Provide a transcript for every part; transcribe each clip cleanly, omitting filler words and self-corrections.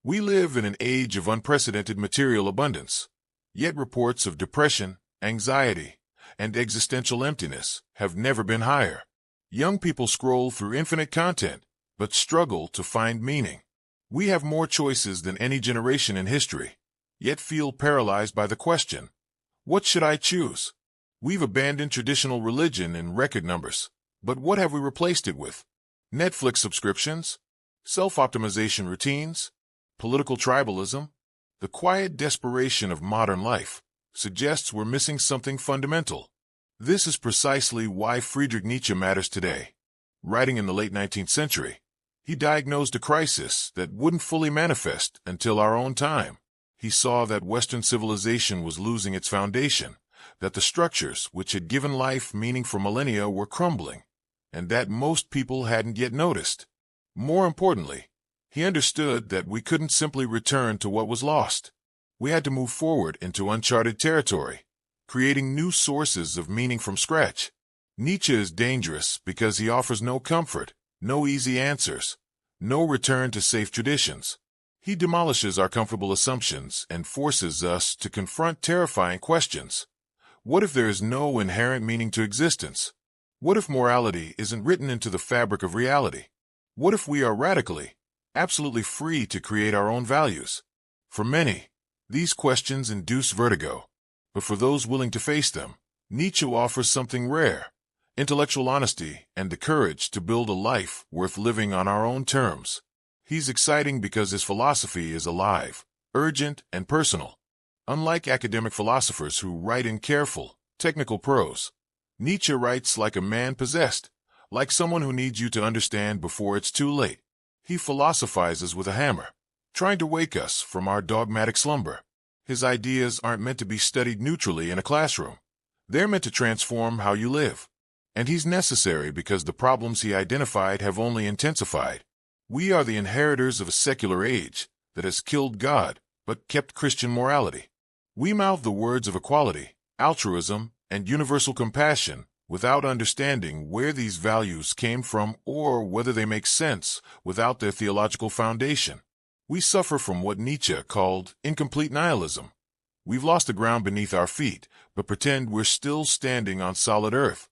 We live in an age of unprecedented material abundance, yet reports of depression, anxiety, and existential emptiness have never been higher. Young people scroll through infinite content, but struggle to find meaning. We have more choices than any generation in history, yet feel paralyzed by the question, what should I choose? We've abandoned traditional religion in record numbers, but what have we replaced it with? Netflix subscriptions? Self-optimization routines? Political tribalism? The quiet desperation of modern life suggests we're missing something fundamental. This is precisely why Friedrich Nietzsche matters today. Writing in the late 19th century, he diagnosed a crisis that wouldn't fully manifest until our own time. He saw that Western civilization was losing its foundation, that the structures which had given life meaning for millennia were crumbling, and that most people hadn't yet noticed. More importantly, he understood that we couldn't simply return to what was lost. We had to move forward into uncharted territory, creating new sources of meaning from scratch. Nietzsche is dangerous because he offers no comfort, no easy answers, no return to safe traditions. He demolishes our comfortable assumptions and forces us to confront terrifying questions. What if there is no inherent meaning to existence? What if morality isn't written into the fabric of reality? What if we are radically, absolutely free to create our own values? For many, these questions induce vertigo, but for those willing to face them, Nietzsche offers something rare: intellectual honesty and the courage to build a life worth living on our own terms. He's exciting because his philosophy is alive, urgent, and personal. Unlike academic philosophers who write in careful, technical prose, Nietzsche writes like a man possessed, like someone who needs you to understand before it's too late. He philosophizes with a hammer, trying to wake us from our dogmatic slumber. His ideas aren't meant to be studied neutrally in a classroom. They're meant to transform how you live. And he's necessary because the problems he identified have only intensified. We are the inheritors of a secular age that has killed God but kept Christian morality. We mouth the words of equality, altruism, and universal compassion without understanding where these values came from or whether they make sense without their theological foundation. We suffer from what Nietzsche called incomplete nihilism. We've lost the ground beneath our feet, but pretend we're still standing on solid earth.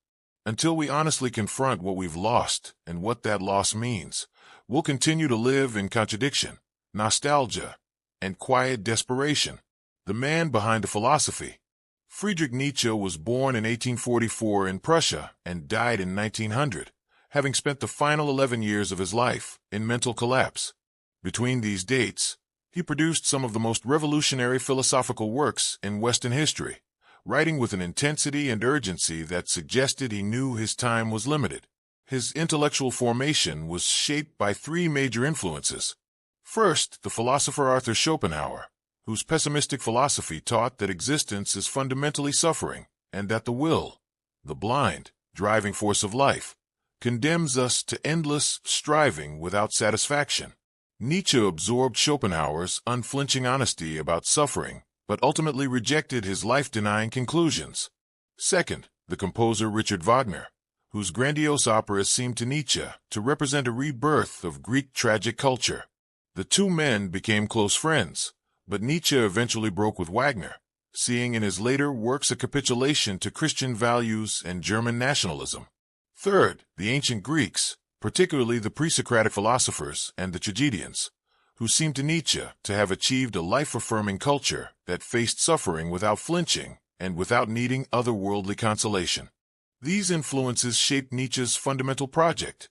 Until we honestly confront what we've lost and what that loss means, we'll continue to live in contradiction, nostalgia, and quiet desperation. The man behind the philosophy. Friedrich Nietzsche was born in 1844 in Prussia and died in 1900, having spent the final 11 years of his life in mental collapse. Between these dates, he produced some of the most revolutionary philosophical works in Western history, writing with an intensity and urgency that suggested he knew his time was limited. His intellectual formation was shaped by three major influences. First, the philosopher Arthur Schopenhauer, whose pessimistic philosophy taught that existence is fundamentally suffering, and that the will, the blind, driving force of life, condemns us to endless striving without satisfaction. Nietzsche absorbed Schopenhauer's unflinching honesty about suffering, but ultimately rejected his life-denying conclusions. Second, the composer Richard Wagner, whose grandiose operas seemed to Nietzsche to represent a rebirth of Greek tragic culture. The two men became close friends, but Nietzsche eventually broke with Wagner, seeing in his later works a capitulation to Christian values and German nationalism. Third, the ancient Greeks, particularly the pre-Socratic philosophers and the tragedians, who seemed to Nietzsche to have achieved a life-affirming culture that faced suffering without flinching and without needing otherworldly consolation. These influences shaped Nietzsche's fundamental project,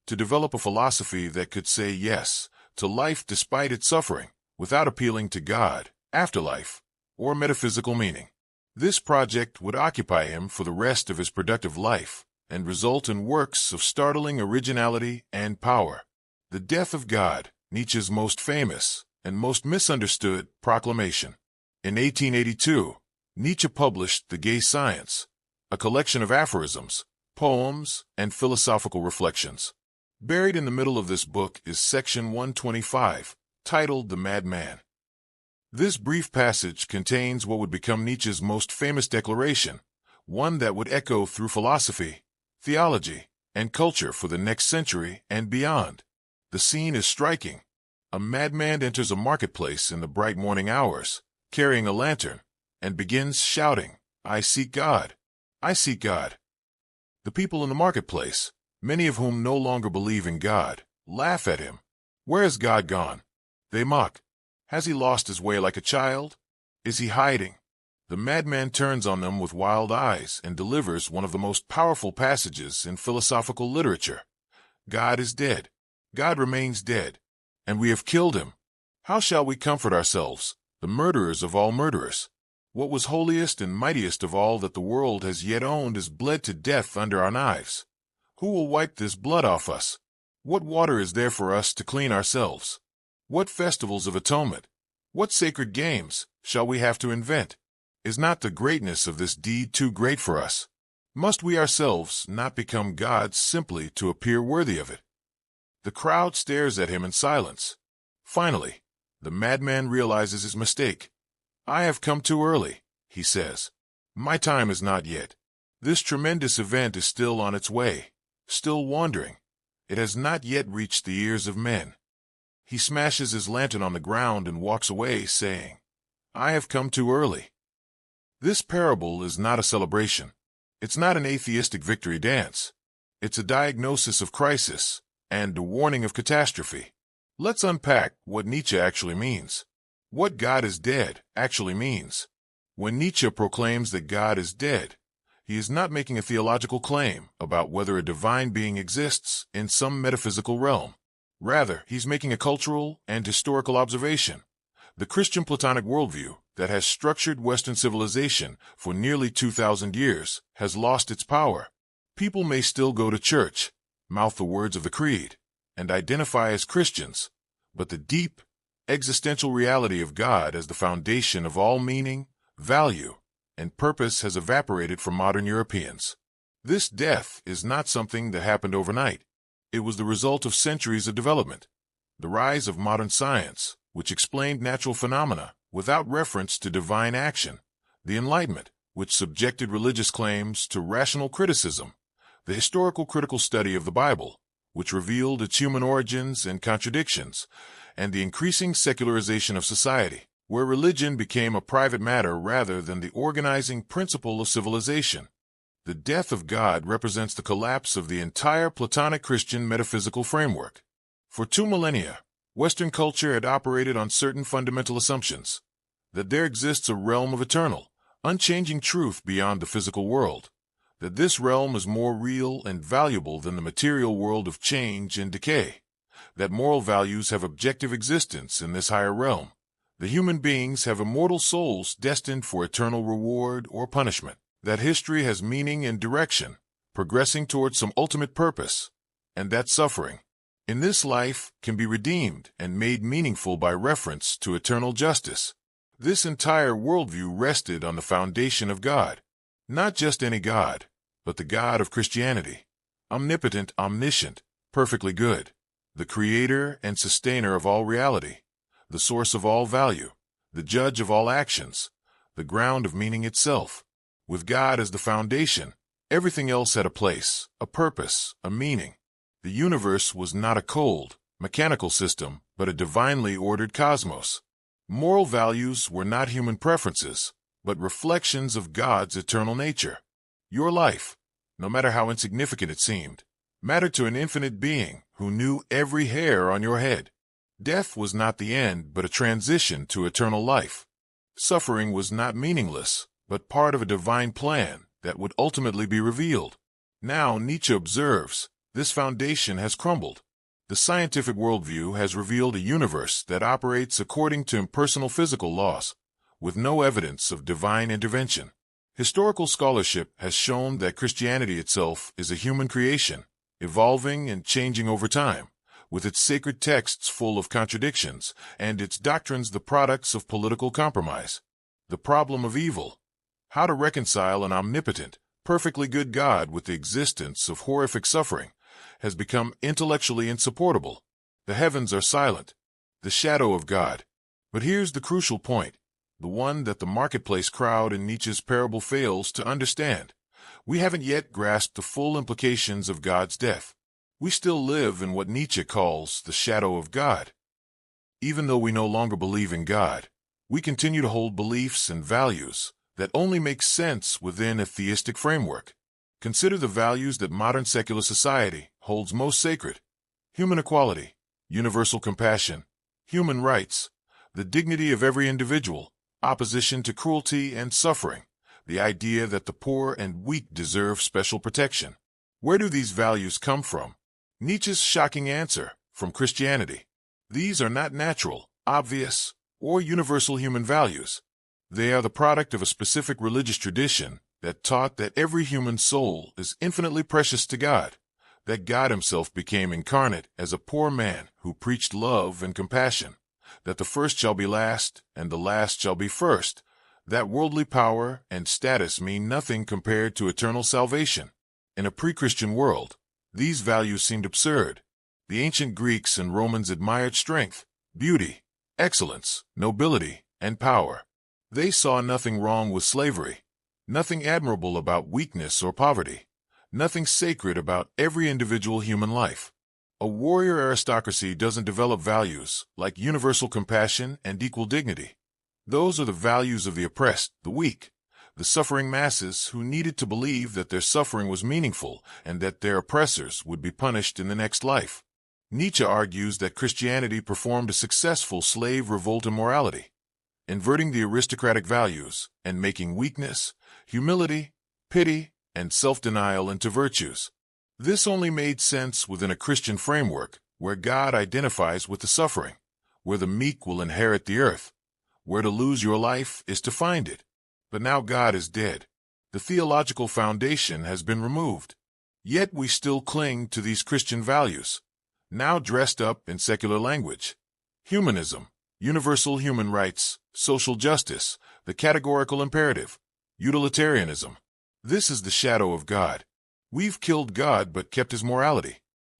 to develop a philosophy that could say yes to life despite its suffering, without appealing to God, afterlife, or metaphysical meaning. This project would occupy him for the rest of his productive life and result in works of startling originality and power. The Death of God, Nietzsche's most famous and most misunderstood proclamation. In 1882, Nietzsche published The Gay Science, a collection of aphorisms, poems, and philosophical reflections. Buried in the middle of this book is section 125, titled The Madman. This brief passage contains what would become Nietzsche's most famous declaration, one that would echo through philosophy, theology, and culture for the next century and beyond. The scene is striking. A madman enters a marketplace in the bright morning hours, carrying a lantern, and begins shouting, "I seek God! I seek God!" The people in the marketplace, many of whom no longer believe in God, laugh at him. Where has God gone? They mock. Has he lost his way like a child? Is he hiding? The madman turns on them with wild eyes and delivers one of the most powerful passages in philosophical literature. God is dead. God remains dead. And we have killed him. How shall we comfort ourselves, the murderers of all murderers? What was holiest and mightiest of all that the world has yet owned is bled to death under our knives. Who will wipe this blood off us? What water is there for us to clean ourselves? What festivals of atonement, what sacred games, shall we have to invent? Is not the greatness of this deed too great for us? Must we ourselves not become gods simply to appear worthy of it? The crowd stares at him in silence. Finally, the madman realizes his mistake. "I have come too early," he says. "My time is not yet. This tremendous event is still on its way, still wandering. It has not yet reached the ears of men." He smashes his lantern on the ground and walks away, saying, "I have come too early." This parable is not a celebration. It's not an atheistic victory dance. It's a diagnosis of crisis and a warning of catastrophe. Let's unpack what Nietzsche actually means. What God is dead actually means. When Nietzsche proclaims that God is dead, he is not making a theological claim about whether a divine being exists in some metaphysical realm. Rather, he's making a cultural and historical observation. The Christian Platonic worldview that has structured Western civilization for nearly 2,000 years has lost its power. People may still go to church, mouth the words of the creed, and identify as Christians, but the deep, existential reality of God as the foundation of all meaning, value, and purpose has evaporated from modern Europeans. This death is not something that happened overnight. It was the result of centuries of development. The rise of modern science, which explained natural phenomena without reference to divine action. The Enlightenment, which subjected religious claims to rational criticism. The historical critical study of the Bible, which revealed its human origins and contradictions. And the increasing secularization of society, where religion became a private matter rather than the organizing principle of civilization. The death of God represents the collapse of the entire Platonic Christian metaphysical framework. For 2 millennia, Western culture had operated on certain fundamental assumptions, that there exists a realm of eternal, unchanging truth beyond the physical world, that this realm is more real and valuable than the material world of change and decay, that moral values have objective existence in this higher realm, that human beings have immortal souls destined for eternal reward or punishment, that history has meaning and direction, progressing towards some ultimate purpose, and that suffering in this life can be redeemed and made meaningful by reference to eternal justice. This entire worldview rested on the foundation of God. Not just any God, but the God of Christianity. Omnipotent, omniscient, perfectly good. The creator and sustainer of all reality. The source of all value. The judge of all actions. The ground of meaning itself. With God as the foundation, everything else had a place, a purpose, a meaning. The universe was not a cold, mechanical system, but a divinely ordered cosmos. Moral values were not human preferences, but reflections of God's eternal nature. Your life, no matter how insignificant it seemed, mattered to an infinite being who knew every hair on your head. Death was not the end, but a transition to eternal life. Suffering was not meaningless, but part of a divine plan that would ultimately be revealed. Now, Nietzsche observes, this foundation has crumbled. The scientific worldview has revealed a universe that operates according to impersonal physical laws, with no evidence of divine intervention. Historical scholarship has shown that Christianity itself is a human creation, evolving and changing over time, with its sacred texts full of contradictions and its doctrines the products of political compromise. The problem of evil. How to reconcile an omnipotent, perfectly good God with the existence of horrific suffering has become intellectually insupportable. The heavens are silent, the shadow of God. But here's the crucial point, the one that the marketplace crowd in Nietzsche's parable fails to understand. We haven't yet grasped the full implications of God's death. We still live in what Nietzsche calls the shadow of God. Even though we no longer believe in God, we continue to hold beliefs and values that only make sense within a theistic framework. Consider the values that modern secular society holds most sacred: human equality, universal compassion, human rights, the dignity of every individual, opposition to cruelty and suffering, the idea that the poor and weak deserve special protection. Where do these values come from? Nietzsche's shocking answer: from Christianity. These are not natural, obvious, or universal human values. They are the product of a specific religious tradition that taught that every human soul is infinitely precious to God, that God himself became incarnate as a poor man who preached love and compassion, that the first shall be last and the last shall be first, that worldly power and status mean nothing compared to eternal salvation. In a pre-Christian world, these values seemed absurd. The ancient Greeks and Romans admired strength, beauty, excellence, nobility, and power. They saw nothing wrong with slavery, nothing admirable about weakness or poverty, nothing sacred about every individual human life. A warrior aristocracy doesn't develop values like universal compassion and equal dignity. Those are the values of the oppressed, the weak, the suffering masses who needed to believe that their suffering was meaningful and that their oppressors would be punished in the next life. Nietzsche argues that Christianity performed a successful slave revolt in morality, inverting the aristocratic values and making weakness, humility, pity, and self-denial into virtues. This only made sense within a Christian framework where God identifies with the suffering, where the meek will inherit the earth, where to lose your life is to find it. But now God is dead. The theological foundation has been removed. Yet we still cling to these Christian values, now dressed up in secular language. Humanism, universal human rights, social justice, the categorical imperative, utilitarianism. This is the shadow of God. We've killed God but kept his morality.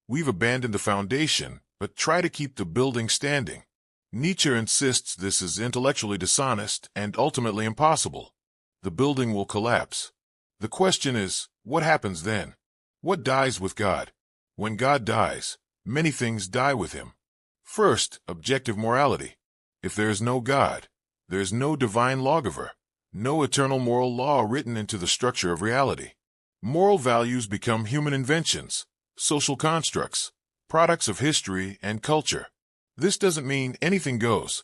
We've abandoned the foundation but try to keep the building standing. Nietzsche insists this is intellectually dishonest and ultimately impossible. The building will collapse. The question is, what happens then? What dies with God? When God dies, many things die with him. First, objective morality. If there is no God, there is no divine lawgiver, no eternal moral law written into the structure of reality. Moral values become human inventions, social constructs, products of history and culture. This doesn't mean anything goes.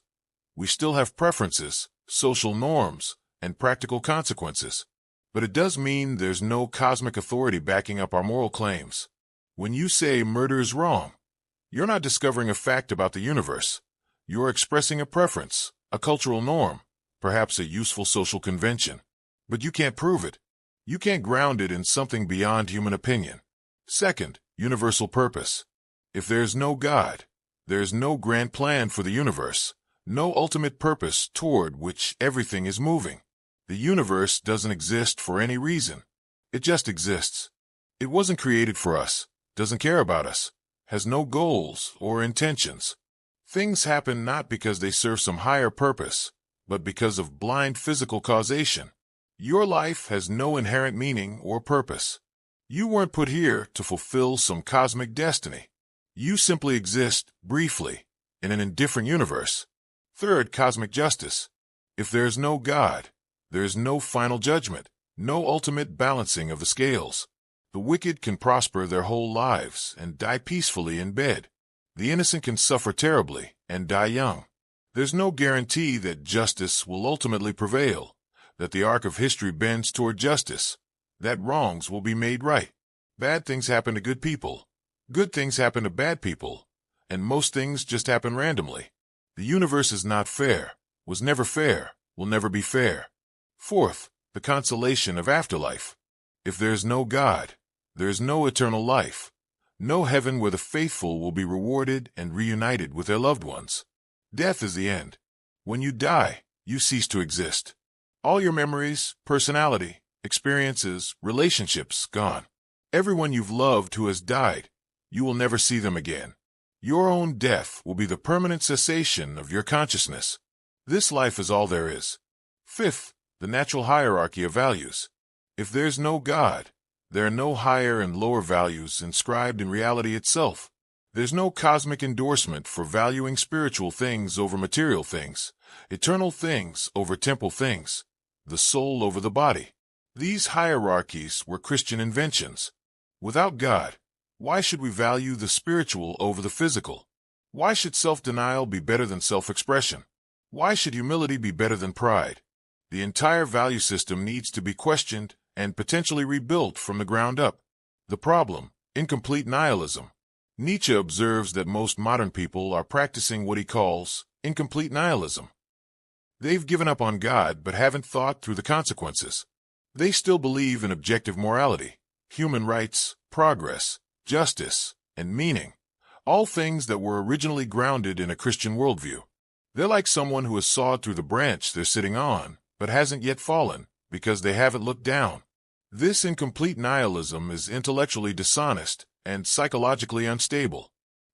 We still have preferences, social norms, and practical consequences. But it does mean there's no cosmic authority backing up our moral claims. When you say murder is wrong, you're not discovering a fact about the universe. You're expressing a preference, a cultural norm, perhaps a useful social convention. But you can't prove it. You can't ground it in something beyond human opinion. Second, universal purpose. If there's no God, there's no grand plan for the universe, no ultimate purpose toward which everything is moving. The universe doesn't exist for any reason. It just exists. It wasn't created for us, doesn't care about us, has no goals or intentions. Things happen not because they serve some higher purpose, but because of blind physical causation. Your life has no inherent meaning or purpose. You weren't put here to fulfill some cosmic destiny. You simply exist, briefly, in an indifferent universe. Third, cosmic justice. If there is no God, there is no final judgment, no ultimate balancing of the scales. The wicked can prosper their whole lives and die peacefully in bed. The innocent can suffer terribly and die young. There's no guarantee that justice will ultimately prevail, that the arc of history bends toward justice, that wrongs will be made right. Bad things happen to good people. Good things happen to bad people. And most things just happen randomly. The universe is not fair, was never fair, will never be fair. Fourth, the consolation of afterlife. If there's no God, there is no eternal life, no heaven where the faithful will be rewarded and reunited with their loved ones. Death is the end. When you die, you cease to exist. All your memories, personality, experiences, relationships gone. Everyone you've loved who has died, you will never see them again. Your own death will be the permanent cessation of your consciousness. This life is all there is. Fifth, the natural hierarchy of values. If there's no God, there are no higher and lower values inscribed in reality itself. There's no cosmic endorsement for valuing spiritual things over material things, eternal things over temporal things, the soul over the body. These hierarchies were Christian inventions. Without God, why should we value the spiritual over the physical? Why should self-denial be better than self-expression? Why should humility be better than pride? The entire value system needs to be questioned and potentially rebuilt from the ground up. The problem: incomplete nihilism. Nietzsche observes that most modern people are practicing what he calls incomplete nihilism. They've given up on God but haven't thought through the consequences. They still believe in objective morality, human rights, progress, justice, and meaning, all things that were originally grounded in a Christian worldview. They're like someone who has sawed through the branch they're sitting on, but hasn't yet fallen, because they haven't looked down. This incomplete nihilism is intellectually dishonest and psychologically unstable.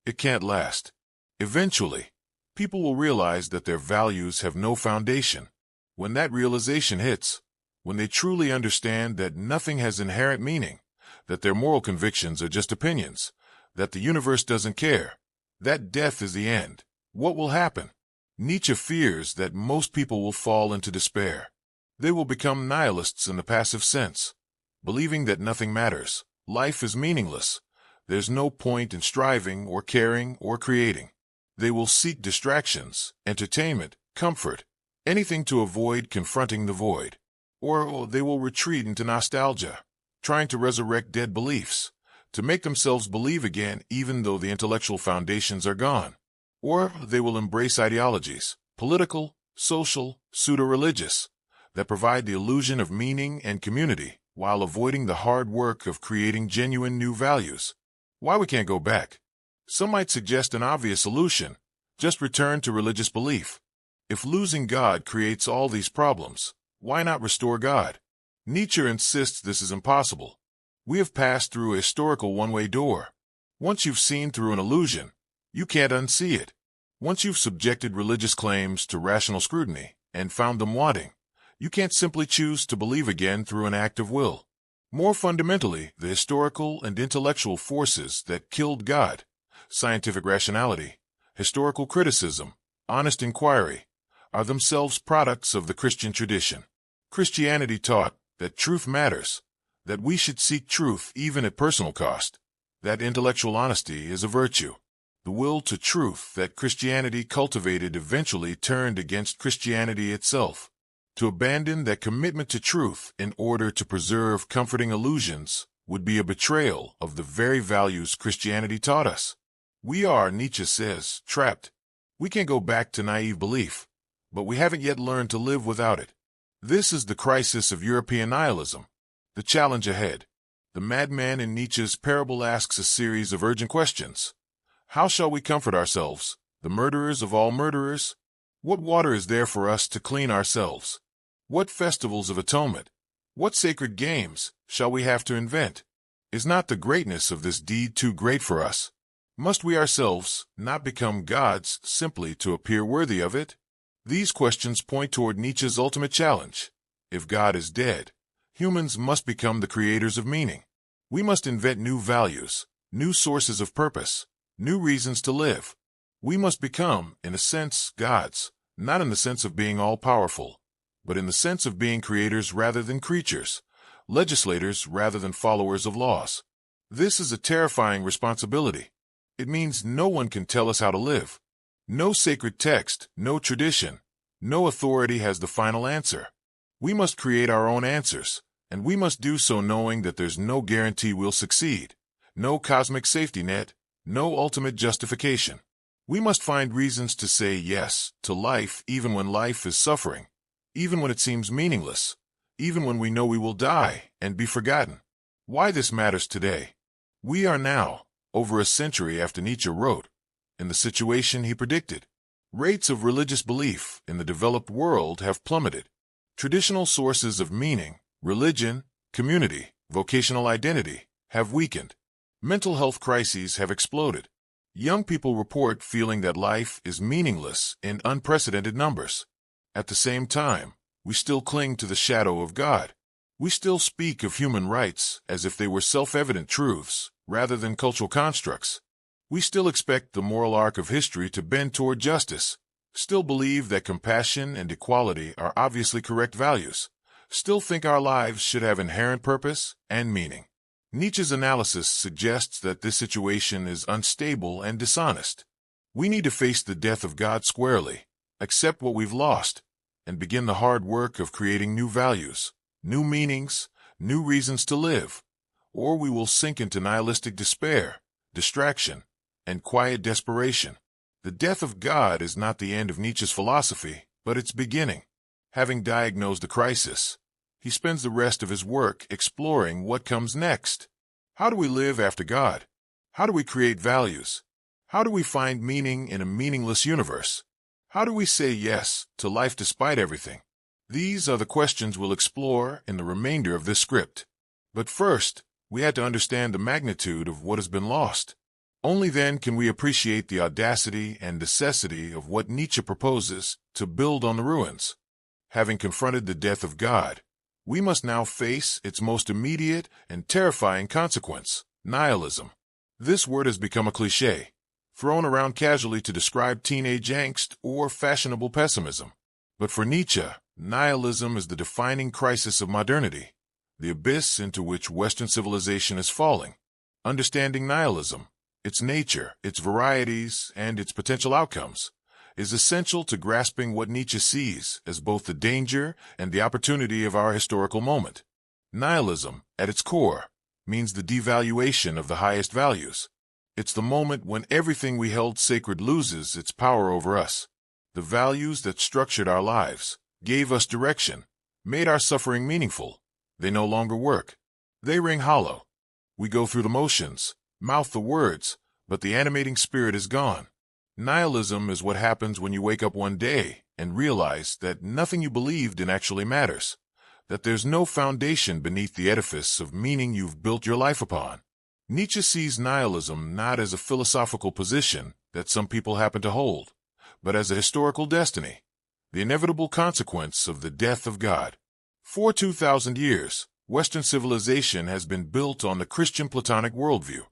It can't last. Eventually, people will realize that their values have no foundation. When that realization hits, when they truly understand that nothing has inherent meaning, that their moral convictions are just opinions, that the universe doesn't care, that death is the end, what will happen? Nietzsche fears that most people will fall into despair. They will become nihilists in the passive sense, believing that nothing matters, life is meaningless, there's no point in striving or caring or creating. They will seek distractions, entertainment, comfort, anything to avoid confronting the void. Or they will retreat into nostalgia, trying to resurrect dead beliefs, to make themselves believe again even though the intellectual foundations are gone. Or they will embrace ideologies, political, social, pseudo-religious, that provide the illusion of meaning and community while avoiding the hard work of creating genuine new values. Why we can't go back? Some might suggest an obvious solution: just return to religious belief. If losing God creates all these problems, why not restore God? Nietzsche insists this is impossible. We have passed through a historical one-way door. Once you've seen through an illusion, you can't unsee it. Once you've subjected religious claims to rational scrutiny and found them wanting, you can't simply choose to believe again through an act of will. More fundamentally, the historical and intellectual forces that killed God, scientific rationality, historical criticism, honest inquiry, are themselves products of the Christian tradition. Christianity taught that truth matters, that we should seek truth even at personal cost, that intellectual honesty is a virtue. The will to truth that Christianity cultivated eventually turned against Christianity itself. To abandon that commitment to truth in order to preserve comforting illusions would be a betrayal of the very values Christianity taught us. We are, Nietzsche says, trapped. We can go back to naive belief, but we haven't yet learned to live without it. This is the crisis of European nihilism. The challenge ahead. The madman in Nietzsche's parable asks a series of urgent questions. How shall we comfort ourselves, the murderers of all murderers? What water is there for us to clean ourselves? What festivals of atonement, what sacred games shall we have to invent? Is not the greatness of this deed too great for us? Must we ourselves not become gods simply to appear worthy of it? These questions point toward Nietzsche's ultimate challenge. If God is dead, humans must become the creators of meaning. We must invent new values, new sources of purpose, new reasons to live. We must become, in a sense, gods, not in the sense of being all-powerful, but in the sense of being creators rather than creatures, legislators rather than followers of laws. This is a terrifying responsibility. It means no one can tell us how to live. No sacred text, no tradition, no authority has the final answer. We must create our own answers, and we must do so knowing that there's no guarantee we'll succeed, no cosmic safety net, no ultimate justification. We must find reasons to say yes to life even when life is suffering, even when it seems meaningless, even when we know we will die and be forgotten. Why this matters today? We are now, over a century after Nietzsche wrote, in the situation he predicted. Rates of religious belief in the developed world have plummeted. Traditional sources of meaning, religion, community, vocational identity, have weakened. Mental health crises have exploded. Young people report feeling that life is meaningless in unprecedented numbers. At the same time, we still cling to the shadow of God. We still speak of human rights as if they were self-evident truths rather than cultural constructs. We still expect the moral arc of history to bend toward justice, still believe that compassion and equality are obviously correct values, still think our lives should have inherent purpose and meaning. Nietzsche's analysis suggests that this situation is unstable and dishonest. We need to face the death of God squarely, accept what we've lost, and begin the hard work of creating new values, new meanings, new reasons to live, or we will sink into nihilistic despair, distraction, and quiet desperation. The death of God is not the end of Nietzsche's philosophy, but its beginning. Having diagnosed the crisis, he spends the rest of his work exploring what comes next. How do we live after God? How do we create values? How do we find meaning in a meaningless universe? How do we say yes to life despite everything? These are the questions we'll explore in the remainder of this script. But first, we had to understand the magnitude of what has been lost. Only then can we appreciate the audacity and necessity of what Nietzsche proposes to build on the ruins. Having confronted the death of God, we must now face its most immediate and terrifying consequence, nihilism. This word has become a cliché, thrown around casually to describe teenage angst or fashionable pessimism. But for Nietzsche, nihilism is the defining crisis of modernity, the abyss into which Western civilization is falling. Understanding nihilism, its nature, its varieties, and its potential outcomes, is essential to grasping what Nietzsche sees as both the danger and the opportunity of our historical moment. Nihilism, at its core, means the devaluation of the highest values. It's the moment when everything we held sacred loses its power over us. The values that structured our lives, gave us direction, made our suffering meaningful, they no longer work. They ring hollow. We go through the motions, mouth the words, but the animating spirit is gone. Nihilism is what happens when you wake up one day and realize that nothing you believed in actually matters, that there's no foundation beneath the edifice of meaning you've built your life upon. Nietzsche sees nihilism not as a philosophical position that some people happen to hold, but as a historical destiny, the inevitable consequence of the death of God. For 2,000 years, Western civilization has been built on the Christian Platonic worldview.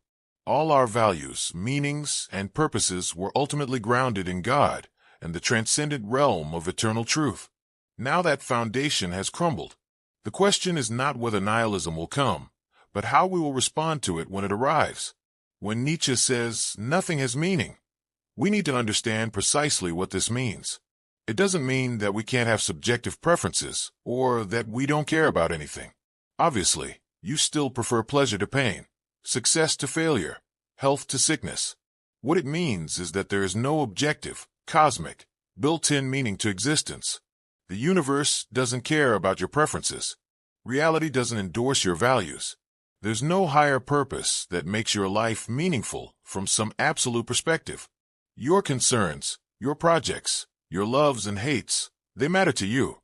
All our values, meanings, and purposes were ultimately grounded in God and the transcendent realm of eternal truth. Now that foundation has crumbled. The question is not whether nihilism will come, but how we will respond to it when it arrives. When Nietzsche says nothing has meaning, we need to understand precisely what this means. It doesn't mean that we can't have subjective preferences or that we don't care about anything. Obviously, you still prefer pleasure to pain, success to failure, health to sickness. What it means is that there is no objective, cosmic, built-in meaning to existence. The universe doesn't care about your preferences. Reality doesn't endorse your values. There's no higher purpose that makes your life meaningful from some absolute perspective. Your concerns, your projects, your loves and hates, they matter to you,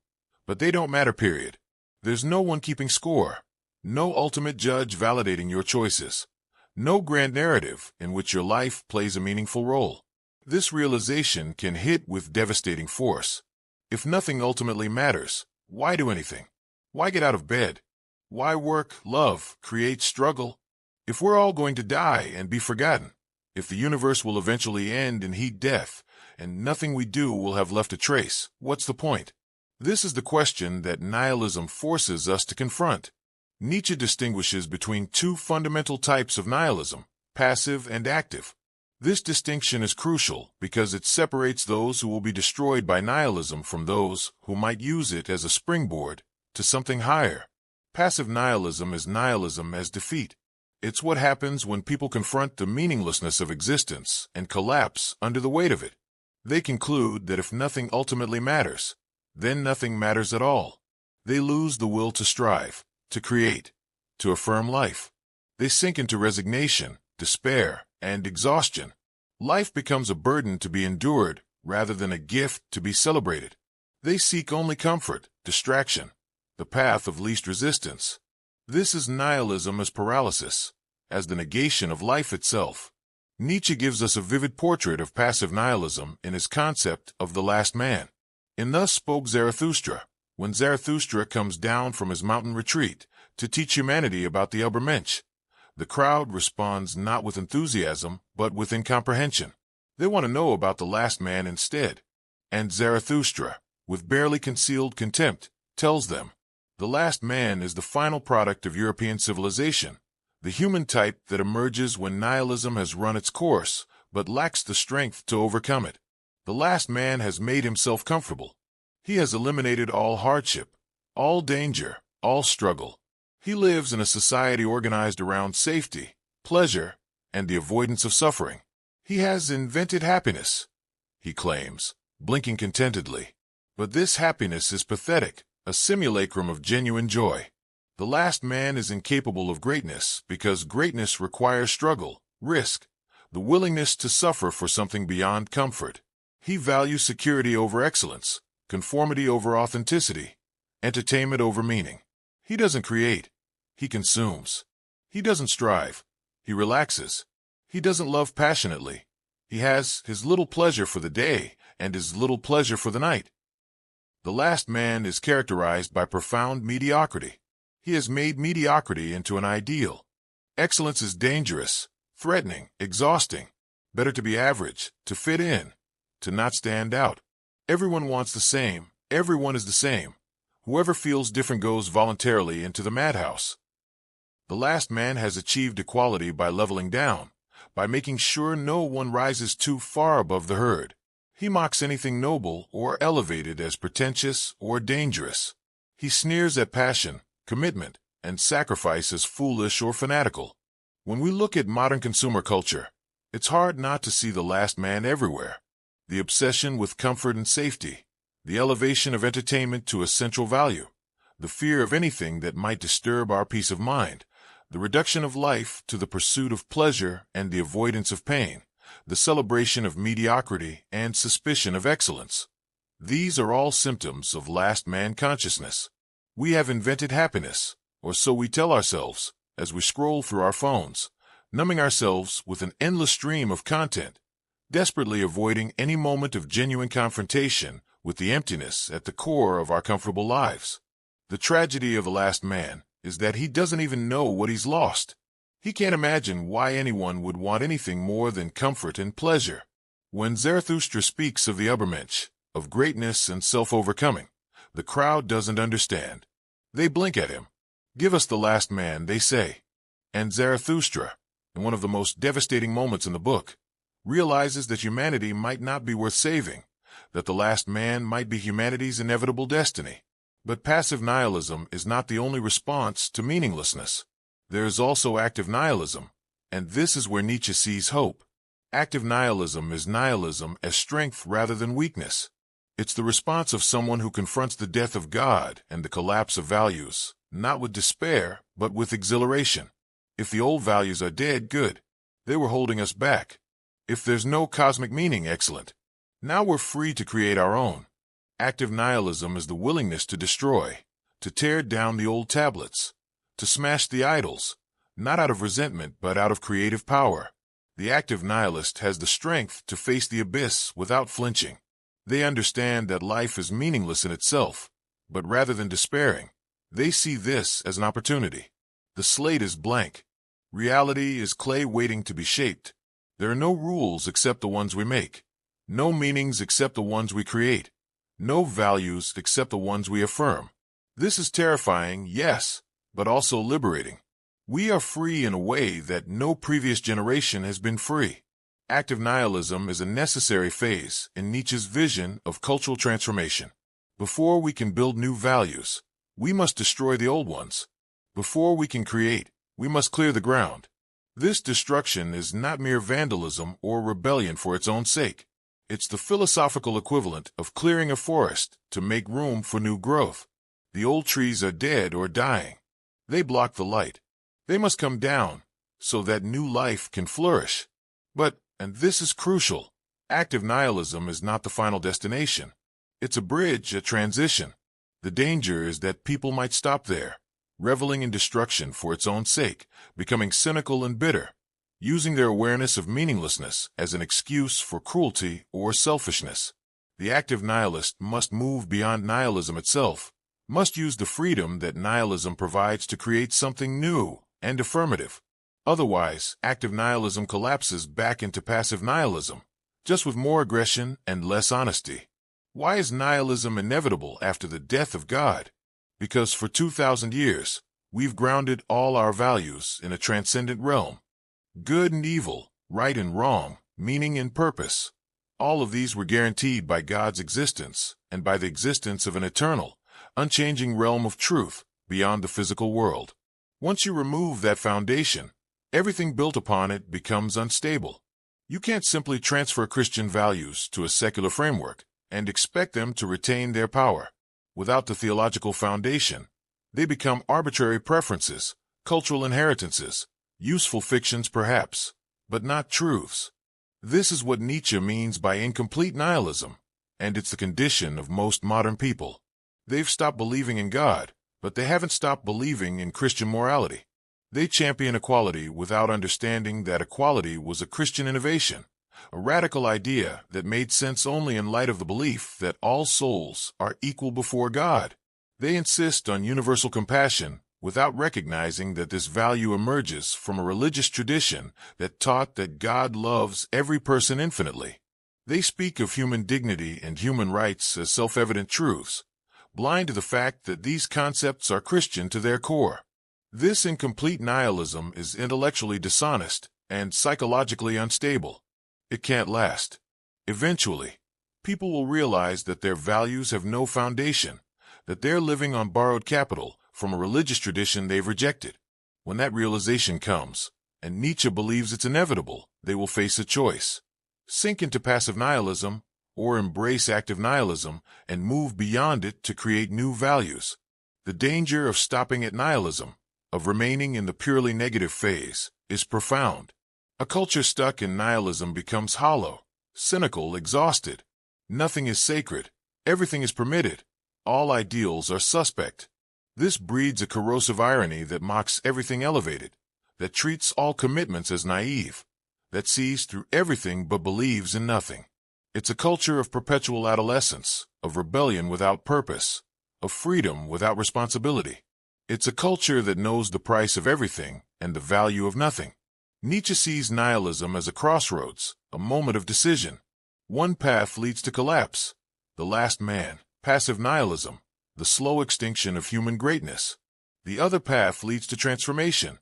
but they don't matter, period. There's no one keeping score, no ultimate judge validating your choices, no grand narrative in which your life plays a meaningful role. This realization can hit with devastating force. If nothing ultimately matters, why do anything? Why get out of bed? Why work, love, create, struggle? If we're all going to die and be forgotten, if the universe will eventually end in heat death, and nothing we do will have left a trace, what's the point? This is the question that nihilism forces us to confront. Nietzsche distinguishes between two fundamental types of nihilism, passive and active. This distinction is crucial because it separates those who will be destroyed by nihilism from those who might use it as a springboard to something higher. Passive nihilism is nihilism as defeat. It's what happens when people confront the meaninglessness of existence and collapse under the weight of it. They conclude that if nothing ultimately matters, then nothing matters at all. They lose the will to strive, to create, to affirm life. They sink into resignation, despair, and exhaustion. Life becomes a burden to be endured rather than a gift to be celebrated. They seek only comfort, distraction, the path of least resistance. This is nihilism as paralysis, as the negation of life itself. Nietzsche gives us a vivid portrait of passive nihilism in his concept of the last man. In Thus Spoke Zarathustra, when Zarathustra comes down from his mountain retreat to teach humanity about the ubermensch, The crowd responds not with enthusiasm, but with incomprehension. They want to know about the last man instead. And Zarathustra, with barely concealed contempt, tells them, the last man is the final product of European civilization, the human type that emerges when nihilism has run its course, but lacks the strength to overcome it. The last man has made himself comfortable. He has eliminated all hardship, all danger, all struggle. He lives in a society organized around safety, pleasure, and the avoidance of suffering. He has invented happiness, he claims, blinking contentedly. But this happiness is pathetic, a simulacrum of genuine joy. The last man is incapable of greatness because greatness requires struggle, risk, the willingness to suffer for something beyond comfort. He values security over excellence, conformity over authenticity, entertainment over meaning. He doesn't create, he consumes. He doesn't strive, he relaxes. He doesn't love passionately. He has his little pleasure for the day and his little pleasure for the night. The last man is characterized by profound mediocrity. He has made mediocrity into an ideal. Excellence is dangerous, threatening, exhausting. Better to be average, to fit in, to not stand out. Everyone wants the same. Everyone is the same. Whoever feels different goes voluntarily into the madhouse. The last man has achieved equality by leveling down, by making sure no one rises too far above the herd. He mocks anything noble or elevated as pretentious or dangerous. He sneers at passion, commitment, and sacrifice as foolish or fanatical. When we look at modern consumer culture, it's hard not to see the last man everywhere. The obsession with comfort and safety, the elevation of entertainment to a central value, the fear of anything that might disturb our peace of mind, the reduction of life to the pursuit of pleasure and the avoidance of pain, the celebration of mediocrity and suspicion of excellence. These are all symptoms of last man consciousness. We have invented happiness, or so we tell ourselves, as we scroll through our phones, numbing ourselves with an endless stream of content, desperately avoiding any moment of genuine confrontation with the emptiness at the core of our comfortable lives. The tragedy of the last man is that he doesn't even know what he's lost. He can't imagine why anyone would want anything more than comfort and pleasure. When Zarathustra speaks of the ubermensch, of greatness and self-overcoming, the crowd doesn't understand. They blink at him. Give us the last man, they say. And Zarathustra, in one of the most devastating moments in the book, realizes that humanity might not be worth saving, that the last man might be humanity's inevitable destiny. But passive nihilism is not the only response to meaninglessness. There is also active nihilism, and this is where Nietzsche sees hope. Active nihilism is nihilism as strength rather than weakness. It's the response of someone who confronts the death of God and the collapse of values, not with despair, but with exhilaration. If the old values are dead, good. They were holding us back. If there's no cosmic meaning, excellent. Now we're free to create our own. Active nihilism is the willingness to destroy, to tear down the old tablets, to smash the idols, not out of resentment but out of creative power. The active nihilist has the strength to face the abyss without flinching. They understand that life is meaningless in itself, but rather than despairing, they see this as an opportunity. The slate is blank. Reality is clay waiting to be shaped. There are no rules except the ones we make, no meanings except the ones we create, no values except the ones we affirm. This is terrifying, yes, but also liberating. We are free in a way that no previous generation has been free. Active nihilism is a necessary phase in Nietzsche's vision of cultural transformation. Before we can build new values, we must destroy the old ones. Before we can create, we must clear the ground. This destruction is not mere vandalism or rebellion for its own sake. It's the philosophical equivalent of clearing a forest to make room for new growth. The old trees are dead or dying. They block the light. They must come down so that new life can flourish. But, and this is crucial, active nihilism is not the final destination. It's a bridge, a transition. The danger is that people might stop there, reveling in destruction for its own sake, becoming cynical and bitter, using their awareness of meaninglessness as an excuse for cruelty or selfishness. The active nihilist must move beyond nihilism itself, must use the freedom that nihilism provides to create something new and affirmative. Otherwise, active nihilism collapses back into passive nihilism, just with more aggression and less honesty. Why is nihilism inevitable after the death of God? Because for 2,000 years, we've grounded all our values in a transcendent realm. Good and evil, right and wrong, meaning and purpose. All of these were guaranteed by God's existence and by the existence of an eternal, unchanging realm of truth beyond the physical world. Once you remove that foundation, everything built upon it becomes unstable. You can't simply transfer Christian values to a secular framework and expect them to retain their power. Without the theological foundation, they become arbitrary preferences, cultural inheritances, useful fictions perhaps, but not truths. This is what Nietzsche means by incomplete nihilism, and it's the condition of most modern people. They've stopped believing in God, but they haven't stopped believing in Christian morality. They champion equality without understanding that equality was a Christian innovation, a radical idea that made sense only in light of the belief that all souls are equal before God. They insist on universal compassion without recognizing that this value emerges from a religious tradition that taught that God loves every person infinitely. They speak of human dignity and human rights as self-evident truths, blind to the fact that these concepts are Christian to their core. This incomplete nihilism is intellectually dishonest and psychologically unstable. It can't last. Eventually, people will realize that their values have no foundation, that they're living on borrowed capital from a religious tradition they've rejected. When that realization comes, and Nietzsche believes it's inevitable, they will face a choice: sink into passive nihilism or embrace active nihilism and move beyond it to create new values. The danger of stopping at nihilism, of remaining in the purely negative phase, is profound. A culture stuck in nihilism becomes hollow, cynical, exhausted. Nothing is sacred. Everything is permitted. All ideals are suspect. This breeds a corrosive irony that mocks everything elevated, that treats all commitments as naive, that sees through everything but believes in nothing. It's a culture of perpetual adolescence, of rebellion without purpose, of freedom without responsibility. It's a culture that knows the price of everything and the value of nothing. Nietzsche sees nihilism as a crossroads, a moment of decision. One path leads to collapse, the last man, passive nihilism, the slow extinction of human greatness. The other path leads to transformation,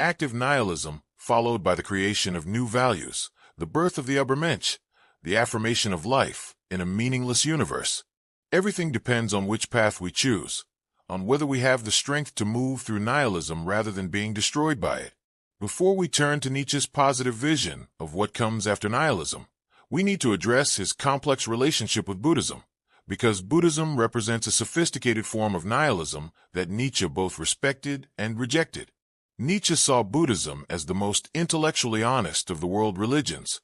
active nihilism, followed by the creation of new values, the birth of the ubermensch, the affirmation of life in a meaningless universe. Everything depends on which path we choose, on whether we have the strength to move through nihilism rather than being destroyed by it. Before we turn to Nietzsche's positive vision of what comes after nihilism, we need to address his complex relationship with Buddhism, because Buddhism represents a sophisticated form of nihilism that Nietzsche both respected and rejected. Nietzsche saw Buddhism as the most intellectually honest of the world religions.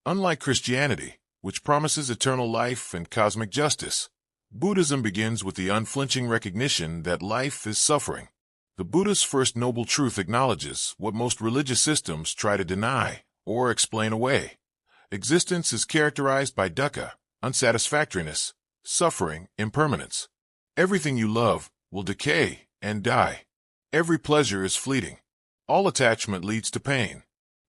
Unlike Christianity, which promises eternal life and cosmic justice, Buddhism begins with the unflinching recognition that life is suffering. The Buddha's first noble truth acknowledges what most religious systems try to deny or explain away. Existence is characterized by dukkha, unsatisfactoriness, suffering, impermanence. Everything you love will decay and die. Every pleasure is fleeting. All attachment leads to pain.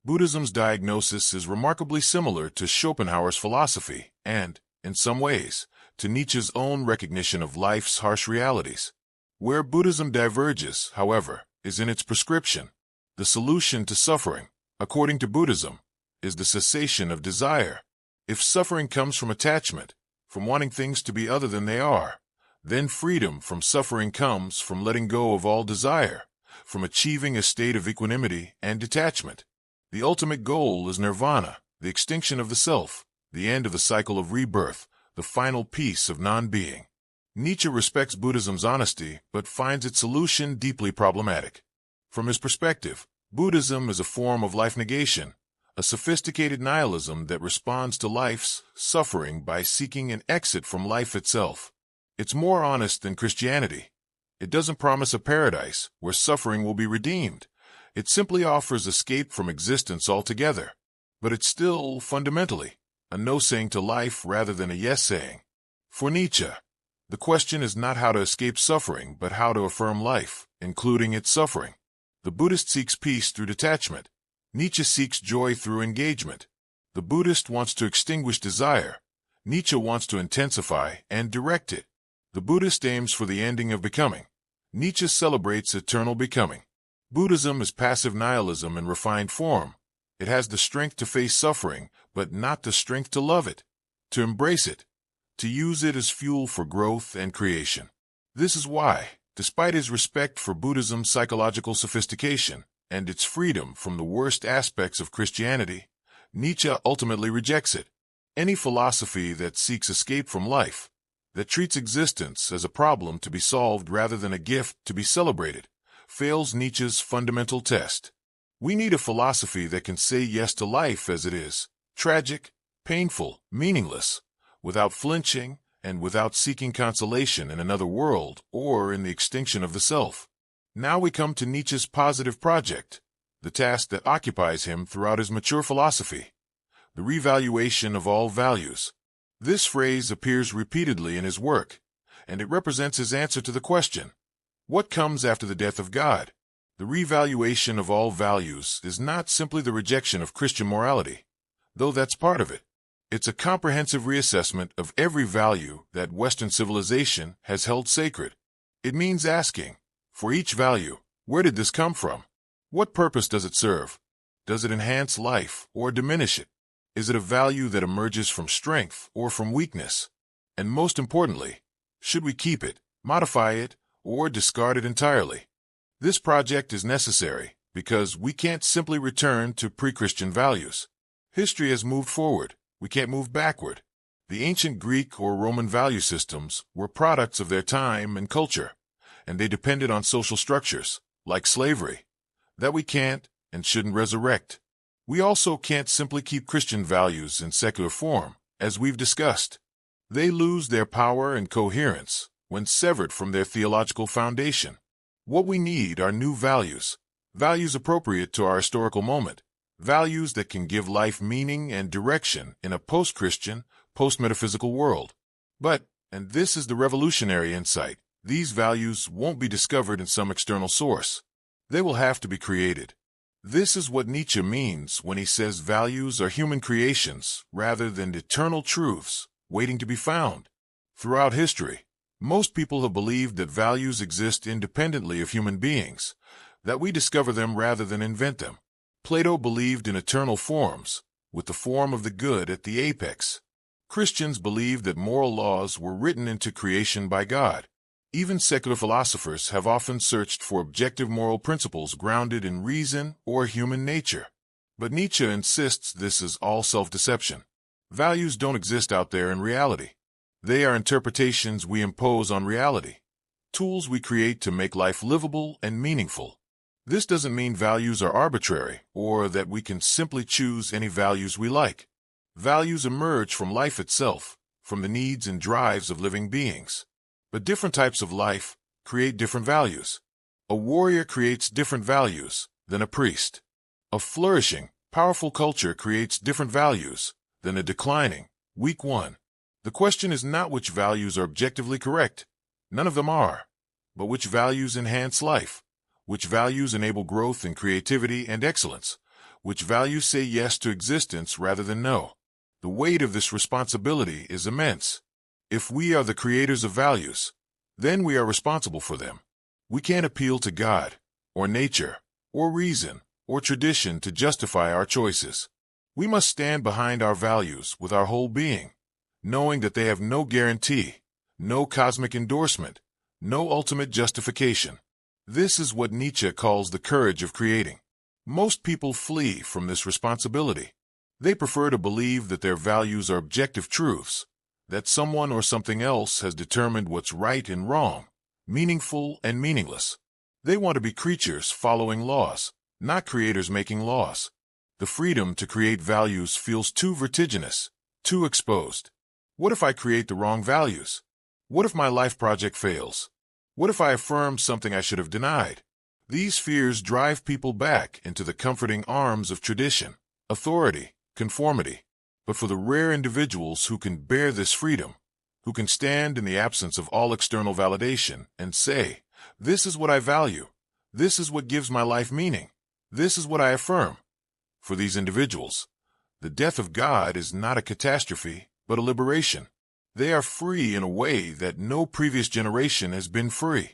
Buddhism's diagnosis is remarkably similar to Schopenhauer's philosophy and, in some ways, to Nietzsche's own recognition of life's harsh realities. Where Buddhism diverges, however, is in its prescription. The solution to suffering, according to Buddhism, is the cessation of desire. If suffering comes from attachment, from wanting things to be other than they are, then freedom from suffering comes from letting go of all desire, from achieving a state of equanimity and detachment. The ultimate goal is nirvana, the extinction of the self, the end of the cycle of rebirth, the final peace of non-being. Nietzsche respects Buddhism's honesty, but finds its solution deeply problematic. From his perspective, Buddhism is a form of life negation, a sophisticated nihilism that responds to life's suffering by seeking an exit from life itself. It's more honest than Christianity. It doesn't promise a paradise where suffering will be redeemed. It simply offers escape from existence altogether. But it's still, fundamentally, a no-saying to life rather than a yes-saying. For Nietzsche, the question is not how to escape suffering, but how to affirm life, including its suffering. The Buddhist seeks peace through detachment. Nietzsche seeks joy through engagement. The Buddhist wants to extinguish desire. Nietzsche wants to intensify and direct it. The Buddhist aims for the ending of becoming. Nietzsche celebrates eternal becoming. Buddhism is passive nihilism in refined form. It has the strength to face suffering, but not the strength to love it, to embrace it, to use it as fuel for growth and creation. This is why, despite his respect for Buddhism's psychological sophistication and its freedom from the worst aspects of Christianity, Nietzsche ultimately rejects it. Any philosophy that seeks escape from life, that treats existence as a problem to be solved rather than a gift to be celebrated, fails Nietzsche's fundamental test. We need a philosophy that can say yes to life as it is, tragic, painful, meaningless, without flinching and without seeking consolation in another world or in the extinction of the self. Now we come to Nietzsche's positive project, the task that occupies him throughout his mature philosophy, the revaluation of all values. This phrase appears repeatedly in his work, and it represents his answer to the question, what comes after the death of God? The revaluation of all values is not simply the rejection of Christian morality, though that's part of it. It's a comprehensive reassessment of every value that Western civilization has held sacred. It means asking, for each value, where did this come from? What purpose does it serve? Does it enhance life or diminish it? Is it a value that emerges from strength or from weakness? And most importantly, should we keep it, modify it, or discard it entirely? This project is necessary because we can't simply return to pre-Christian values. History has moved forward. We can't move backward. The ancient Greek or Roman value systems were products of their time and culture, and they depended on social structures, like slavery, that we can't and shouldn't resurrect. We also can't simply keep Christian values in secular form, as we've discussed. They lose their power and coherence when severed from their theological foundation. What we need are new values, values appropriate to our historical moment, values that can give life meaning and direction in a post-Christian, post-metaphysical world. But, and this is the revolutionary insight, these values won't be discovered in some external source. They will have to be created. This is what Nietzsche means when he says values are human creations rather than eternal truths waiting to be found. Throughout history, most people have believed that values exist independently of human beings, that we discover them rather than invent them. Plato believed in eternal forms, with the form of the good at the apex. Christians believed that moral laws were written into creation by God. Even secular philosophers have often searched for objective moral principles grounded in reason or human nature. But Nietzsche insists this is all self-deception. Values don't exist out there in reality. They are interpretations we impose on reality, tools we create to make life livable and meaningful. This doesn't mean values are arbitrary or that we can simply choose any values we like. Values emerge from life itself, from the needs and drives of living beings. But different types of life create different values. A warrior creates different values than a priest. A flourishing, powerful culture creates different values than a declining, weak one. The question is not which values are objectively correct. None of them are. But which values enhance life? Which values enable growth and creativity and excellence? Which values say yes to existence rather than no? The weight of this responsibility is immense. If we are the creators of values, then we are responsible for them. We can't appeal to God, or nature, or reason, or tradition to justify our choices. We must stand behind our values with our whole being, knowing that they have no guarantee, no cosmic endorsement, no ultimate justification. This is what Nietzsche calls the courage of creating. Most people flee from this responsibility. They prefer to believe that their values are objective truths, that someone or something else has determined what's right and wrong, meaningful and meaningless. They want to be creatures following laws, not creators making laws. The freedom to create values feels too vertiginous, too exposed. What if I create the wrong values? What if my life project fails? What if I affirm something I should have denied? These fears drive people back into the comforting arms of tradition, authority, conformity. But for the rare individuals who can bear this freedom, who can stand in the absence of all external validation and say, this is what I value, This is what gives my life meaning. This is what I affirm. For these individuals, the death of God is not a catastrophe, but a liberation. They are free in a way that no previous generation has been free.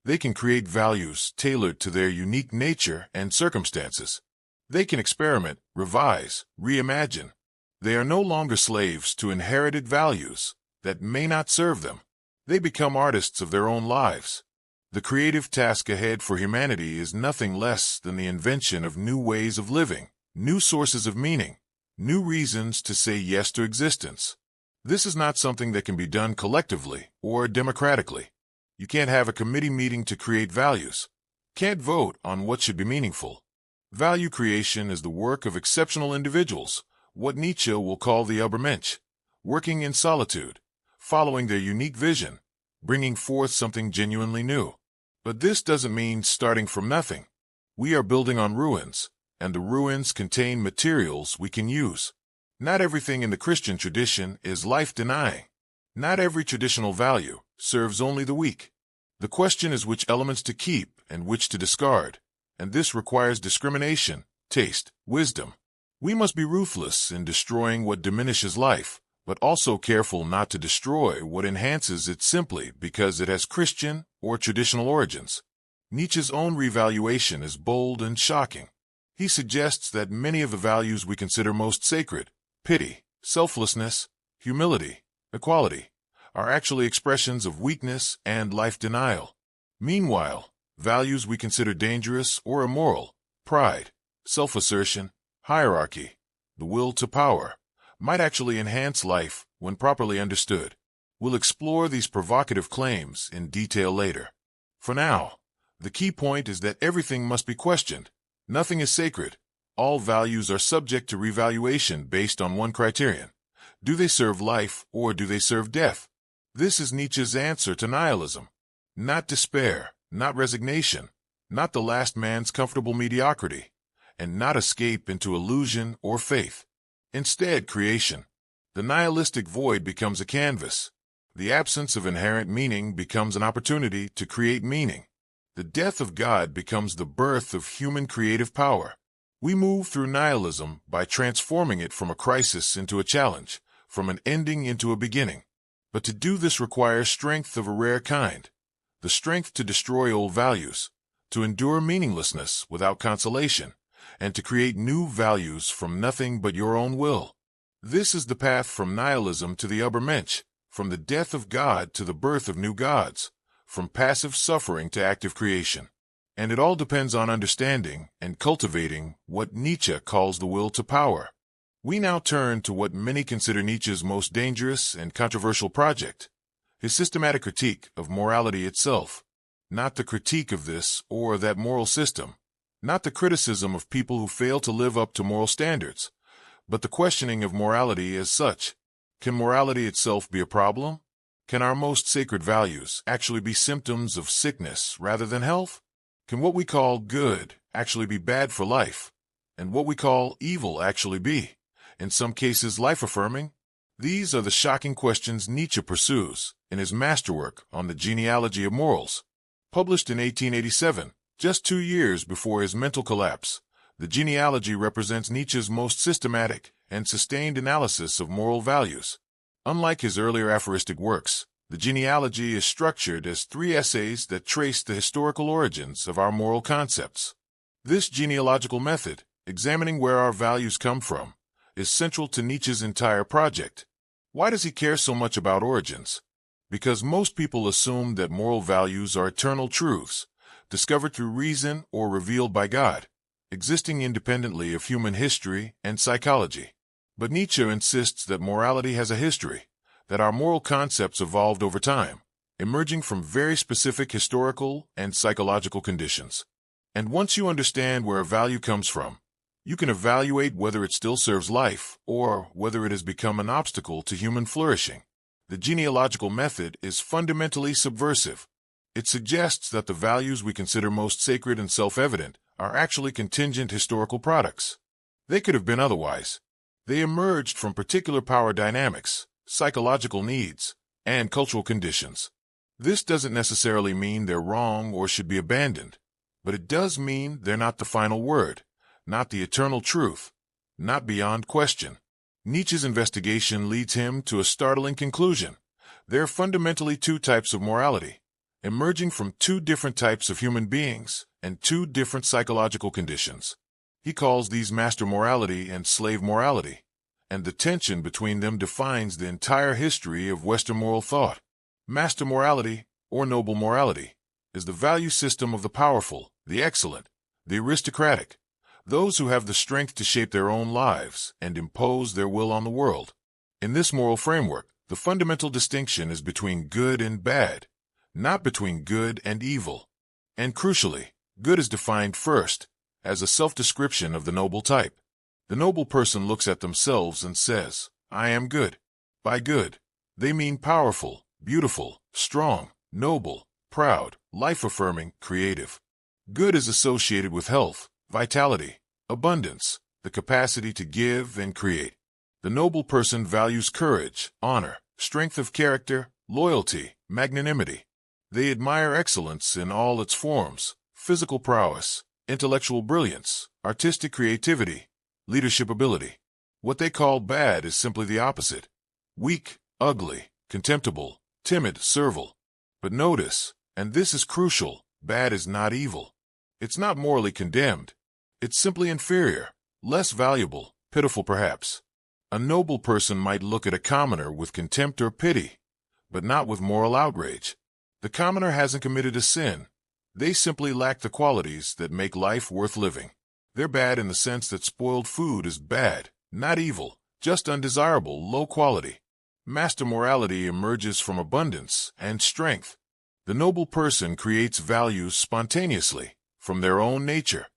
They can create values tailored to their unique nature and circumstances. They can experiment, revise, reimagine. They are no longer slaves to inherited values that may not serve them. They become artists of their own lives. The creative task ahead for humanity is nothing less than the invention of new ways of living, new sources of meaning, new reasons to say yes to existence. This is not something that can be done collectively or democratically. You can't have a committee meeting to create values. Can't vote on what should be meaningful. Value creation is the work of exceptional individuals, what Nietzsche will call the ubermensch, working in solitude, following their unique vision, bringing forth something genuinely new. But this doesn't mean starting from nothing. We are building on ruins, and the ruins contain materials we can use. Not everything in the Christian tradition is life-denying. Not every traditional value serves only the weak. The question is which elements to keep and which to discard, and this requires discrimination, taste, wisdom. We must be ruthless in destroying what diminishes life, but also careful not to destroy what enhances it simply because it has Christian or traditional origins. Nietzsche's own revaluation is bold and shocking. He suggests that many of the values we consider most sacred, pity, selflessness, humility, equality, are actually expressions of weakness and life denial. Meanwhile, values we consider dangerous or immoral, pride, self-assertion, hierarchy, the will to power, might actually enhance life when properly understood. We'll explore these provocative claims in detail later. For now, the key point is that everything must be questioned. Nothing is sacred. All values are subject to revaluation based on one criterion. Do they serve life or do they serve death? This is Nietzsche's answer to nihilism. Not despair, not resignation, not the last man's comfortable mediocrity, and not escape into illusion or faith. Instead, creation. The nihilistic void becomes a canvas. The absence of inherent meaning becomes an opportunity to create meaning. The death of God becomes the birth of human creative power. We move through nihilism by transforming it from a crisis into a challenge, from an ending into a beginning. But to do this requires strength of a rare kind. The strength to destroy old values, to endure meaninglessness without consolation, and to create new values from nothing but your own will. This is the path from nihilism to the ubermensch, from the death of God to the birth of new gods, from passive suffering to active creation. And it all depends on understanding and cultivating what Nietzsche calls the will to power. We now turn to what many consider Nietzsche's most dangerous and controversial project, his systematic critique of morality itself. Not the critique of this or that moral system, not the criticism of people who fail to live up to moral standards, but the questioning of morality as such. Can morality itself be a problem? Can our most sacred values actually be symptoms of sickness rather than health? Can what we call good actually be bad for life? And what we call evil actually be, in some cases, life-affirming? These are the shocking questions Nietzsche pursues in his masterwork on the genealogy of morals. Published in 1887, just 2 years before his mental collapse, the genealogy represents Nietzsche's most systematic and sustained analysis of moral values. Unlike his earlier aphoristic works, the genealogy is structured as 3 essays that trace the historical origins of our moral concepts. This genealogical method, examining where our values come from, is central to Nietzsche's entire project. Why does he care so much about origins? Because most people assume that moral values are eternal truths, discovered through reason or revealed by God, existing independently of human history and psychology. But Nietzsche insists that morality has a history, that our moral concepts evolved over time, emerging from very specific historical and psychological conditions. And once you understand where a value comes from, you can evaluate whether it still serves life or whether it has become an obstacle to human flourishing. The genealogical method is fundamentally subversive. It suggests that the values we consider most sacred and self-evident are actually contingent historical products. They could have been otherwise. They emerged from particular power dynamics, psychological needs, and cultural conditions. This doesn't necessarily mean they're wrong or should be abandoned, But it does mean they're not the final word, not the eternal truth, not beyond question. Nietzsche's investigation leads him to a startling conclusion. There are fundamentally two types of morality, emerging from two different types of human beings and two different psychological conditions. He calls these master morality and slave morality, and the tension between them defines the entire history of Western moral thought. Master morality, or noble morality, is the value system of the powerful, the excellent, the aristocratic, those who have the strength to shape their own lives and impose their will on the world. In this moral framework, the fundamental distinction is between good and bad, not between good and evil. And crucially, good is defined first as a self-description of the noble type. The noble person looks at themselves and says, "I am good." By good, they mean powerful, beautiful, strong, noble, proud, life-affirming, creative. Good is associated with health, vitality, abundance, the capacity to give and create. The noble person values courage, honor, strength of character, loyalty, magnanimity. They admire excellence in all its forms: physical prowess, intellectual brilliance, artistic creativity, leadership ability. What they call bad is simply the opposite: weak, ugly, contemptible, timid, servile. But notice, and this is crucial, bad is not evil. It's not morally condemned. It's simply inferior, less valuable, pitiful perhaps. A noble person might look at a commoner with contempt or pity, but not with moral outrage. The commoner hasn't committed a sin. They simply lack the qualities that make life worth living. They're bad in the sense that spoiled food is bad, not evil, just undesirable, low quality. Master morality emerges from abundance and strength. The noble person creates values spontaneously, from their own nature.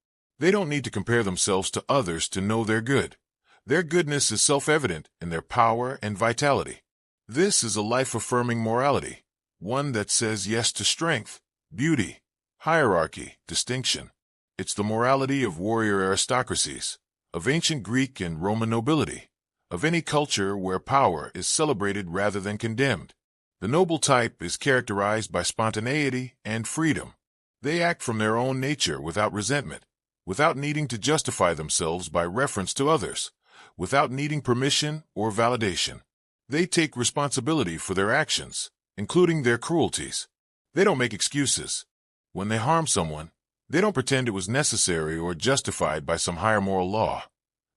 They don't need to compare themselves to others to know they're good. Their goodness is self-evident in their power and vitality. This is a life-affirming morality, one that says yes to strength, beauty, hierarchy, distinction. It's the morality of warrior aristocracies, of ancient Greek and Roman nobility, of any culture where power is celebrated rather than condemned. The noble type is characterized by spontaneity and freedom. They act from their own nature without resentment, without needing to justify themselves by reference to others, without needing permission or validation. They take responsibility for their actions, including their cruelties. They don't make excuses. When they harm someone, they don't pretend it was necessary or justified by some higher moral law.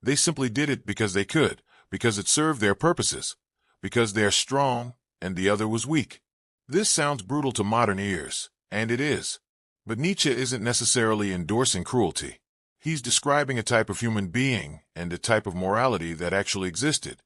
They simply did it because they could, because it served their purposes, because they are strong and the other was weak. This sounds brutal to modern ears, and it is. But Nietzsche isn't necessarily endorsing cruelty. He's describing a type of human being and a type of morality that actually existed,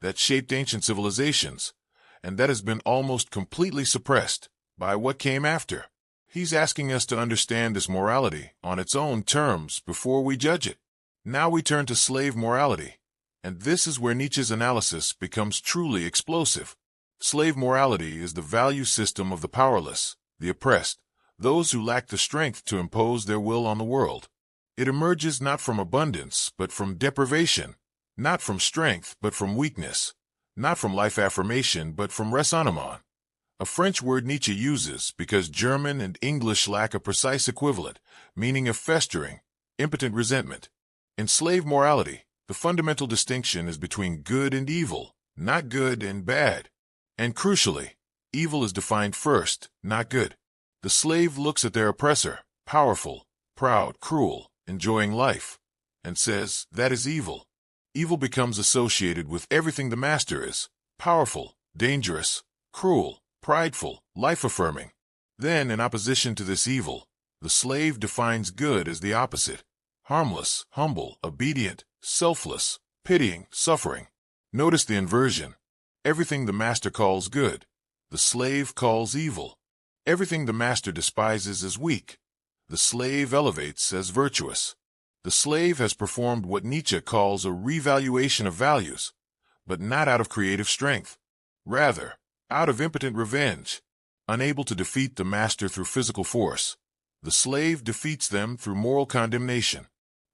that shaped ancient civilizations, and that has been almost completely suppressed by what came after. He's asking us to understand this morality on its own terms before we judge it. Now we turn to slave morality, and this is where Nietzsche's analysis becomes truly explosive. Slave morality is the value system of the powerless, the oppressed, those who lack the strength to impose their will on the world. It emerges not from abundance, but from deprivation, not from strength, but from weakness, not from life affirmation, but from raisonnement, a French word Nietzsche uses because German and English lack a precise equivalent, meaning of festering, impotent resentment. In slave morality, the fundamental distinction is between good and evil, not good and bad. And crucially, evil is defined first, not good. The slave looks at their oppressor, powerful, proud, cruel, enjoying life, and says, that is evil. Evil becomes associated with everything the master is: powerful, dangerous, cruel, prideful, life-affirming. Then, in opposition to this evil, the slave defines good as the opposite: harmless, humble, obedient, selfless, pitying, suffering. Notice the inversion. Everything the master calls good, the slave calls evil. Everything the master despises as weak, the slave elevates as virtuous. The slave has performed what Nietzsche calls a revaluation of values, but not out of creative strength. Rather, out of impotent revenge. Unable to defeat the master through physical force, the slave defeats them through moral condemnation.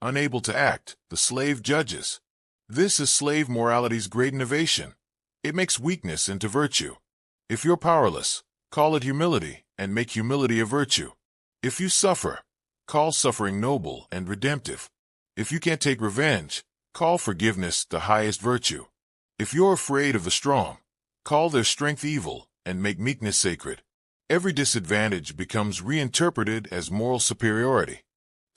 Unable to act, the slave judges. This is slave morality's great innovation. It makes weakness into virtue. If you're powerless, call it humility and make humility a virtue. If you suffer, call suffering noble and redemptive. If you can't take revenge, call forgiveness the highest virtue. If you're afraid of the strong, call their strength evil and make meekness sacred. Every disadvantage becomes reinterpreted as moral superiority.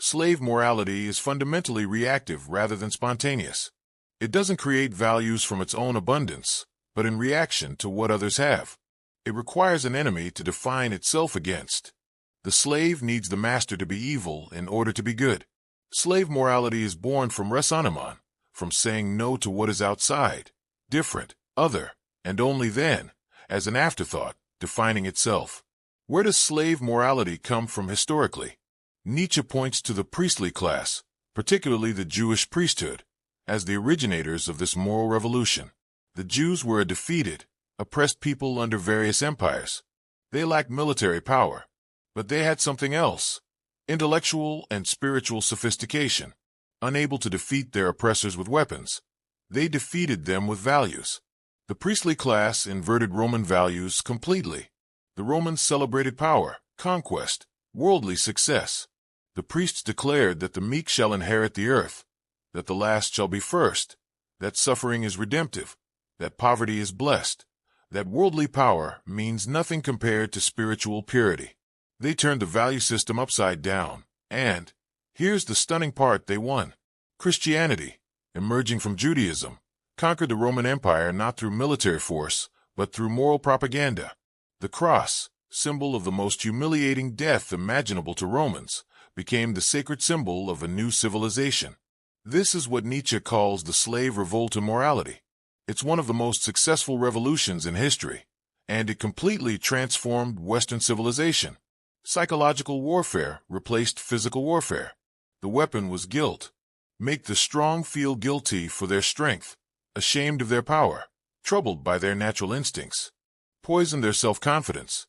Slave morality is fundamentally reactive rather than spontaneous. It doesn't create values from its own abundance, but in reaction to what others have. It requires an enemy to define itself against. The slave needs the master to be evil in order to be good. Slave morality is born from raisonnement, from saying no to what is outside, different, other, and only then, as an afterthought, defining itself. Where does slave morality come from historically? Nietzsche points to the priestly class, particularly the Jewish priesthood, as the originators of this moral revolution. The Jews were a defeated, oppressed people under various empires. They lacked military power, but they had something else: intellectual and spiritual sophistication. Unable to defeat their oppressors with weapons, they defeated them with values. The priestly class inverted Roman values completely. The Romans celebrated power, conquest, worldly success. The priests declared that the meek shall inherit the earth, that the last shall be first, that suffering is redemptive, that poverty is blessed, that worldly power means nothing compared to spiritual purity. They turned the value system upside down, and, here's the stunning part, they won. Christianity, emerging from Judaism, conquered the Roman Empire not through military force, but through moral propaganda. The cross, symbol of the most humiliating death imaginable to Romans, became the sacred symbol of a new civilization. This is what Nietzsche calls the slave revolt in morality. It's one of the most successful revolutions in history, and it completely transformed Western civilization. Psychological warfare replaced physical warfare. The weapon was guilt. Make the strong feel guilty for their strength, ashamed of their power, troubled by their natural instincts. Poison their self-confidence.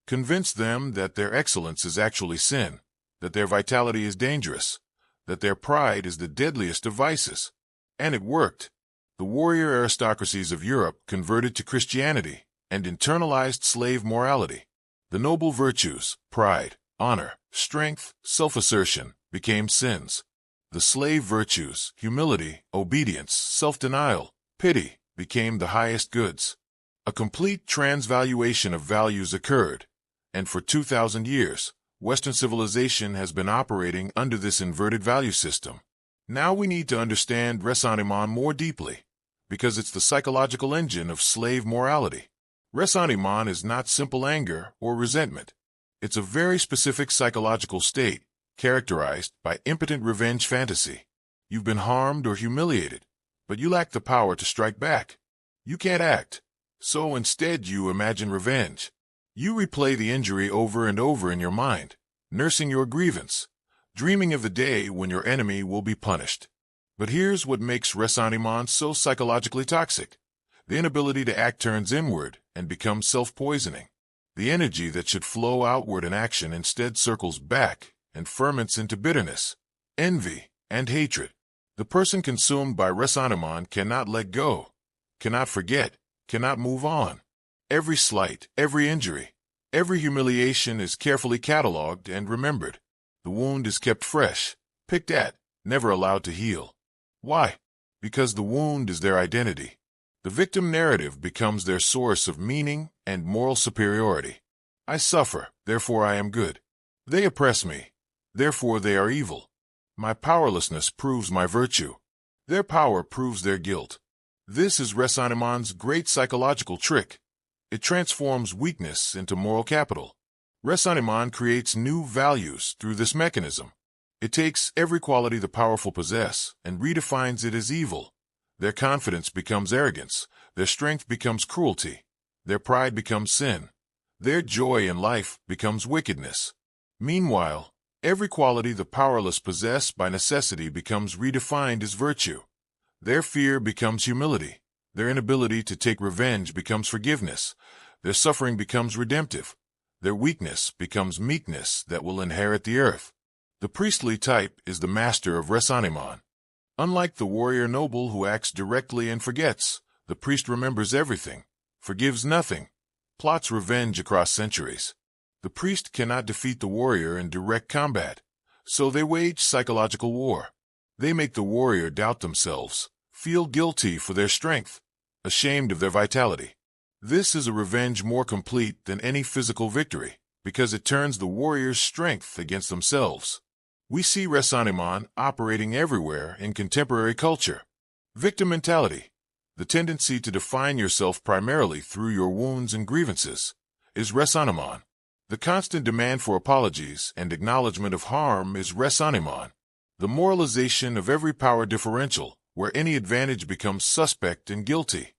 Convince them that their excellence is actually sin, that their vitality is dangerous, that their pride is the deadliest of vices. And it worked. The warrior aristocracies of Europe converted to Christianity and internalized slave morality. The noble virtues, pride, honor, strength, self-assertion, became sins. The slave virtues, humility, obedience, self-denial, pity, became the highest goods. A complete transvaluation of values occurred, and for 2,000 years, Western civilization has been operating under this inverted value system. Now we need to understand raisonnement more deeply, because it's the psychological engine of slave morality. Raisonnement is not simple anger or resentment. It's a very specific psychological state, characterized by impotent revenge fantasy. You've been harmed or humiliated, but you lack the power to strike back. You can't act, so instead you imagine revenge. You replay the injury over and over in your mind, nursing your grievance, dreaming of the day when your enemy will be punished. But here's what makes raisonnement so psychologically toxic. The inability to act turns inward and becomes self-poisoning. The energy that should flow outward in action instead circles back and ferments into bitterness, envy, and hatred. The person consumed by raisonnement cannot let go, cannot forget, cannot move on. Every slight, every injury, every humiliation is carefully catalogued and remembered. The wound is kept fresh, picked at, never allowed to heal. Why? Because the wound is their identity. The victim narrative becomes their source of meaning and moral superiority. I suffer, therefore I am good. They oppress me, therefore they are evil. My powerlessness proves my virtue. Their power proves their guilt. This is raisonnement's great psychological trick. It transforms weakness into moral capital. Raisonnement creates new values through this mechanism. It takes every quality the powerful possess and redefines it as evil. Their confidence becomes arrogance, their strength becomes cruelty, their pride becomes sin, their joy in life becomes wickedness. Meanwhile, every quality the powerless possess by necessity becomes redefined as virtue. Their fear becomes humility, their inability to take revenge becomes forgiveness, their suffering becomes redemptive, their weakness becomes meekness that will inherit the earth. The priestly type is the master of raisonnement. Unlike the warrior noble who acts directly and forgets, the priest remembers everything, forgives nothing, plots revenge across centuries. The priest cannot defeat the warrior in direct combat, So they wage psychological war. They make the warrior doubt themselves, feel guilty for their strength, ashamed of their vitality. This is a revenge more complete than any physical victory, because it turns the warrior's strength against themselves. We see resentment operating everywhere in contemporary culture. Victim mentality, the tendency to define yourself primarily through your wounds and grievances, is resentment. The constant demand for apologies and acknowledgement of harm is resentment. The moralization of every power differential, where any advantage becomes suspect and guilty.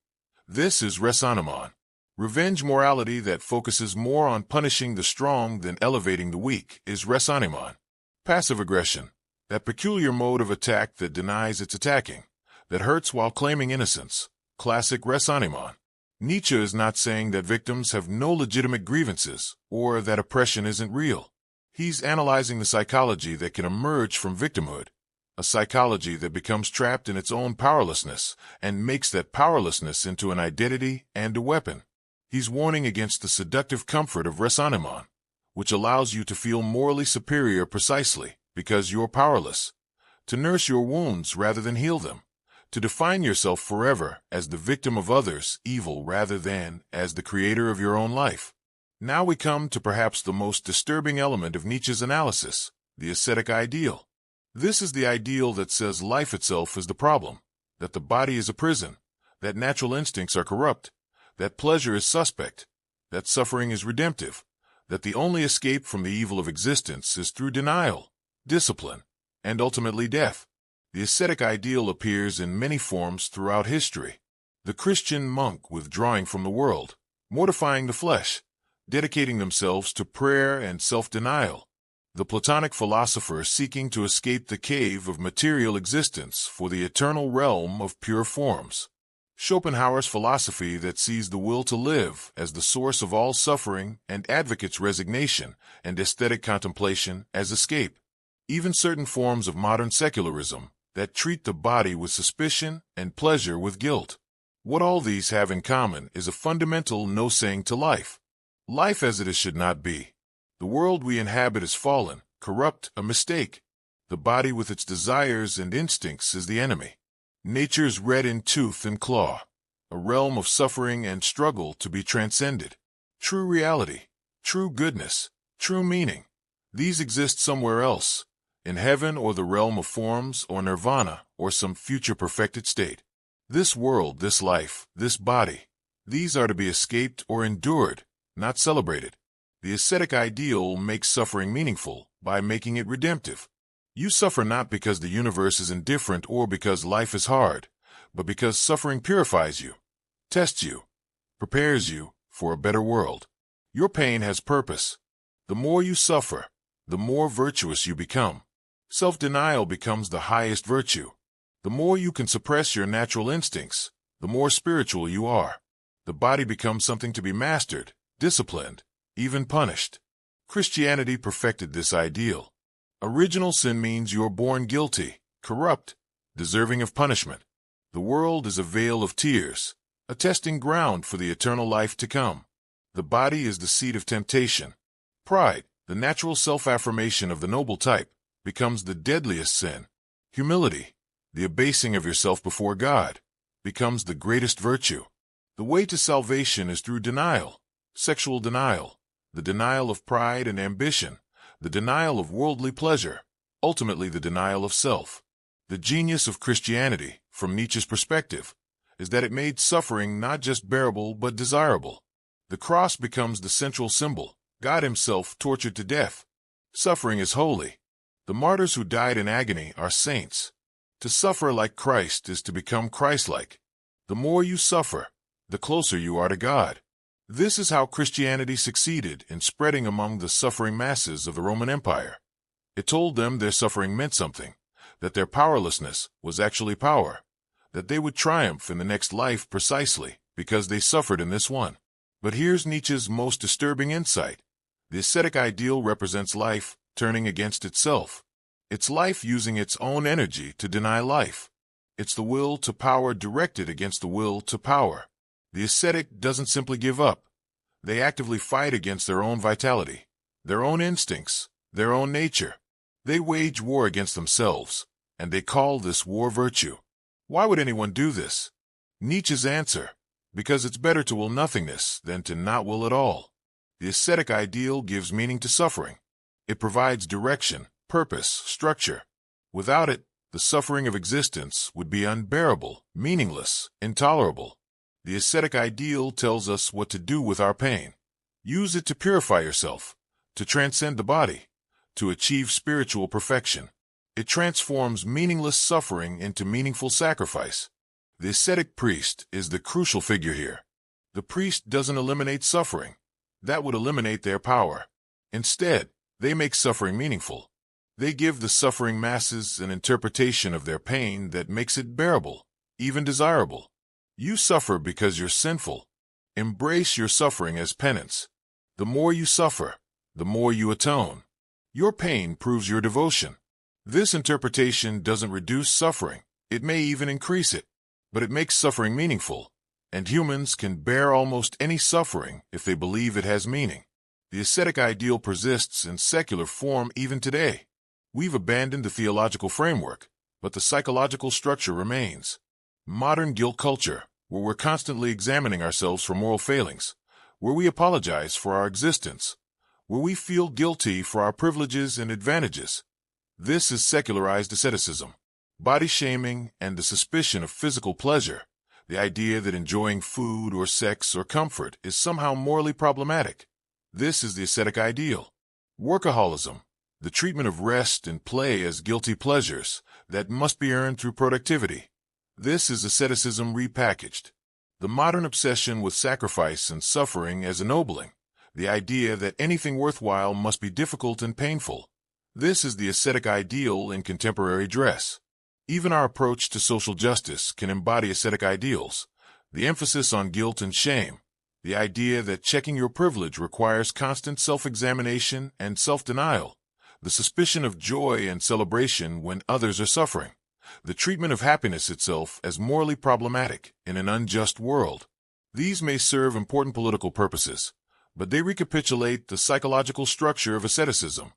This is resentment. Revenge morality that focuses more on punishing the strong than elevating the weak is resentment. Passive aggression, that peculiar mode of attack that denies it's attacking, that hurts while claiming innocence, classic resentment. Nietzsche is not saying that victims have no legitimate grievances or that oppression isn't real. He's analyzing the psychology that can emerge from victimhood, a psychology that becomes trapped in its own powerlessness and makes that powerlessness into an identity and a weapon. He's warning against the seductive comfort of resentment, which allows you to feel morally superior precisely because you're powerless, to nurse your wounds rather than heal them, to define yourself forever as the victim of others' evil rather than as the creator of your own life. Now we come to perhaps the most disturbing element of Nietzsche's analysis, the ascetic ideal. This is the ideal that says life itself is the problem, that the body is a prison, that natural instincts are corrupt, that pleasure is suspect, that suffering is redemptive, that the only escape from the evil of existence is through denial, discipline, and ultimately death. The ascetic ideal appears in many forms throughout history. The Christian monk withdrawing from the world, mortifying the flesh, dedicating themselves to prayer and self-denial. The Platonic philosopher seeking to escape the cave of material existence for the eternal realm of pure forms. Schopenhauer's philosophy that sees the will to live as the source of all suffering and advocates resignation and aesthetic contemplation as escape. Even certain forms of modern secularism that treat the body with suspicion and pleasure with guilt. What all these have in common is a fundamental no-saying to life. Life as it is should not be. The world we inhabit is fallen, corrupt, a mistake. The body with its desires and instincts is the enemy. Nature's red in tooth and claw, a realm of suffering and struggle to be transcended. True reality, true goodness, true meaning, these exist somewhere else, in heaven or the realm of forms or nirvana or some future perfected state. This world, this life, this body, these are to be escaped or endured, not celebrated. The ascetic ideal makes suffering meaningful by making it redemptive. You suffer not because the universe is indifferent or because life is hard, but because suffering purifies you, tests you, prepares you for a better world. Your pain has purpose. The more you suffer, the more virtuous you become. Self-denial becomes the highest virtue. The more you can suppress your natural instincts, the more spiritual you are. The body becomes something to be mastered, disciplined, even punished. Christianity perfected this ideal. Original sin means you're born guilty, corrupt, deserving of punishment. The world is a vale of tears, a testing ground for the eternal life to come. The body is the seat of temptation. Pride, the natural self-affirmation of the noble type, becomes the deadliest sin. Humility, the abasing of yourself before God, becomes the greatest virtue. The way to salvation is through denial, sexual denial, the denial of pride and ambition, the denial of worldly pleasure, ultimately the denial of self. The genius of Christianity, from Nietzsche's perspective, is that it made suffering not just bearable but desirable. The cross becomes the central symbol, God himself tortured to death. Suffering is holy. The martyrs who died in agony are saints. To suffer like Christ is to become Christ-like. The more you suffer, the closer you are to God. This is how Christianity succeeded in spreading among the suffering masses of the Roman Empire. It told them their suffering meant something, that their powerlessness was actually power, that they would triumph in the next life precisely because they suffered in this one. But here's Nietzsche's most disturbing insight. The ascetic ideal represents life turning against itself. It's life using its own energy to deny life. It's the will to power directed against the will to power. The ascetic doesn't simply give up. They actively fight against their own vitality, their own instincts, their own nature. They wage war against themselves, and they call this war virtue. Why would anyone do this? Nietzsche's answer: because it's better to will nothingness than to not will at all. The ascetic ideal gives meaning to suffering. It provides direction, purpose, structure. Without it, the suffering of existence would be unbearable, meaningless, intolerable. The ascetic ideal tells us what to do with our pain. Use it to purify yourself, to transcend the body, to achieve spiritual perfection. It transforms meaningless suffering into meaningful sacrifice. The ascetic priest is the crucial figure here. The priest doesn't eliminate suffering. That would eliminate their power. Instead, they make suffering meaningful. They give the suffering masses an interpretation of their pain that makes it bearable, even desirable. You suffer because you're sinful. Embrace your suffering as penance. The more you suffer, the more you atone. Your pain proves your devotion. This interpretation doesn't reduce suffering. It may even increase it. But it makes suffering meaningful, and humans can bear almost any suffering if they believe it has meaning. The ascetic ideal persists in secular form even today. We've abandoned the theological framework, but the psychological structure remains. Modern guilt culture, where we're constantly examining ourselves for moral failings, where we apologize for our existence, where we feel guilty for our privileges and advantages. This is secularized asceticism. Body shaming and the suspicion of physical pleasure, the idea that enjoying food or sex or comfort is somehow morally problematic. This is the ascetic ideal. Workaholism, the treatment of rest and play as guilty pleasures that must be earned through productivity. This is asceticism repackaged. The modern obsession with sacrifice and suffering as ennobling, the idea that anything worthwhile must be difficult and painful. This is the ascetic ideal in contemporary dress. Even our approach to social justice can embody ascetic ideals. The emphasis on guilt and shame, the idea that checking your privilege requires constant self-examination and self-denial, the suspicion of joy and celebration when others are suffering, the treatment of happiness itself as morally problematic in an unjust world. These may serve important political purposes, but they recapitulate the psychological structure of asceticism.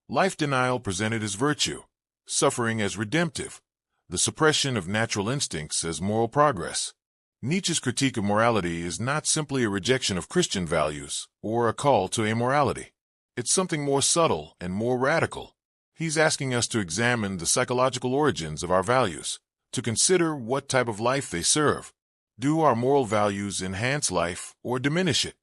Life denial presented as virtue, suffering as redemptive, the suppression of natural instincts as moral progress. Nietzsche's critique of morality is not simply a rejection of Christian values or a call to amorality. It's something more subtle and more radical. He's asking us to examine the psychological origins of our values, to consider what type of life they serve. Do our moral values enhance life or diminish it?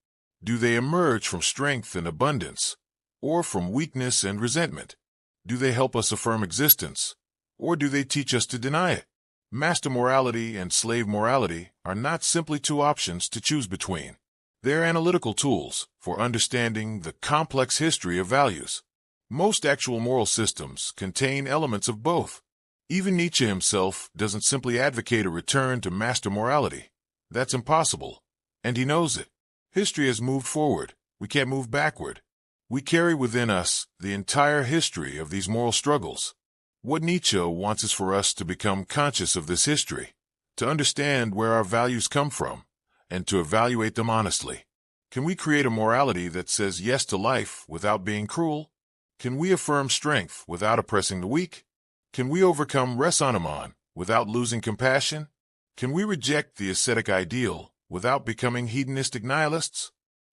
Do they emerge from strength and abundance, or from weakness and resentment? Do they help us affirm existence, or do they teach us to deny it? Master morality and slave morality are not simply two options to choose between. They're analytical tools for understanding the complex history of values. Most actual moral systems contain elements of both. Even Nietzsche himself doesn't simply advocate a return to master morality. That's impossible, and he knows it. History has moved forward. We can't move backward. We carry within us the entire history of these moral struggles. What Nietzsche wants is for us to become conscious of this history, to understand where our values come from, and to evaluate them honestly. Can we create a morality that says yes to life without being cruel? Can we affirm strength without oppressing the weak? Can we overcome resentment without losing compassion? Can we reject the ascetic ideal without becoming hedonistic nihilists?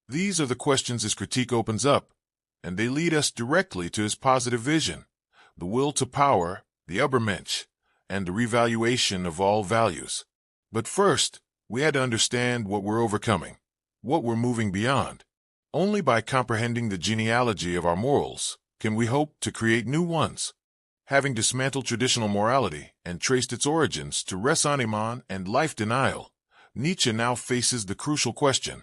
These are the questions his critique opens up, and they lead us directly to his positive vision. The will to power, the ubermensch, and the revaluation of all values. But first, we had to understand what we're overcoming, what we're moving beyond. Only by comprehending the genealogy of our morals can we hope to create new ones. Having dismantled traditional morality and traced its origins to resentment and life denial, Nietzsche now faces the crucial question: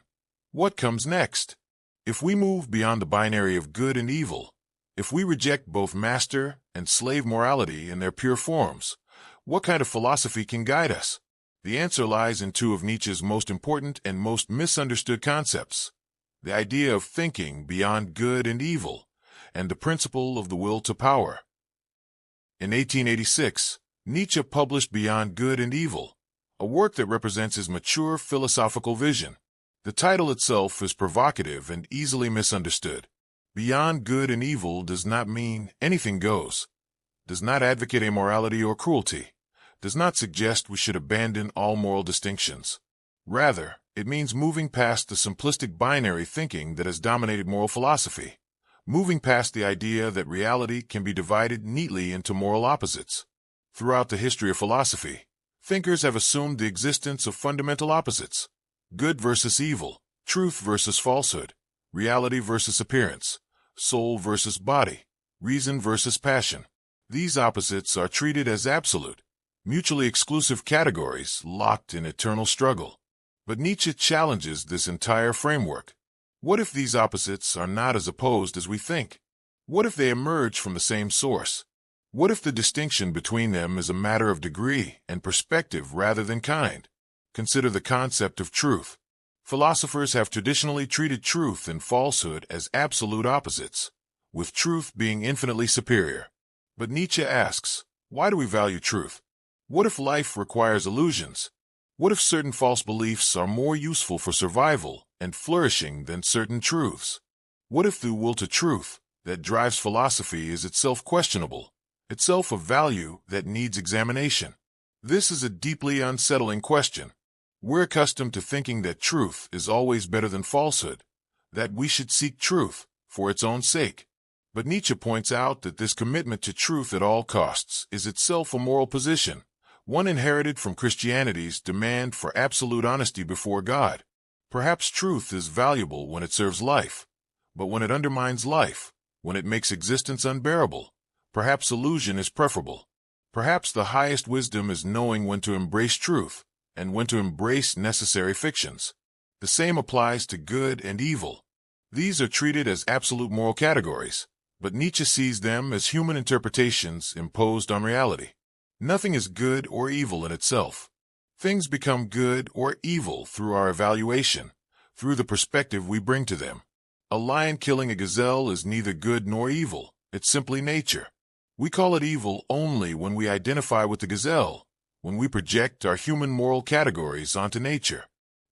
what comes next? If we move beyond the binary of good and evil, if we reject both master and slave morality in their pure forms, what kind of philosophy can guide us? The answer lies in two of Nietzsche's most important and most misunderstood concepts: the idea of thinking beyond good and evil, and the principle of the will to power. In 1886, Nietzsche published Beyond Good and Evil, a work that represents his mature philosophical vision. The title itself is provocative and easily misunderstood. Beyond good and evil does not mean anything goes, does not advocate immorality or cruelty, does not suggest we should abandon all moral distinctions. Rather, it means moving past the simplistic binary thinking that has dominated moral philosophy, moving past the idea that reality can be divided neatly into moral opposites. Throughout the history of philosophy, thinkers have assumed the existence of fundamental opposites: good versus evil, truth versus falsehood, reality versus appearance, soul versus body, reason versus passion. These opposites are treated as absolute, mutually exclusive categories locked in eternal struggle. But Nietzsche challenges this entire framework. What if these opposites are not as opposed as we think? What if they emerge from the same source? What if the distinction between them is a matter of degree and perspective rather than kind? Consider the concept of truth. Philosophers have traditionally treated truth and falsehood as absolute opposites, with truth being infinitely superior. But Nietzsche asks, why do we value truth? What if life requires illusions? What if certain false beliefs are more useful for survival and flourishing than certain truths? What if the will to truth that drives philosophy is itself questionable, itself a value that needs examination? This is a deeply unsettling question. We're accustomed to thinking that truth is always better than falsehood, that we should seek truth for its own sake. But Nietzsche points out that this commitment to truth at all costs is itself a moral position, one inherited from Christianity's demand for absolute honesty before God. Perhaps truth is valuable when it serves life, but when it undermines life, when it makes existence unbearable, perhaps illusion is preferable. Perhaps the highest wisdom is knowing when to embrace truth and when to embrace necessary fictions. The same applies to good and evil. These are treated as absolute moral categories, but Nietzsche sees them as human interpretations imposed on reality. Nothing is good or evil in itself. Things become good or evil through our evaluation, through the perspective we bring to them. A lion killing a gazelle is neither good nor evil, it's simply nature. We call it evil only when we identify with the gazelle, when we project our human moral categories onto nature.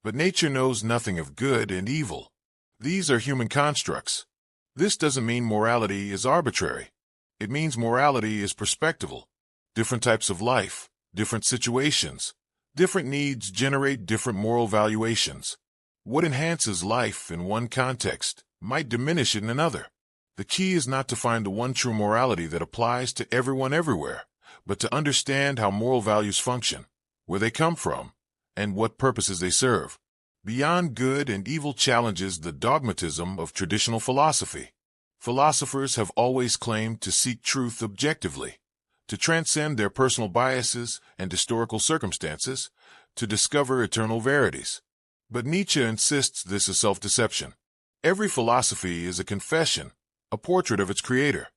But nature knows nothing of good and evil. These are human constructs. This doesn't mean morality is arbitrary. It means morality is perspectival. Different types of life, different situations, different needs generate different moral valuations. What enhances life in one context might diminish it in another. The key is not to find the one true morality that applies to everyone everywhere, but to understand how moral values function, where they come from, and what purposes they serve. Beyond good and evil challenges the dogmatism of traditional philosophy. Philosophers have always claimed to seek truth objectively, to transcend their personal biases and historical circumstances, to discover eternal verities. But Nietzsche insists this is self-deception. Every philosophy is a confession, a portrait of its creator.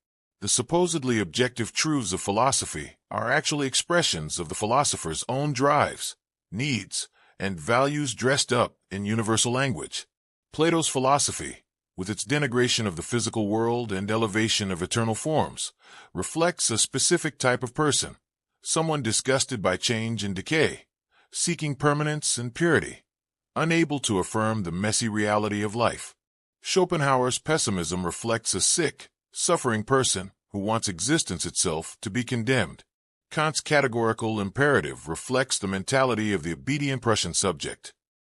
The supposedly objective truths of philosophy are actually expressions of the philosopher's own drives, needs, and values dressed up in universal language. Plato's philosophy, with its denigration of the physical world and elevation of eternal forms, reflects a specific type of person, someone disgusted by change and decay, seeking permanence and purity, unable to affirm the messy reality of life. Schopenhauer's pessimism reflects a sick, suffering person who wants existence itself to be condemned. Kant's categorical imperative reflects the mentality of the obedient Prussian subject.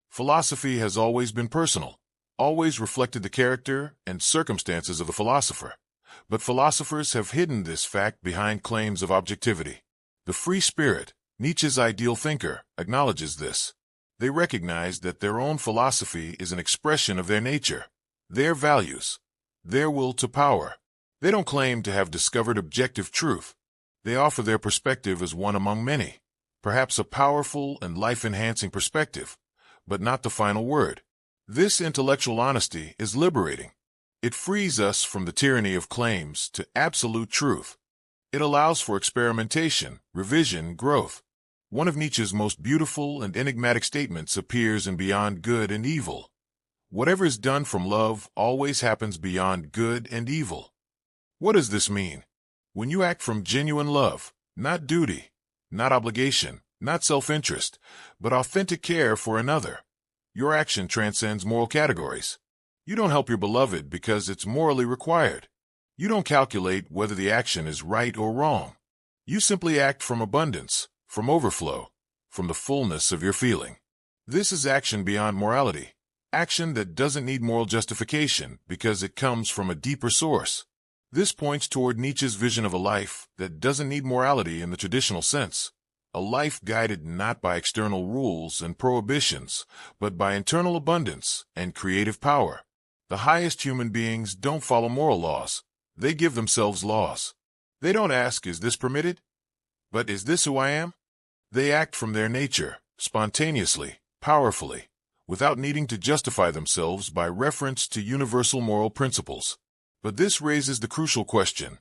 Philosophy has always been personal, always reflected the character and circumstances of the philosopher. But philosophers have hidden this fact behind claims of objectivity. The free spirit, Nietzsche's ideal thinker, acknowledges this. They recognize that their own philosophy is an expression of their nature, their values, their will to power. They don't claim to have discovered objective truth. They offer their perspective as one among many, perhaps a powerful and life-enhancing perspective, but not the final word. This intellectual honesty is liberating. It frees us from the tyranny of claims to absolute truth. It allows for experimentation, revision, growth. One of Nietzsche's most beautiful and enigmatic statements appears in Beyond Good and Evil. Whatever is done from love always happens beyond good and evil. What does this mean? When you act from genuine love, not duty, not obligation, not self-interest, but authentic care for another, your action transcends moral categories. You don't help your beloved because it's morally required. You don't calculate whether the action is right or wrong. You simply act from abundance, from overflow, from the fullness of your feeling. This is action beyond morality, action that doesn't need moral justification because it comes from a deeper source. This points toward Nietzsche's vision of a life that doesn't need morality in the traditional sense, a life guided not by external rules and prohibitions, but by internal abundance and creative power. The highest human beings don't follow moral laws. They give themselves laws. They don't ask, is this permitted? But is this who I am? They act from their nature, spontaneously, powerfully, without needing to justify themselves by reference to universal moral principles. But this raises the crucial question.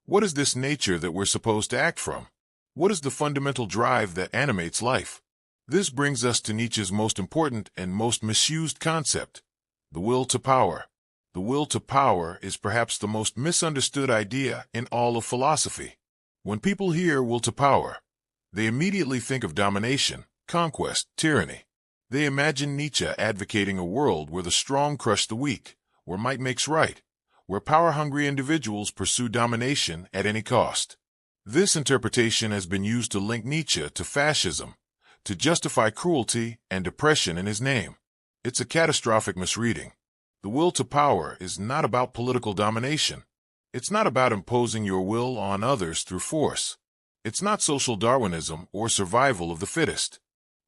What is this nature that we're supposed to act from? What is the fundamental drive that animates life? This brings us to Nietzsche's most important and most misused concept, the will to power. The will to power is perhaps the most misunderstood idea in all of philosophy. When people hear will to power, they immediately think of domination, conquest, tyranny. They imagine Nietzsche advocating a world where the strong crush the weak, where might makes right, where power-hungry individuals pursue domination at any cost. This interpretation has been used to link Nietzsche to fascism, to justify cruelty and oppression in his name. It's a catastrophic misreading. The will to power is not about political domination. It's not about imposing your will on others through force. It's not social Darwinism or survival of the fittest.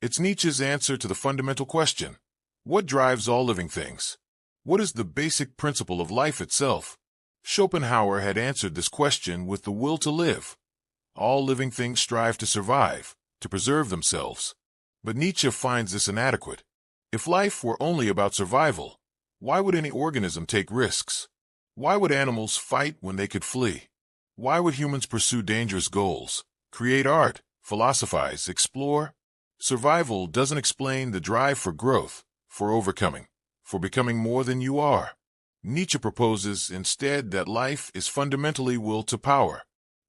It's Nietzsche's answer to the fundamental question: what drives all living things? What is the basic principle of life itself? Schopenhauer had answered this question with the will to live. All living things strive to survive, to preserve themselves. But Nietzsche finds this inadequate. If life were only about survival, why would any organism take risks? Why would animals fight when they could flee? Why would humans pursue dangerous goals, create art, philosophize, explore? Survival doesn't explain the drive for growth, for overcoming, for becoming more than you are. Nietzsche proposes instead that life is fundamentally will to power.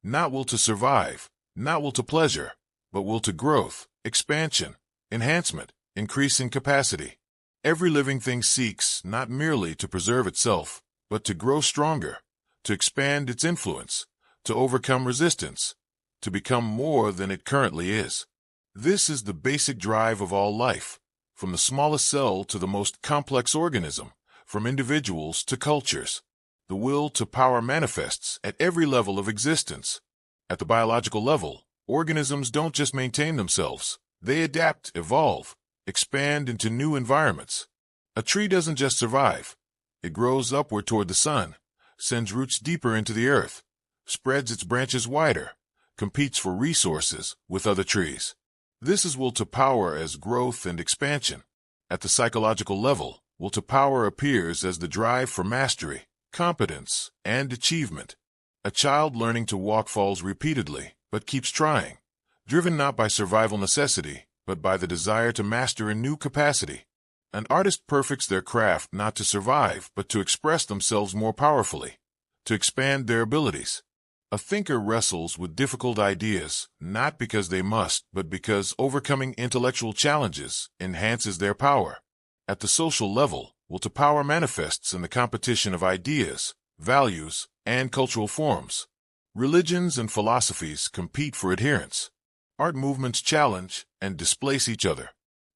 Not will to survive, not will to pleasure, but will to growth, expansion, enhancement, increasing capacity. Every living thing seeks not merely to preserve itself, but to grow stronger, to expand its influence, to overcome resistance, to become more than it currently is. This is the basic drive of all life, from the smallest cell to the most complex organism, from individuals to cultures. The will to power manifests at every level of existence. At the biological level, organisms don't just maintain themselves. They adapt, evolve, expand into new environments. A tree doesn't just survive. It grows upward toward the sun, sends roots deeper into the earth, spreads its branches wider, competes for resources with other trees. This is will to power as growth and expansion. At the psychological level, will to power appears as the drive for mastery, competence, and achievement. A child learning to walk falls repeatedly, but keeps trying, driven not by survival necessity, but by the desire to master a new capacity. An artist perfects their craft not to survive, but to express themselves more powerfully, to expand their abilities. A thinker wrestles with difficult ideas, not because they must, but because overcoming intellectual challenges enhances their power. At the social level, will to power manifests in the competition of ideas, values, and cultural forms. Religions and philosophies compete for adherence. Art movements challenge and displace each other.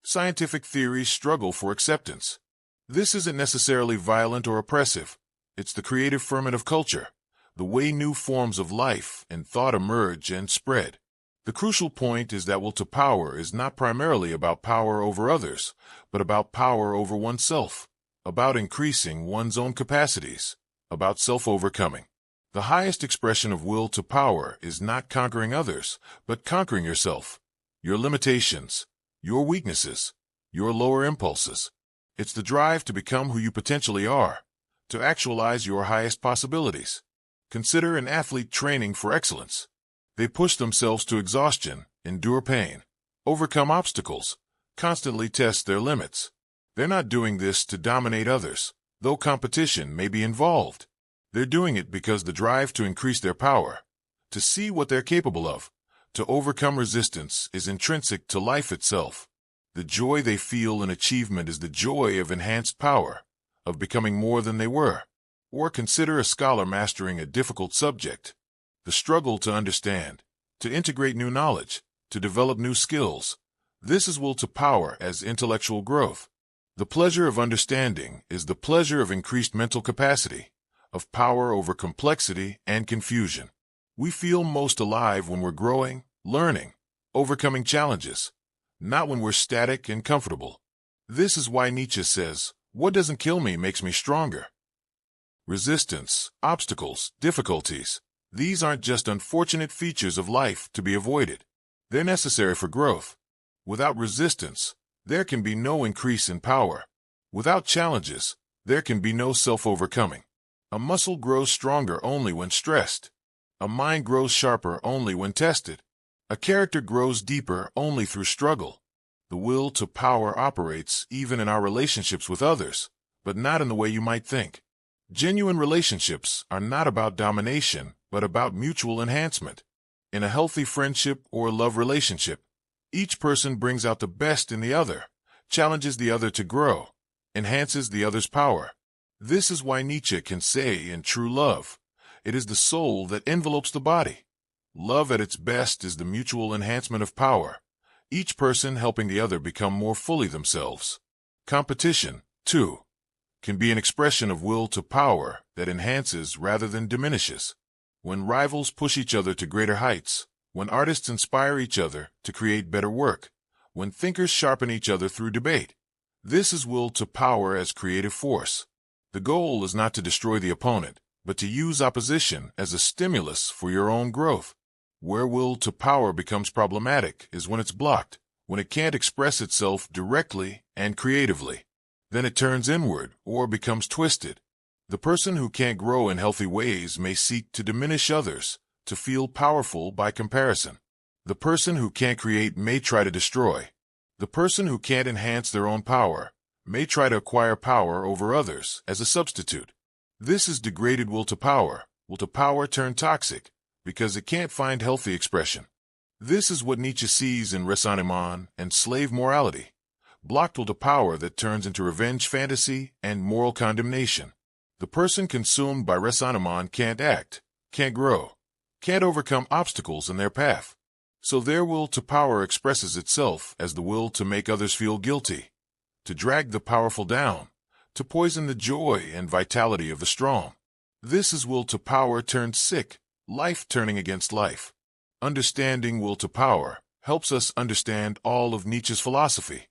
Scientific theories struggle for acceptance. This isn't necessarily violent or oppressive. It's the creative ferment of culture, the way new forms of life and thought emerge and spread. The crucial point is that will to power is not primarily about power over others, but about power over oneself, about increasing one's own capacities, about self-overcoming. The highest expression of will to power is not conquering others, but conquering yourself, your limitations, your weaknesses, your lower impulses. It's the drive to become who you potentially are, to actualize your highest possibilities. Consider an athlete training for excellence. They push themselves to exhaustion, endure pain, overcome obstacles, constantly test their limits. They're not doing this to dominate others, though competition may be involved. They're doing it because the drive to increase their power, to see what they're capable of, to overcome resistance is intrinsic to life itself. The joy they feel in achievement is the joy of enhanced power, of becoming more than they were. Or consider a scholar mastering a difficult subject. The struggle to understand, to integrate new knowledge, to develop new skills. This is will to power as intellectual growth. The pleasure of understanding is the pleasure of increased mental capacity, of power over complexity and confusion. We feel most alive when we're growing, learning, overcoming challenges, not when we're static and comfortable. This is why Nietzsche says, "What doesn't kill me makes me stronger." Resistance, obstacles, difficulties. These aren't just unfortunate features of life to be avoided. They're necessary for growth. Without resistance, there can be no increase in power. Without challenges, there can be no self-overcoming. A muscle grows stronger only when stressed. A mind grows sharper only when tested. A character grows deeper only through struggle. The will to power operates even in our relationships with others, but not in the way you might think. Genuine relationships are not about domination, but about mutual enhancement. In a healthy friendship or love relationship, each person brings out the best in the other, challenges the other to grow, enhances the other's power. This is why Nietzsche can say in True Love, it is the soul that envelopes the body. Love at its best is the mutual enhancement of power, each person helping the other become more fully themselves. Competition, too, can be an expression of will to power that enhances rather than diminishes. When rivals push each other to greater heights, when artists inspire each other to create better work, when thinkers sharpen each other through debate, this is will to power as creative force. The goal is not to destroy the opponent, but to use opposition as a stimulus for your own growth. Where will to power becomes problematic is when it's blocked, when it can't express itself directly and creatively. Then it turns inward or becomes twisted. The person who can't grow in healthy ways may seek to diminish others, to feel powerful by comparison. The person who can't create may try to destroy. The person who can't enhance their own power may try to acquire power over others as a substitute. This is degraded will to power turned toxic, because it can't find healthy expression. This is what Nietzsche sees in raisonnement and slave morality. Blocked will to power that turns into revenge fantasy and moral condemnation. The person consumed by raisonnement can't act, can't grow, can't overcome obstacles in their path. So their will to power expresses itself as the will to make others feel guilty, to drag the powerful down, to poison the joy and vitality of the strong. This is will to power turned sick, life turning against life. Understanding will to power helps us understand all of Nietzsche's philosophy.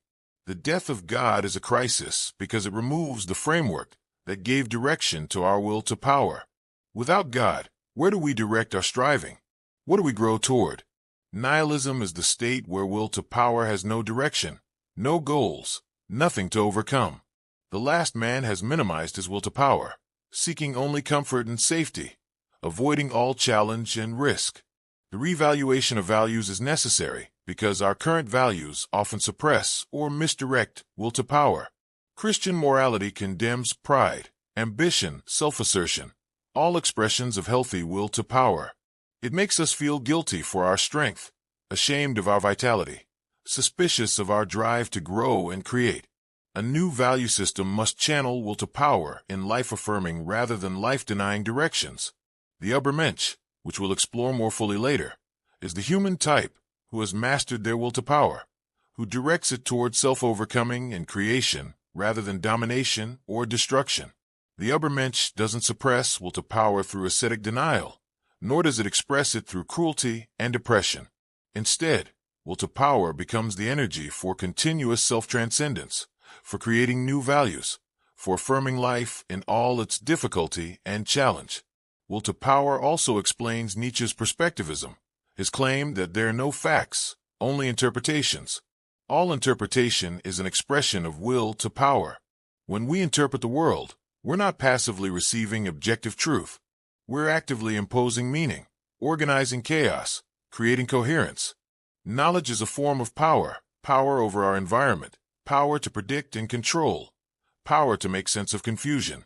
The death of God is a crisis because it removes the framework that gave direction to our will to power. Without God, where do we direct our striving? What do we grow toward? Nihilism is the state where will to power has no direction, no goals, nothing to overcome. The last man has minimized his will to power, seeking only comfort and safety, avoiding all challenge and risk. The revaluation of values is necessary because our current values often suppress or misdirect will to power. Christian morality condemns pride, ambition, self-assertion, all expressions of healthy will to power. It makes us feel guilty for our strength, ashamed of our vitality, suspicious of our drive to grow and create. A new value system must channel will to power in life-affirming rather than life-denying directions. The ubermensch, which we'll explore more fully later, is the human type who has mastered their will to power, who directs it toward self-overcoming and creation rather than domination or destruction. The ubermensch doesn't suppress will to power through ascetic denial, nor does it express it through cruelty and oppression. Instead, will to power becomes the energy for continuous self-transcendence, for creating new values, for affirming life in all its difficulty and challenge. Will to power also explains Nietzsche's perspectivism, his claim that there are no facts, only interpretations. All interpretation is an expression of will to power. When we interpret the world, we're not passively receiving objective truth. We're actively imposing meaning, organizing chaos, creating coherence. Knowledge is a form of power, power over our environment, power to predict and control, power to make sense of confusion.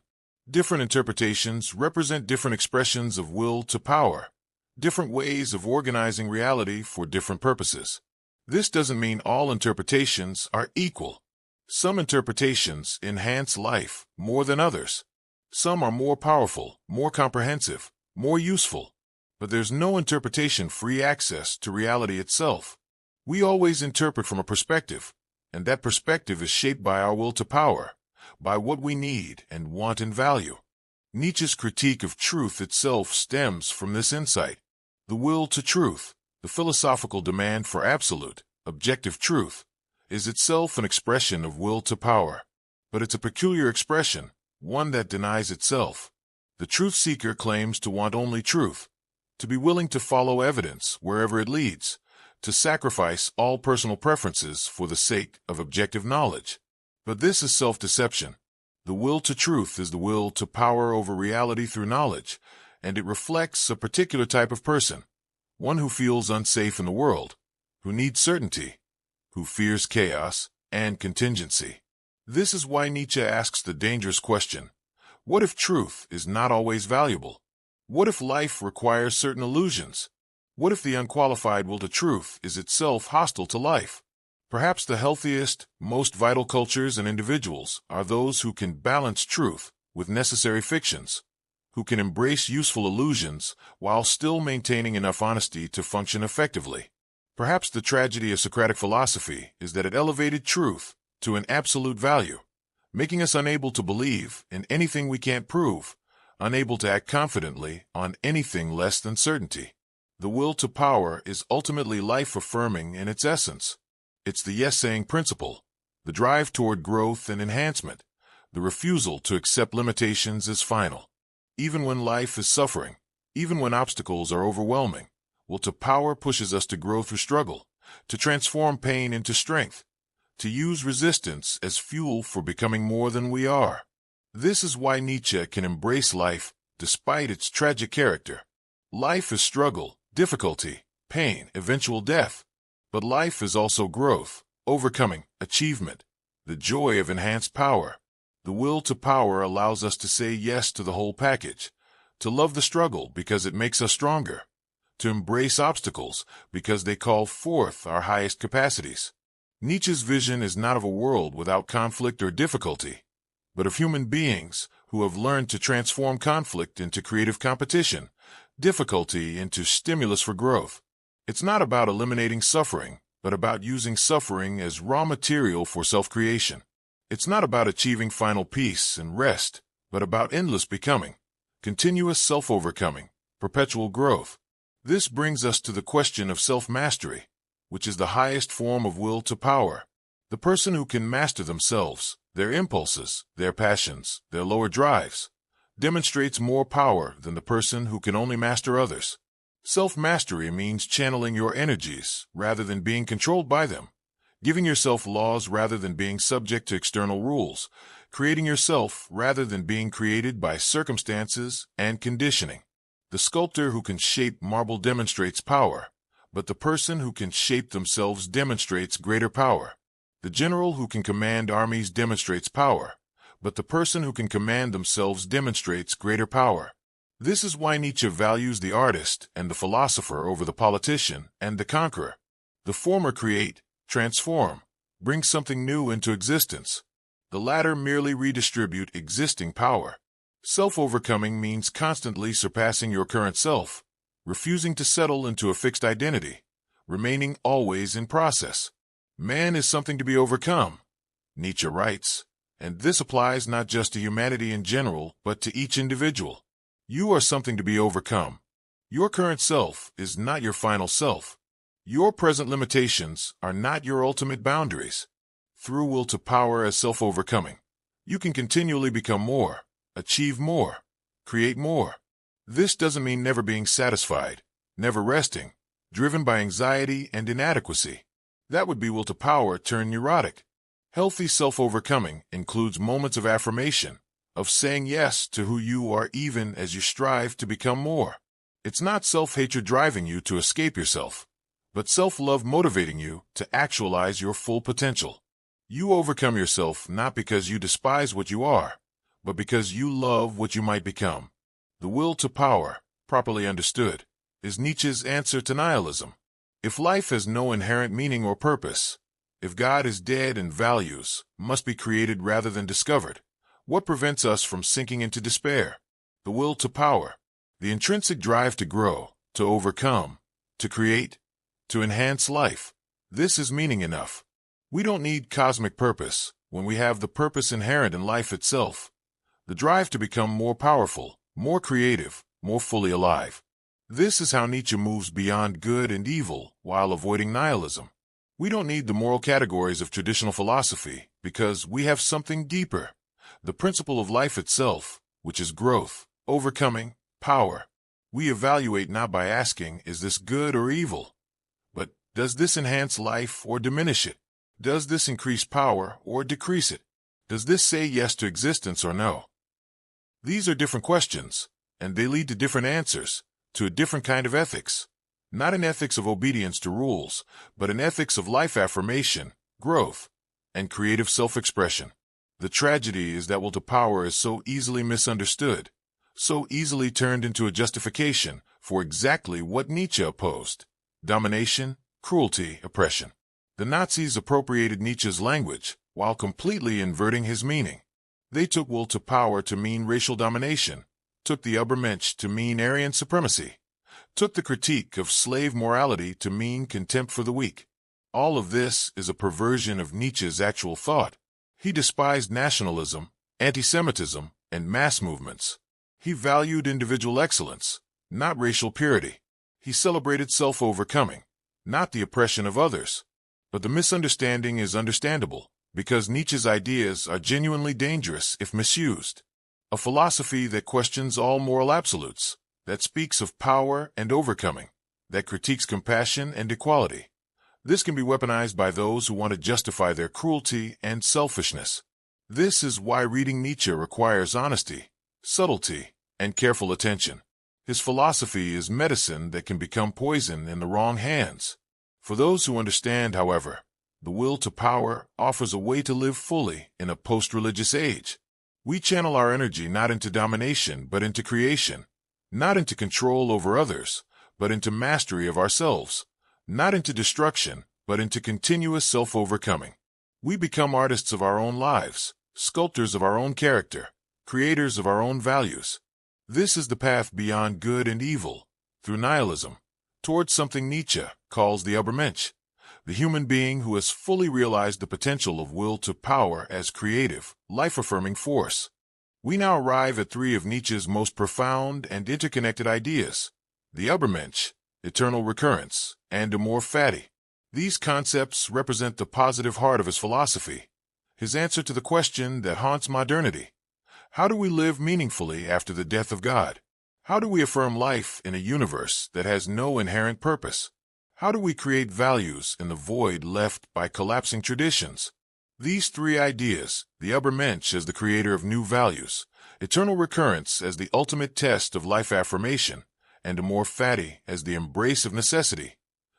Different interpretations represent different expressions of will to power, different ways of organizing reality for different purposes. This doesn't mean all interpretations are equal. Some interpretations enhance life more than others. Some are more powerful, more comprehensive, more useful. But there's no interpretation free access to reality itself. We always interpret from a perspective, and that perspective is shaped by our will to power, by what we need and want and value. Nietzsche's critique of truth itself stems from this insight. The will to truth, the philosophical demand for absolute, objective truth, is itself an expression of will to power. But it's a peculiar expression, one that denies itself. The truth seeker claims to want only truth, to be willing to follow evidence wherever it leads, to sacrifice all personal preferences for the sake of objective knowledge. But this is self-deception. The will to truth is the will to power over reality through knowledge, and it reflects a particular type of person, one who feels unsafe in the world, who needs certainty, who fears chaos and contingency. This is why Nietzsche asks the dangerous question, what if truth is not always valuable? What if life requires certain illusions? What if the unqualified will to truth is itself hostile to life? Perhaps the healthiest, most vital cultures and individuals are those who can balance truth with necessary fictions, who can embrace useful illusions while still maintaining enough honesty to function effectively. Perhaps the tragedy of Socratic philosophy is that it elevated truth to an absolute value, making us unable to believe in anything we can't prove, unable to act confidently on anything less than certainty. The will to power is ultimately life-affirming in its essence. It's the yes-saying principle, the drive toward growth and enhancement, the refusal to accept limitations as final. Even when life is suffering, even when obstacles are overwhelming, will to power pushes us to grow through struggle, to transform pain into strength, to use resistance as fuel for becoming more than we are. This is why Nietzsche can embrace life despite its tragic character. Life is struggle, difficulty, pain, eventual death. But life is also growth, overcoming, achievement, the joy of enhanced power. The will to power allows us to say yes to the whole package, to love the struggle because it makes us stronger, to embrace obstacles because they call forth our highest capacities. Nietzsche's vision is not of a world without conflict or difficulty, but of human beings who have learned to transform conflict into creative competition, difficulty into stimulus for growth. It's not about eliminating suffering, but about using suffering as raw material for self-creation. It's not about achieving final peace and rest, but about endless becoming, continuous self-overcoming, perpetual growth. This brings us to the question of self-mastery, which is the highest form of will to power. The person who can master themselves, their impulses, their passions, their lower drives, demonstrates more power than the person who can only master others. Self-mastery means channeling your energies rather than being controlled by them, giving yourself laws rather than being subject to external rules, creating yourself rather than being created by circumstances and conditioning. The sculptor who can shape marble demonstrates power, but the person who can shape themselves demonstrates greater power. The general who can command armies demonstrates power, but the person who can command themselves demonstrates greater power. This is why Nietzsche values the artist and the philosopher over the politician and the conqueror. The former create, transform, bring something new into existence. The latter merely redistribute existing power. Self-overcoming means constantly surpassing your current self, refusing to settle into a fixed identity, remaining always in process. Man is something to be overcome, Nietzsche writes, and this applies not just to humanity in general, but to each individual. You are something to be overcome. Your current self is not your final self. Your present limitations are not your ultimate boundaries. Through will to power as self-overcoming, you can continually become more, achieve more, create more. This doesn't mean never being satisfied, never resting, driven by anxiety and inadequacy. That would be will to power turned neurotic. Healthy self-overcoming includes moments of affirmation, of saying yes to who you are even as you strive to become more. It's not self-hatred driving you to escape yourself, but self-love motivating you to actualize your full potential. You overcome yourself not because you despise what you are, but because you love what you might become. The will to power, properly understood, is Nietzsche's answer to nihilism. If life has no inherent meaning or purpose, If God is dead and values must be created rather than discovered, what prevents us from sinking into despair? The will to power, the intrinsic drive to grow, to overcome, to create, to enhance life. This is meaning enough. We don't need cosmic purpose when we have the purpose inherent in life itself. The drive to become more powerful, more creative, more fully alive. This is how Nietzsche moves beyond good and evil while avoiding nihilism. We don't need the moral categories of traditional philosophy because we have something deeper. The principle of life itself, which is growth, overcoming, power. We evaluate not by asking, is this good or evil? But, does this enhance life or diminish it? Does this increase power or decrease it? Does this say yes to existence or no? These are different questions, and they lead to different answers, to a different kind of ethics. Not an ethics of obedience to rules, but an ethics of life affirmation, growth, and creative self-expression. The tragedy is that will to power is so easily misunderstood, so easily turned into a justification for exactly what Nietzsche opposed: domination, cruelty, oppression. The Nazis appropriated Nietzsche's language while completely inverting his meaning. They took will to power to mean racial domination, took the ubermensch to mean Aryan supremacy, took the critique of slave morality to mean contempt for the weak. All of this is a perversion of Nietzsche's actual thought. He despised nationalism, anti-Semitism, and mass movements. He valued individual excellence, not racial purity. He celebrated self-overcoming, not the oppression of others. But the misunderstanding is understandable, because Nietzsche's ideas are genuinely dangerous if misused. A philosophy that questions all moral absolutes, that speaks of power and overcoming, that critiques compassion and equality. This can be weaponized by those who want to justify their cruelty and selfishness. This is why reading Nietzsche requires honesty, subtlety, and careful attention. His philosophy is medicine that can become poison in the wrong hands. For those who understand, however, the will to power offers a way to live fully in a post-religious age. We channel our energy not into domination but into creation, not into control over others, but into mastery of ourselves, not into destruction, but into continuous self-overcoming. We become artists of our own lives, sculptors of our own character, creators of our own values. This is the path beyond good and evil, through nihilism, towards something Nietzsche calls the ubermensch, the human being who has fully realized the potential of will to power as creative, life-affirming force. We now arrive at three of Nietzsche's most profound and interconnected ideas: the ubermensch, eternal recurrence, and amor fati. These concepts represent the positive heart of his philosophy, his answer to the question that haunts modernity. How do we live meaningfully after the death of God? How do we affirm life in a universe that has no inherent purpose? How do we create values in the void left by collapsing traditions? These three ideas, the ubermensch as the creator of new values, eternal recurrence as the ultimate test of life affirmation, and amor fati as the embrace of necessity,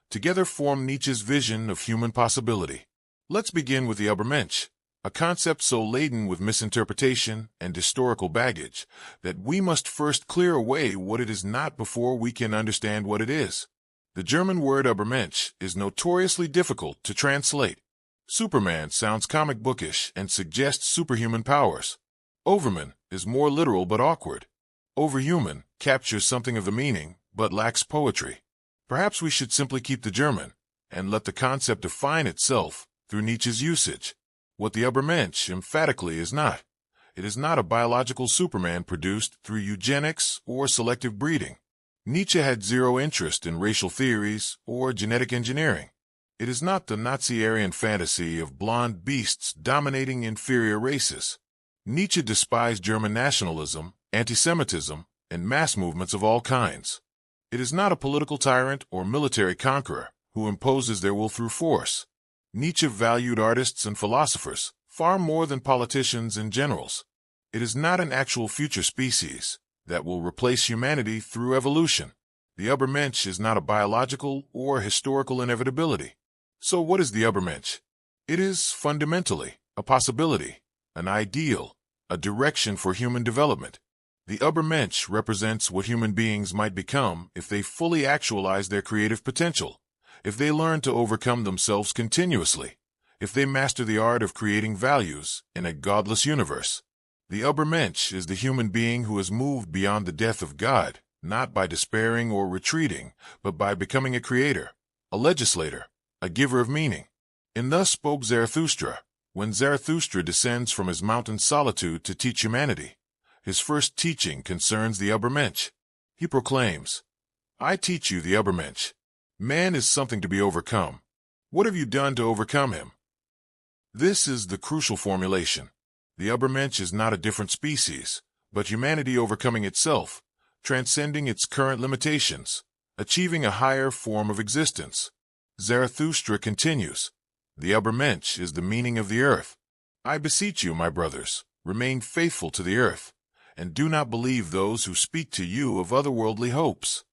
together form Nietzsche's vision of human possibility. Let's begin with the ubermensch, a concept so laden with misinterpretation and historical baggage that we must first clear away what it is not before we can understand what it is. The German word ubermensch is notoriously difficult to translate. Superman sounds comic bookish and suggests superhuman powers. Overman is more literal but awkward. Overhuman captures something of the meaning but lacks poetry. Perhaps we should simply keep the German and let the concept define itself through Nietzsche's usage. What the ubermensch emphatically is not. It is not a biological Superman produced through eugenics or selective breeding. Nietzsche had zero interest in racial theories or genetic engineering. It is not the Nazi-Aryan fantasy of blonde beasts dominating inferior races. Nietzsche despised German nationalism, anti-Semitism, and mass movements of all kinds. It is not a political tyrant or military conqueror who imposes their will through force. Nietzsche valued artists and philosophers far more than politicians and generals. It is not an actual future species that will replace humanity through evolution. The ubermensch is not a biological or historical inevitability. So what is the ubermensch? It is fundamentally a possibility, an ideal, a direction for human development. The ubermensch represents what human beings might become if they fully actualize their creative potential, if they learn to overcome themselves continuously, if they master the art of creating values in a godless universe. The ubermensch is the human being who has moved beyond the death of God, not by despairing or retreating, but by becoming a creator, a legislator, a giver of meaning. And thus spoke Zarathustra, when Zarathustra descends from his mountain solitude to teach humanity. His first teaching concerns the ubermensch. He proclaims, "I teach you the ubermensch. Man is something to be overcome. What have you done to overcome him?" This is the crucial formulation. The ubermensch is not a different species, but humanity overcoming itself, transcending its current limitations, achieving a higher form of existence. Zarathustra continues, "The ubermensch is the meaning of the earth. I beseech you, my brothers, remain faithful to the earth, and do not believe those who speak to you of otherworldly hopes."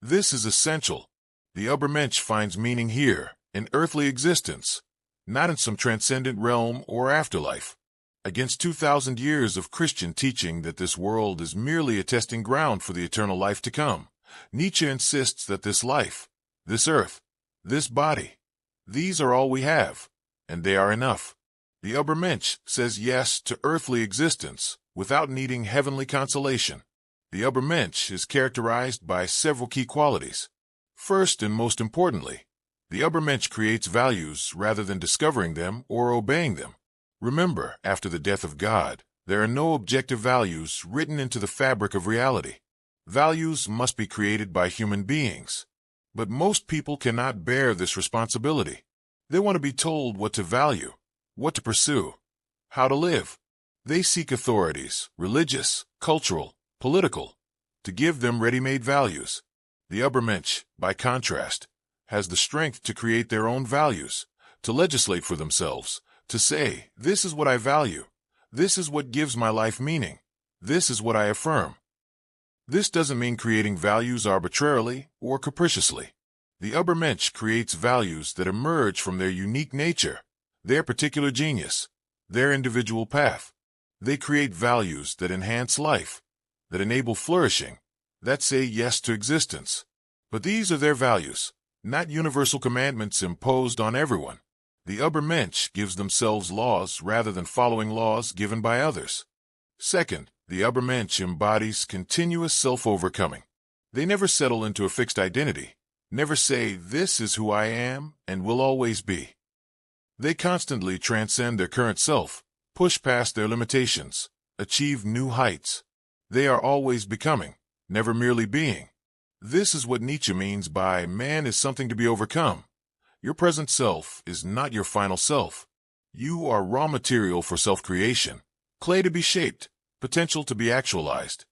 This is essential. The ubermensch finds meaning here, in earthly existence, not in some transcendent realm or afterlife. Against 2,000 years of Christian teaching that this world is merely a testing ground for the eternal life to come, Nietzsche insists that this life, this earth, this body, these are all we have, and they are enough. The ubermensch says yes to earthly existence without needing heavenly consolation. The ubermensch is characterized by several key qualities. First and most importantly, the ubermensch creates values rather than discovering them or obeying them. Remember, after the death of God, there are no objective values written into the fabric of reality. Values must be created by human beings. But most people cannot bear this responsibility. They want to be told what to value, what to pursue, how to live. They seek authorities, religious, cultural, political, to give them ready-made values. The ubermensch, by contrast, has the strength to create their own values, to legislate for themselves, to say, "This is what I value. This is what gives my life meaning. This is what I affirm." This doesn't mean creating values arbitrarily or capriciously. The ubermensch creates values that emerge from their unique nature, their particular genius, their individual path. They create values that enhance life, that enable flourishing, that say yes to existence. But these are their values, not universal commandments imposed on everyone. The ubermensch gives themselves laws rather than following laws given by others. Second, the ubermensch embodies continuous self-overcoming. They never settle into a fixed identity, never say, "This is who I am and will always be." They constantly transcend their current self, push past their limitations, achieve new heights. They are always becoming, never merely being. This is what Nietzsche means by man is something to be overcome. Your present self is not your final self. You are raw material for self-creation, clay to be shaped, potential to be actualized.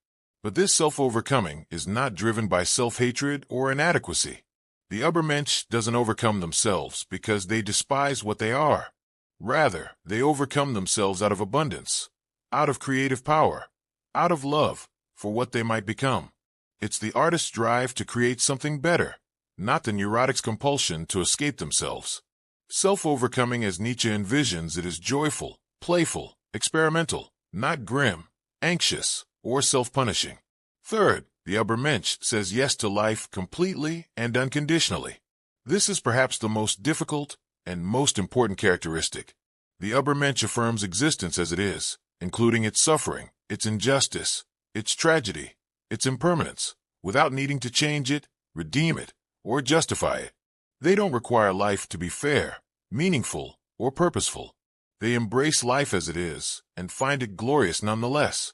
But this self-overcoming is not driven by self-hatred or inadequacy. The ubermensch doesn't overcome themselves because they despise what they are. Rather, they overcome themselves out of abundance, out of creative power, out of love for what they might become. It's the artist's drive to create something better, not the neurotic's compulsion to escape themselves. Self-overcoming as Nietzsche envisions it is joyful, playful, experimental, not grim, anxious, or self-punishing. Third, the ubermensch says yes to life completely and unconditionally. This is perhaps the most difficult and most important characteristic. The ubermensch affirms existence as it is, including its suffering, its injustice, its tragedy, its impermanence, without needing to change it, redeem it, or justify it. They don't require life to be fair, meaningful, or purposeful. They embrace life as it is and find it glorious nonetheless.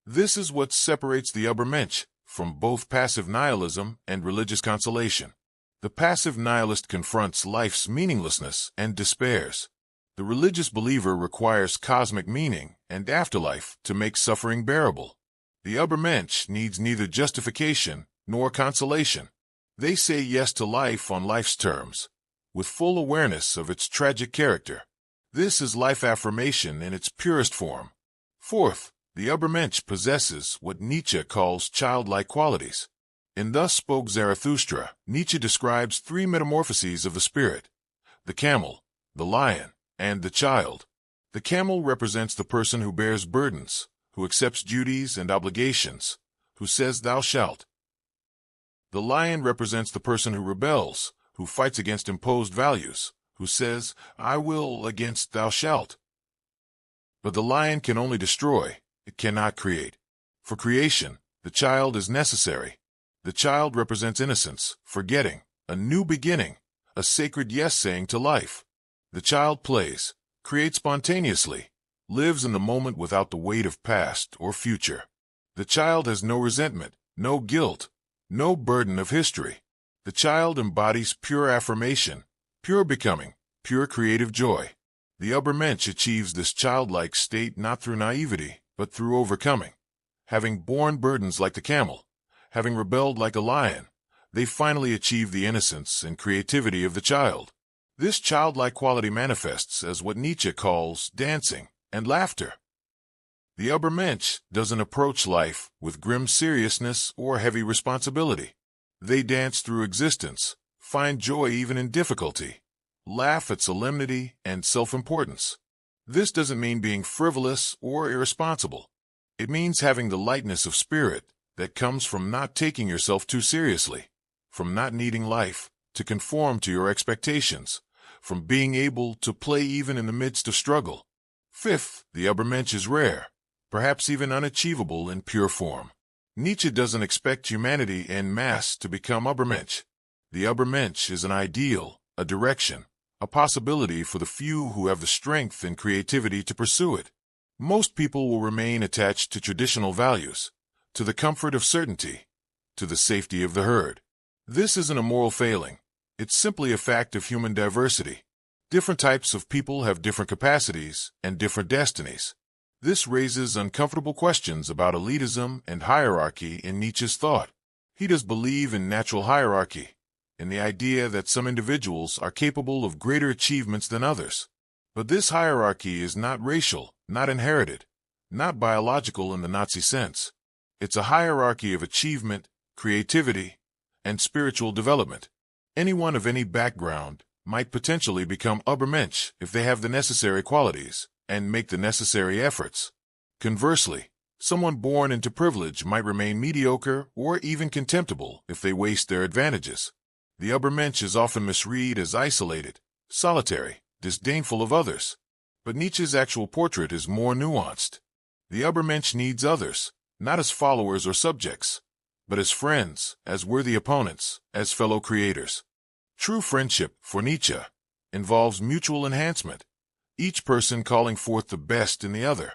This is what separates the ubermensch from both passive nihilism and religious consolation. The passive nihilist confronts life's meaninglessness and despairs. The religious believer requires cosmic meaning and afterlife to make suffering bearable. The ubermensch needs neither justification nor consolation. They say yes to life on life's terms, with full awareness of its tragic character. This is life affirmation in its purest form. Fourth, the ubermensch possesses what Nietzsche calls childlike qualities. In Thus Spoke Zarathustra, Nietzsche describes three metamorphoses of the spirit: the camel, the lion, and the child. The camel represents the person who bears burdens, who accepts duties and obligations, who says thou shalt. The lion represents the person who rebels, who fights against imposed values, who says, "I will against thou shalt." But the lion can only destroy, it cannot create. For creation, the child is necessary. The child represents innocence, forgetting, a new beginning, a sacred yes-saying to life. The child plays, creates spontaneously, lives in the moment without the weight of past or future. The child has no resentment, no guilt, no burden of history. The child embodies pure affirmation, pure becoming, pure creative joy. The ubermensch achieves this childlike state not through naivety, but through overcoming. Having borne burdens like the camel, having rebelled like a lion, they finally achieve the innocence and creativity of the child. This childlike quality manifests as what Nietzsche calls dancing and laughter. The ubermensch doesn't approach life with grim seriousness or heavy responsibility. They dance through existence, find joy even in difficulty, laugh at solemnity and self-importance. This doesn't mean being frivolous or irresponsible. It means having the lightness of spirit that comes from not taking yourself too seriously, from not needing life to conform to your expectations, from being able to play even in the midst of struggle. Fifth, the ubermensch is rare, perhaps even unachievable in pure form. Nietzsche doesn't expect humanity en masse to become ubermensch. The ubermensch is an ideal, a direction, a possibility for the few who have the strength and creativity to pursue it. Most people will remain attached to traditional values, to the comfort of certainty, to the safety of the herd. This isn't a moral failing. It's simply a fact of human diversity. Different types of people have different capacities and different destinies. This raises uncomfortable questions about elitism and hierarchy in Nietzsche's thought. He does believe in natural hierarchy, in the idea that some individuals are capable of greater achievements than others. But this hierarchy is not racial, not inherited, not biological in the Nazi sense. It's a hierarchy of achievement, creativity, and spiritual development. Anyone of any background might potentially become ubermensch if they have the necessary qualities and make the necessary efforts. Conversely, someone born into privilege might remain mediocre or even contemptible if they waste their advantages. The ubermensch is often misread as isolated, solitary, disdainful of others. But Nietzsche's actual portrait is more nuanced. The ubermensch needs others, not as followers or subjects, but as friends, as worthy opponents, as fellow creators. True friendship, for Nietzsche, involves mutual enhancement, each person calling forth the best in the other.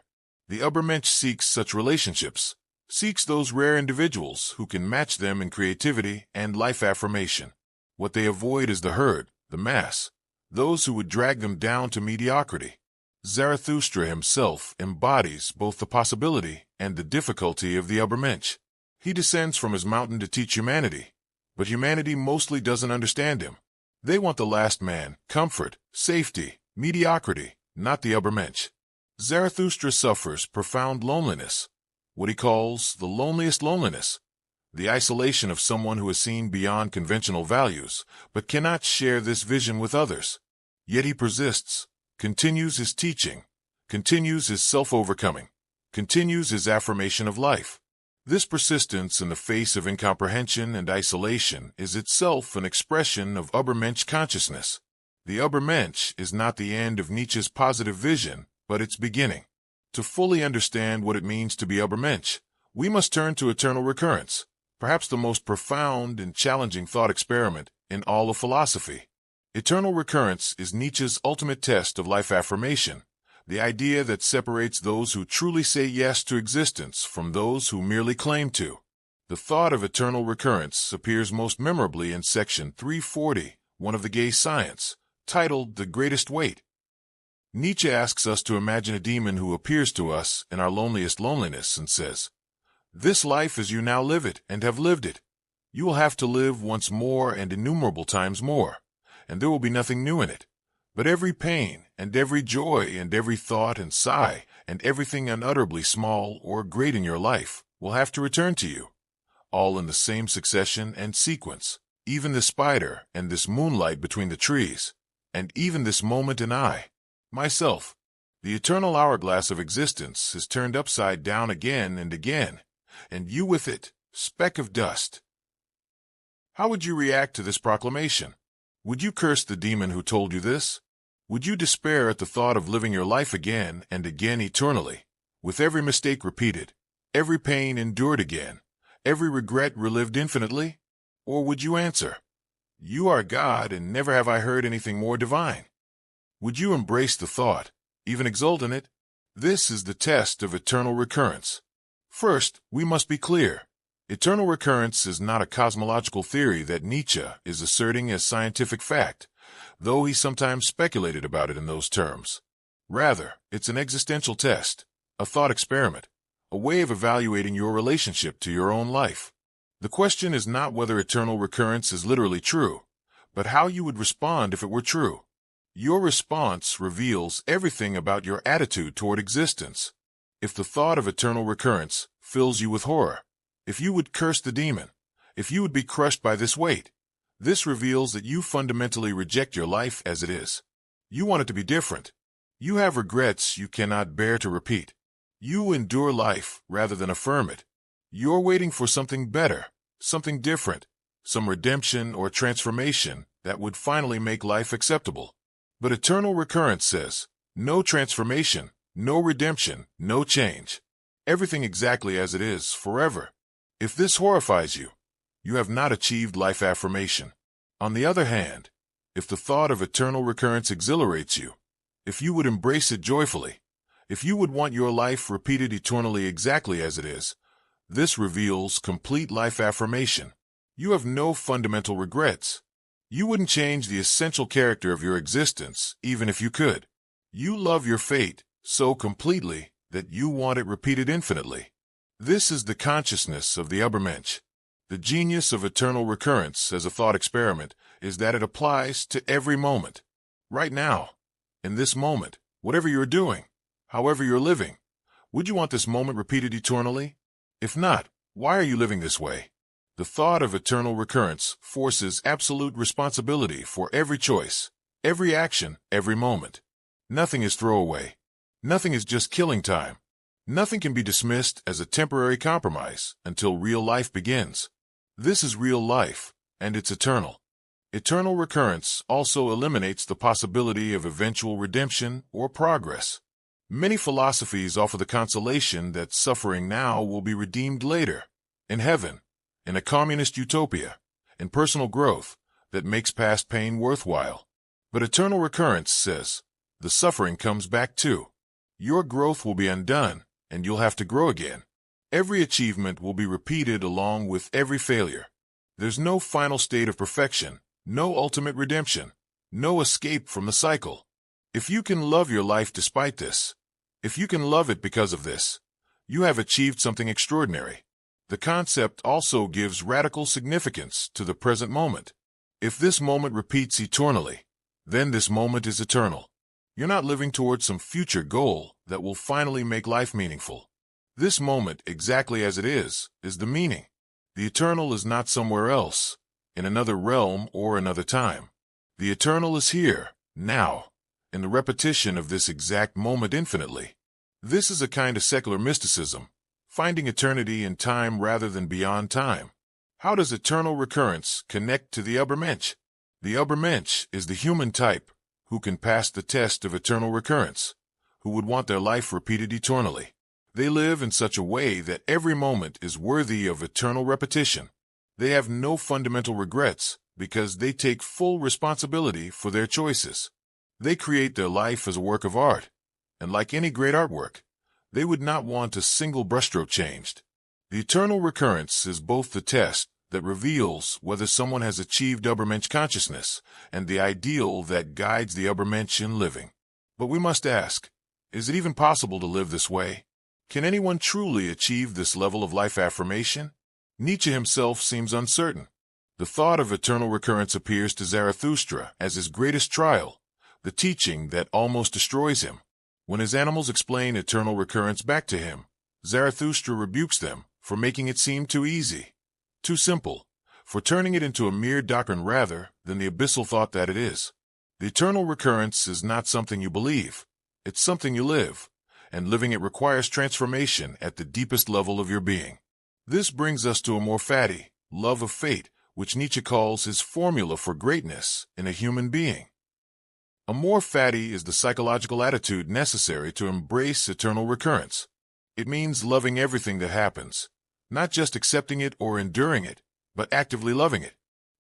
The ubermensch seeks such relationships, seeks those rare individuals who can match them in creativity and life affirmation. What they avoid is the herd, the mass, those who would drag them down to mediocrity. Zarathustra himself embodies both the possibility and the difficulty of the ubermensch. He descends from his mountain to teach humanity, but humanity mostly doesn't understand him. They want the last man, comfort, safety, mediocrity, not the ubermensch. Zarathustra suffers profound loneliness, what he calls the loneliest loneliness, the isolation of someone who has seen beyond conventional values, but cannot share this vision with others. Yet he persists, continues his teaching, continues his self-overcoming, continues his affirmation of life. This persistence in the face of incomprehension and isolation is itself an expression of ubermensch consciousness. The ubermensch is not the end of Nietzsche's positive vision, but its beginning. To fully understand what it means to be ubermensch, we must turn to eternal recurrence, perhaps the most profound and challenging thought experiment in all of philosophy. Eternal recurrence is Nietzsche's ultimate test of life affirmation, the idea that separates those who truly say yes to existence from those who merely claim to. The thought of eternal recurrence appears most memorably in section 340, one of the Gay Science, titled The Greatest Weight. Nietzsche asks us to imagine a demon who appears to us in our loneliest loneliness and says, "This life as you now live it and have lived it, you will have to live once more and innumerable times more, and there will be nothing new in it. But every pain and every joy and every thought and sigh and everything unutterably small or great in your life will have to return to you, all in the same succession and sequence, even the spider and this moonlight between the trees, and even this moment and I, myself. The eternal hourglass of existence is turned upside down again and again, and you with it, speck of dust." How would you react to this proclamation? Would you curse the demon who told you this? Would you despair at the thought of living your life again and again eternally, with every mistake repeated, every pain endured again, every regret relived infinitely? Or would you answer, "You are God, and never have I heard anything more divine"? Would you embrace the thought, even exult in it? This is the test of eternal recurrence. First, we must be clear. Eternal recurrence is not a cosmological theory that Nietzsche is asserting as scientific fact, though he sometimes speculated about it in those terms. Rather, it's an existential test, a thought experiment, a way of evaluating your relationship to your own life. The question is not whether eternal recurrence is literally true, but how you would respond if it were true. Your response reveals everything about your attitude toward existence. If the thought of eternal recurrence fills you with horror, if you would curse the demon, if you would be crushed by this weight, this reveals that you fundamentally reject your life as it is. You want it to be different. You have regrets you cannot bear to repeat. You endure life rather than affirm it. You're waiting for something better, something different, some redemption or transformation that would finally make life acceptable. But eternal recurrence says, no transformation, no redemption, no change. Everything exactly as it is, forever. If this horrifies you, you have not achieved life affirmation. On the other hand, if the thought of eternal recurrence exhilarates you, if you would embrace it joyfully, if you would want your life repeated eternally exactly as it is, this reveals complete life affirmation. You have no fundamental regrets. You wouldn't change the essential character of your existence, even if you could. You love your fate so completely that you want it repeated infinitely. This is the consciousness of the ubermensch. The genius of eternal recurrence as a thought experiment is that it applies to every moment. Right now, in this moment, whatever you're doing, however you're living, would you want this moment repeated eternally? If not, why are you living this way? The thought of eternal recurrence forces absolute responsibility for every choice, every action, every moment. Nothing is throwaway. Nothing is just killing time. Nothing can be dismissed as a temporary compromise until real life begins. This is real life, and it's eternal. Eternal recurrence also eliminates the possibility of eventual redemption or progress. Many philosophies offer the consolation that suffering now will be redeemed later, in heaven, in a communist utopia, in personal growth that makes past pain worthwhile. But eternal recurrence says, the suffering comes back too. Your growth will be undone, and you'll have to grow again. Every achievement will be repeated along with every failure. There's no final state of perfection, no ultimate redemption, no escape from the cycle. If you can love your life despite this, if you can love it because of this, you have achieved something extraordinary. The concept also gives radical significance to the present moment. If this moment repeats eternally, then this moment is eternal. You're not living towards some future goal that will finally make life meaningful. This moment, exactly as it is the meaning. The eternal is not somewhere else, in another realm or another time. The eternal is here, now, in the repetition of this exact moment infinitely. This is a kind of secular mysticism, finding eternity in time rather than beyond time. How does eternal recurrence connect to the ubermensch? The ubermensch is the human type who can pass the test of eternal recurrence, who would want their life repeated eternally. They live in such a way that every moment is worthy of eternal repetition. They have no fundamental regrets because they take full responsibility for their choices. They create their life as a work of art, and like any great artwork, they would not want a single brushstroke changed. The eternal recurrence is both the test that reveals whether someone has achieved ubermensch consciousness and the ideal that guides the ubermensch in living. But we must ask, is it even possible to live this way? Can anyone truly achieve this level of life affirmation? Nietzsche himself seems uncertain. The thought of eternal recurrence appears to Zarathustra as his greatest trial, the teaching that almost destroys him. When his animals explain eternal recurrence back to him, Zarathustra rebukes them for making it seem too easy, too simple, for turning it into a mere doctrine rather than the abyssal thought that it is. The eternal recurrence is not something you believe, it's something you live, and living it requires transformation at the deepest level of your being. This brings us to a more fatty love of fate, which Nietzsche calls his formula for greatness in a human being. Amor fati is the psychological attitude necessary to embrace eternal recurrence. It means loving everything that happens, not just accepting it or enduring it, but actively loving it.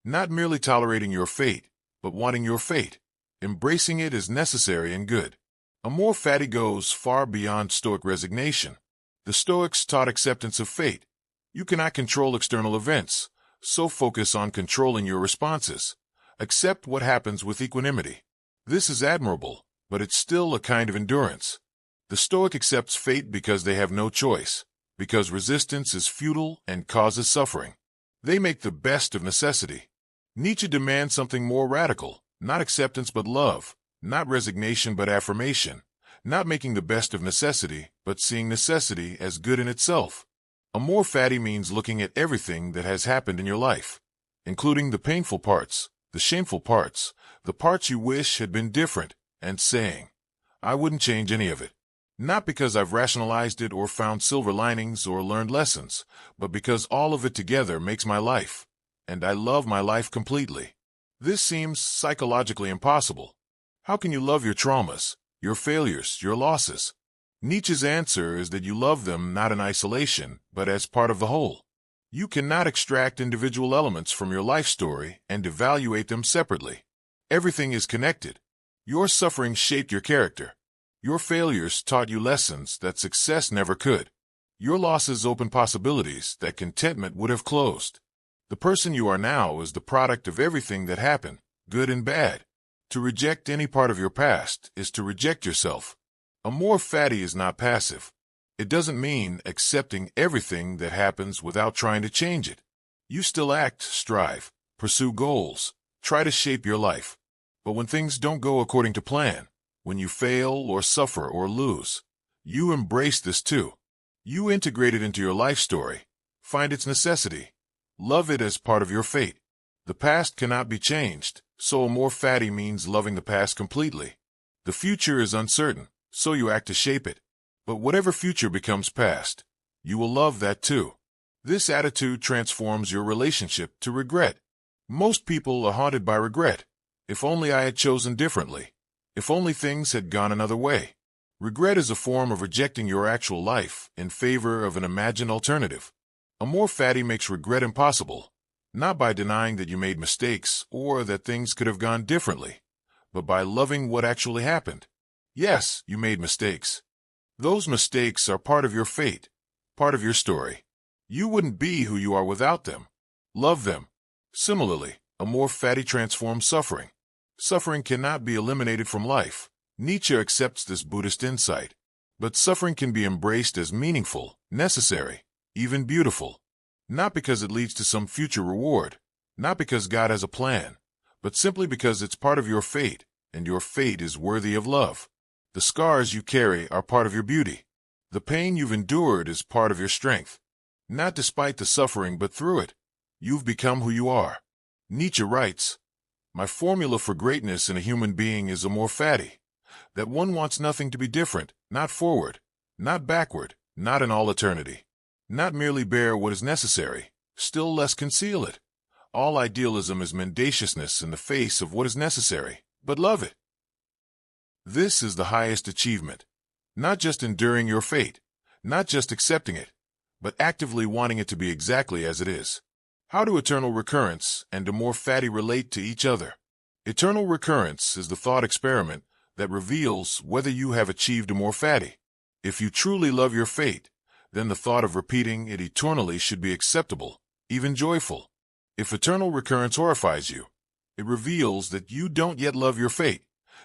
Not merely tolerating your fate, but wanting your fate. Embracing it is necessary and good. Amor fati goes far beyond Stoic resignation. The Stoics taught acceptance of fate. You cannot control external events, so focus on controlling your responses. Accept what happens with equanimity. This is admirable, but it's still a kind of endurance. The Stoic accepts fate because they have no choice, because resistance is futile and causes suffering. They make the best of necessity. Nietzsche demands something more radical, not acceptance but love, not resignation but affirmation, not making the best of necessity, but seeing necessity as good in itself. Amor fati means looking at everything that has happened in your life, including the painful parts, the shameful parts, the parts you wish had been different, and saying, I wouldn't change any of it. Not because I've rationalized it or found silver linings or learned lessons, but because all of it together makes my life, and I love my life completely. This seems psychologically impossible. How can you love your traumas, your failures, your losses? Nietzsche's answer is that you love them not in isolation, but as part of the whole. You cannot extract individual elements from your life story and evaluate them separately. Everything is connected. Your suffering shaped your character. Your failures taught you lessons that success never could. Your losses opened possibilities that contentment would have closed. The person you are now is the product of everything that happened, good and bad. To reject any part of your past is to reject yourself. Amor fati is not passive. It doesn't mean accepting everything that happens without trying to change it. You still act, strive, pursue goals, try to shape your life. But when things don't go according to plan, when you fail or suffer or lose, you embrace this too. You integrate it into your life story, find its necessity, love it as part of your fate. The past cannot be changed, so amor fati means loving the past completely. The future is uncertain, so you act to shape it. But whatever future becomes past, you will love that too. This attitude transforms your relationship to regret. Most people are haunted by regret. If only I had chosen differently. If only things had gone another way. Regret is a form of rejecting your actual life in favor of an imagined alternative. Amor fati makes regret impossible, not by denying that you made mistakes or that things could have gone differently, but by loving what actually happened. Yes, you made mistakes. Those mistakes are part of your fate, part of your story. You wouldn't be who you are without them. Love them. Similarly, amor fati transforms suffering. Suffering cannot be eliminated from life. Nietzsche accepts this Buddhist insight. But suffering can be embraced as meaningful, necessary, even beautiful. Not because it leads to some future reward, not because God has a plan, but simply because it's part of your fate, and your fate is worthy of love. The scars you carry are part of your beauty. The pain you've endured is part of your strength. Not despite the suffering, but through it. You've become who you are. Nietzsche writes, my formula for greatness in a human being is amor fati, that one wants nothing to be different, not forward, not backward, not in all eternity. Not merely bear what is necessary, still less conceal it. All idealism is mendaciousness in the face of what is necessary, but love it. This is the highest achievement. Not just enduring your fate, not just accepting it, but actively wanting it to be exactly as it is. How do eternal recurrence and amor fati relate to each other? Eternal recurrence is the thought experiment that reveals whether you have achieved amor fati. If you truly love your fate, then the thought of repeating it eternally should be acceptable, even joyful. If eternal recurrence horrifies you, it reveals that you don't yet love your fate,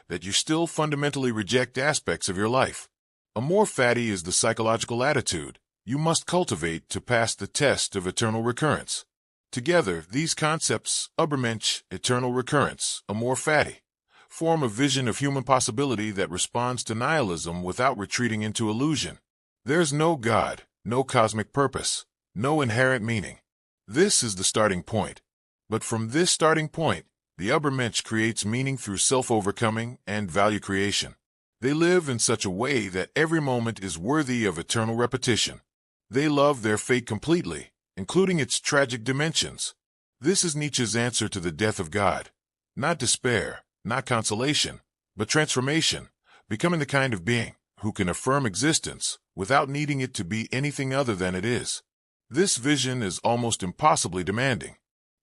that you still fundamentally reject aspects of your life. Amor fati is the psychological attitude you must cultivate to pass the test of eternal recurrence. Together, these concepts, ubermensch, eternal recurrence, amor fati, form a vision of human possibility that responds to nihilism without retreating into illusion. There's no God, no cosmic purpose, no inherent meaning. This is the starting point. But from this starting point, the ubermensch creates meaning through self-overcoming and value creation. They live in such a way that every moment is worthy of eternal repetition. They love their fate completely, including its tragic dimensions. This is Nietzsche's answer to the death of God. Not despair, not consolation, but transformation, becoming the kind of being who can affirm existence without needing it to be anything other than it is. This vision is almost impossibly demanding.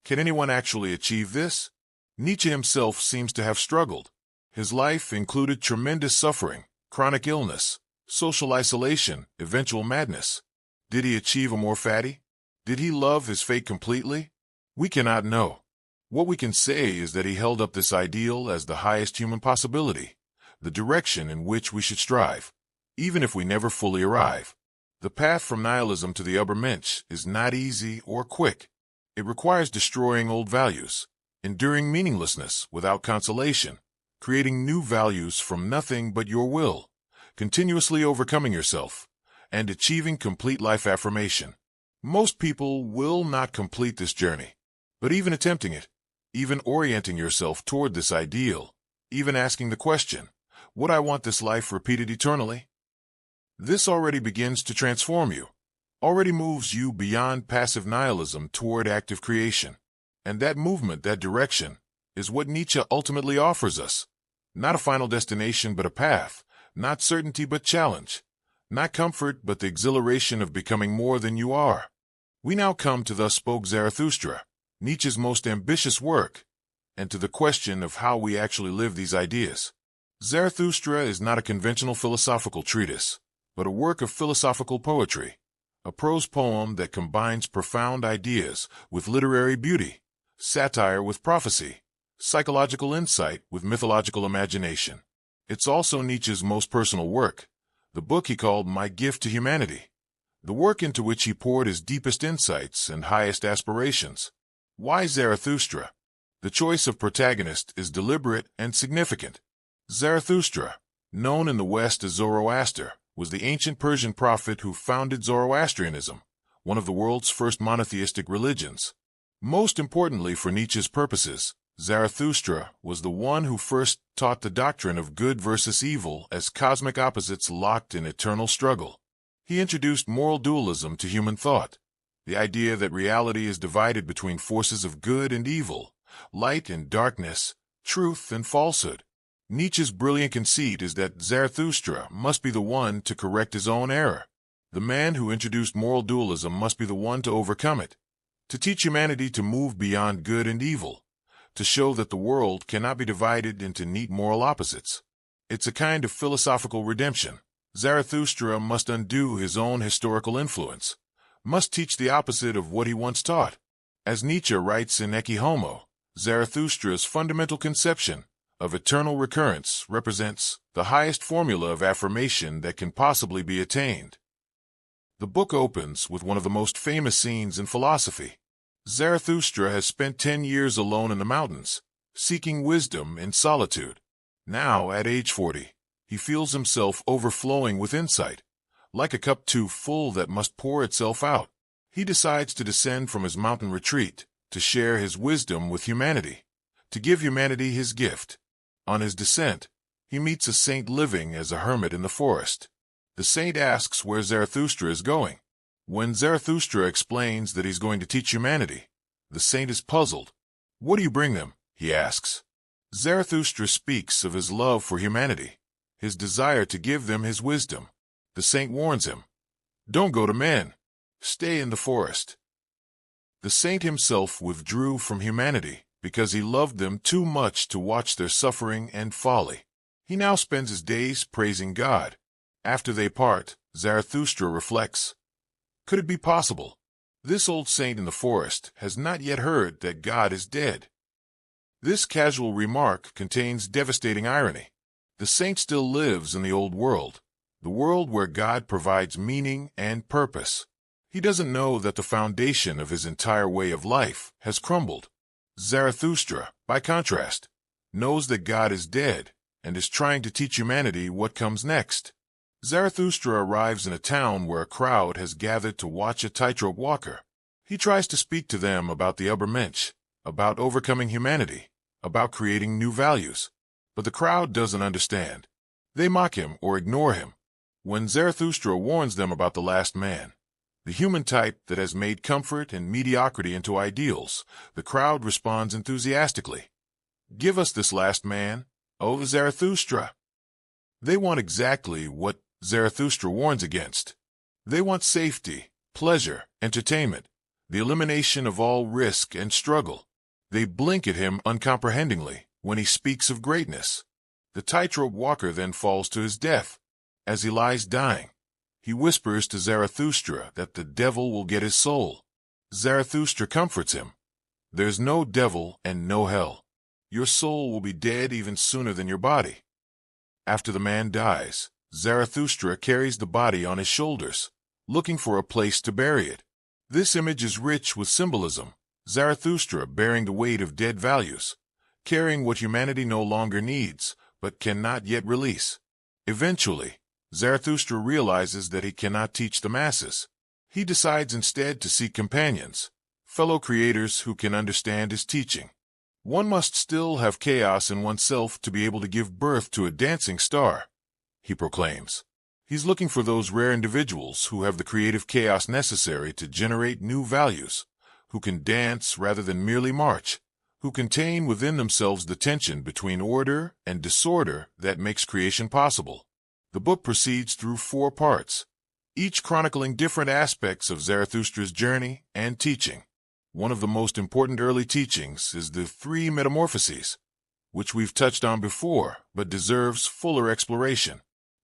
Can anyone actually achieve this? Nietzsche himself seems to have struggled. His life included tremendous suffering, chronic illness, social isolation, eventual madness. Did he achieve immortality? Did he love his fate completely? We cannot know. What we can say is that he held up this ideal as the highest human possibility, the direction in which we should strive, even if we never fully arrive. The path from nihilism to the ubermensch is not easy or quick. It requires destroying old values, enduring meaninglessness without consolation, creating new values from nothing but your will, continuously overcoming yourself, and achieving complete life affirmation. Most people will not complete this journey, but even attempting it, even orienting yourself toward this ideal, even asking the question, would I want this life repeated eternally? This already begins to transform you, already moves you beyond passive nihilism toward active creation. And that movement, that direction, is what Nietzsche ultimately offers us. Not a final destination but a path, not certainty but challenge, not comfort but the exhilaration of becoming more than you are. We now come to Thus Spoke Zarathustra, Nietzsche's most ambitious work, and to the question of how we actually live these ideas. Zarathustra is not a conventional philosophical treatise, but a work of philosophical poetry, a prose poem that combines profound ideas with literary beauty, satire with prophecy, psychological insight with mythological imagination. It's also Nietzsche's most personal work, the book he called My Gift to Humanity, the work into which he poured his deepest insights and highest aspirations. Why Zarathustra? The choice of protagonist is deliberate and significant. Zarathustra, known in the West as Zoroaster, was the ancient Persian prophet who founded Zoroastrianism, one of the world's first monotheistic religions. Most importantly for Nietzsche's purposes, Zarathustra was the one who first taught the doctrine of good versus evil as cosmic opposites locked in eternal struggle. He introduced moral dualism to human thought, the idea that reality is divided between forces of good and evil, light and darkness, truth and falsehood. Nietzsche's brilliant conceit is that Zarathustra must be the one to correct his own error. The man who introduced moral dualism must be the one to overcome it, to teach humanity to move beyond good and evil, to show that the world cannot be divided into neat moral opposites. It's a kind of philosophical redemption. Zarathustra must undo his own historical influence, must teach the opposite of what he once taught. As Nietzsche writes in Ecce Homo, Zarathustra's fundamental conception of eternal recurrence represents the highest formula of affirmation that can possibly be attained. The book opens with one of the most famous scenes in philosophy. Zarathustra has spent 10 years alone in the mountains, seeking wisdom in solitude. Now, at age 40, he feels himself overflowing with insight, like a cup too full that must pour itself out. He decides to descend from his mountain retreat, to share his wisdom with humanity, to give humanity his gift. On his descent, he meets a saint living as a hermit in the forest. The saint asks where Zarathustra is going. When Zarathustra explains that he's going to teach humanity, the saint is puzzled. What do you bring them? He asks. Zarathustra speaks of his love for humanity, his desire to give them his wisdom. The saint warns him, don't go to men. Stay in the forest. The saint himself withdrew from humanity because he loved them too much to watch their suffering and folly. He now spends his days praising God. After they part, Zarathustra reflects, could it be possible? This old saint in the forest has not yet heard that God is dead. This casual remark contains devastating irony. The saint still lives in the old world, the world where God provides meaning and purpose. He doesn't know that the foundation of his entire way of life has crumbled. Zarathustra, by contrast, knows that God is dead and is trying to teach humanity what comes next. Zarathustra arrives in a town where a crowd has gathered to watch a tightrope walker. He tries to speak to them about the ubermensch, about overcoming humanity, about creating new values. But the crowd doesn't understand. They mock him or ignore him. When Zarathustra warns them about the last man, The human type that has made comfort and mediocrity into ideals, the crowd responds enthusiastically. Give us this last man, O Zarathustra. They want exactly what Zarathustra warns against. They want safety, pleasure, entertainment, the elimination of all risk and struggle. They blink at him uncomprehendingly when he speaks of greatness. The tightrope walker then falls to his death. As he lies dying, he whispers to Zarathustra that the devil will get his soul. Zarathustra comforts him. There's no devil and no hell. Your soul will be dead even sooner than your body. After the man dies, Zarathustra carries the body on his shoulders, looking for a place to bury it. This image is rich with symbolism. Zarathustra bearing the weight of dead values, carrying what humanity no longer needs, but cannot yet release. Eventually, Zarathustra realizes that he cannot teach the masses. He decides instead to seek companions, fellow creators who can understand his teaching. One must still have chaos in oneself to be able to give birth to a dancing star, he proclaims. He's looking for those rare individuals who have the creative chaos necessary to generate new values, who can dance rather than merely march, who contain within themselves the tension between order and disorder that makes creation possible. The book proceeds through 4 parts, each chronicling different aspects of Zarathustra's journey and teaching. One of the most important early teachings is the 3 metamorphoses, which we've touched on before, but deserves fuller exploration.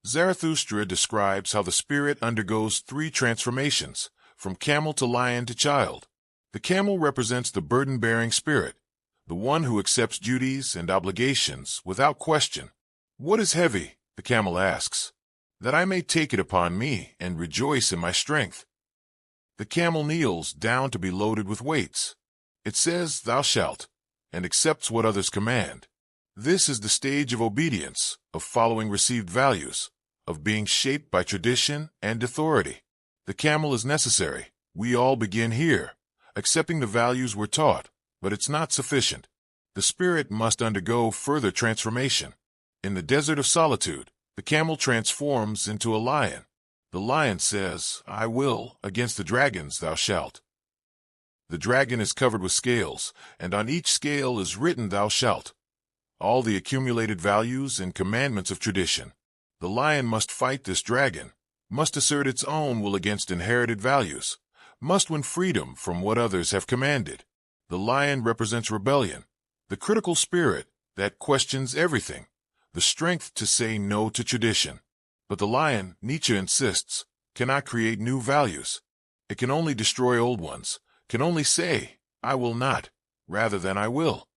Zarathustra describes how the spirit undergoes 3 transformations, from camel to lion to child. The camel represents the burden-bearing spirit, the one who accepts duties and obligations without question. What is heavy? The camel asks. That I may take it upon me and rejoice in my strength. The camel kneels down to be loaded with weights. It says, "Thou shalt," and accepts what others command. This is the stage of obedience, of following received values, of being shaped by tradition and authority. The camel is necessary. We all begin here, accepting the values we're taught, but it's not sufficient. The spirit must undergo further transformation. In the desert of solitude, the camel transforms into a lion. The lion says, "I will, against the dragons thou shalt." The dragon is covered with scales, and on each scale is written, "Thou shalt." All the accumulated values and commandments of tradition. The lion must fight this dragon, must assert its own will against inherited values, must win freedom from what others have commanded. The lion represents rebellion, the critical spirit that questions everything, the strength to say no to tradition. But the lion, Nietzsche insists, cannot create new values. It can only destroy old ones, can only say, "I will not," rather than "I will."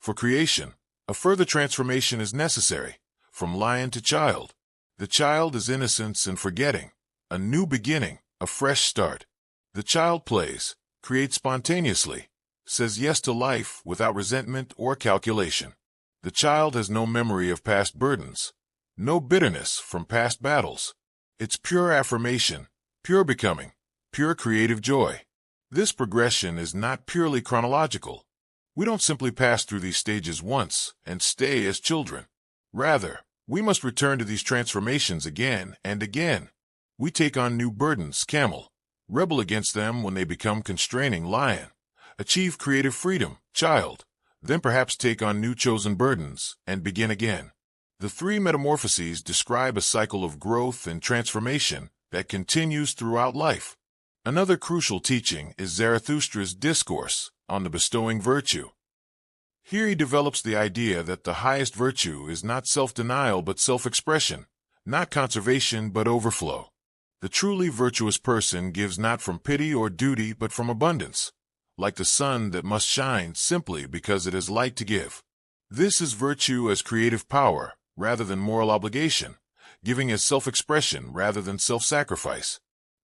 For creation, a further transformation is necessary, from lion to child. The child is innocence and forgetting, a new beginning, a fresh start. The child plays, creates spontaneously, says yes to life without resentment or calculation. The child has no memory of past burdens, no bitterness from past battles. It's pure affirmation, pure becoming, pure creative joy. This progression is not purely chronological. We don't simply pass through these stages once and stay as children. Rather, we must return to these transformations again and again. We take on new burdens, camel, rebel against them when they become constraining, lion, achieve creative freedom, child, then perhaps take on new chosen burdens and begin again. The 3 metamorphoses describe a cycle of growth and transformation that continues throughout life. Another crucial teaching is Zarathustra's discourse on the bestowing virtue. Here he develops the idea that the highest virtue is not self-denial but self-expression, not conservation but overflow. The truly virtuous person gives not from pity or duty but from abundance, like the sun that must shine simply because it has light to give. This is virtue as creative power rather than moral obligation, giving as self-expression rather than self-sacrifice.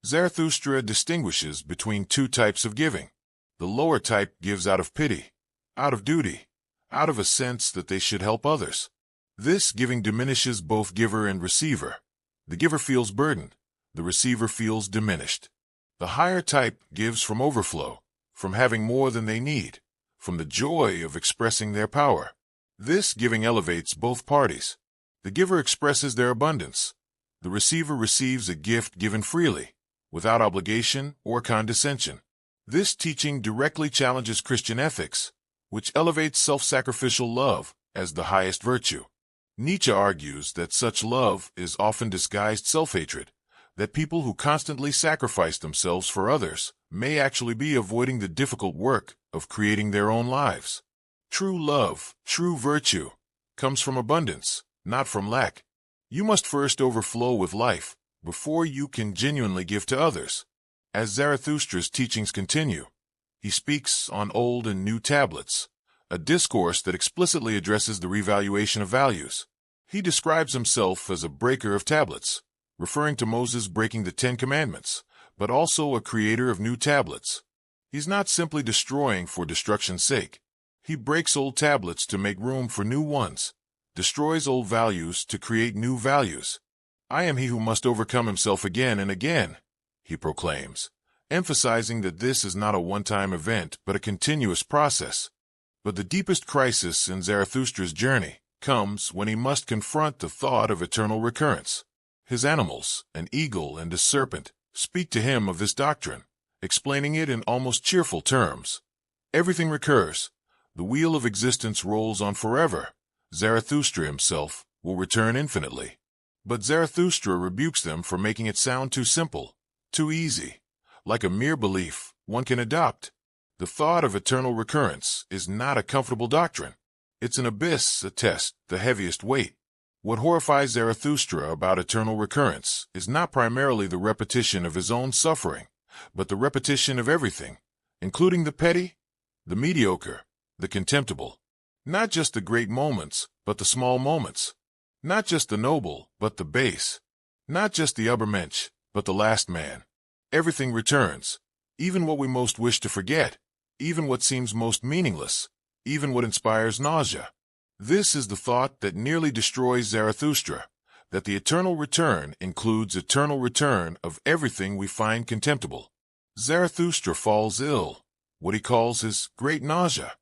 Zarathustra distinguishes between 2 types of giving. The lower type gives out of pity, out of duty, out of a sense that they should help others. This giving diminishes both giver and receiver. The giver feels burdened, the receiver feels diminished. The higher type gives from overflow, from having more than they need, from the joy of expressing their power. This giving elevates both parties. The giver expresses their abundance. The receiver receives a gift given freely, without obligation or condescension. This teaching directly challenges Christian ethics, which elevates self-sacrificial love as the highest virtue. Nietzsche argues that such love is often disguised self-hatred, that people who constantly sacrifice themselves for others may actually be avoiding the difficult work of creating their own lives. True love, true virtue, comes from abundance, not from lack. You must first overflow with life before you can genuinely give to others. As Zarathustra's teachings continue, he speaks on old and new tablets, a discourse that explicitly addresses the revaluation of values. He describes himself as a breaker of tablets, referring to Moses breaking the 10 Commandments, but also a creator of new tablets. He's not simply destroying for destruction's sake. He breaks old tablets to make room for new ones, destroys old values to create new values. I am he who must overcome himself again and again, he proclaims, emphasizing that this is not a one-time event but a continuous process. But the deepest crisis in Zarathustra's journey comes when he must confront the thought of eternal recurrence. His animals, an eagle and a serpent, speak to him of this doctrine, explaining it in almost cheerful terms. Everything recurs. The wheel of existence rolls on forever. Zarathustra himself will return infinitely. But Zarathustra rebukes them for making it sound too simple, too easy, like a mere belief one can adopt. The thought of eternal recurrence is not a comfortable doctrine. It's an abyss, a test, the heaviest weight. What horrifies Zarathustra about eternal recurrence is not primarily the repetition of his own suffering, but the repetition of everything, including the petty, the mediocre, the contemptible. Not just the great moments, but the small moments. Not just the noble, but the base. Not just the ubermensch, but the last man. Everything returns, even what we most wish to forget, even what seems most meaningless, even what inspires nausea. This is the thought that nearly destroys Zarathustra, that the eternal return includes eternal return of everything we find contemptible. Zarathustra falls ill, what he calls his great nausea,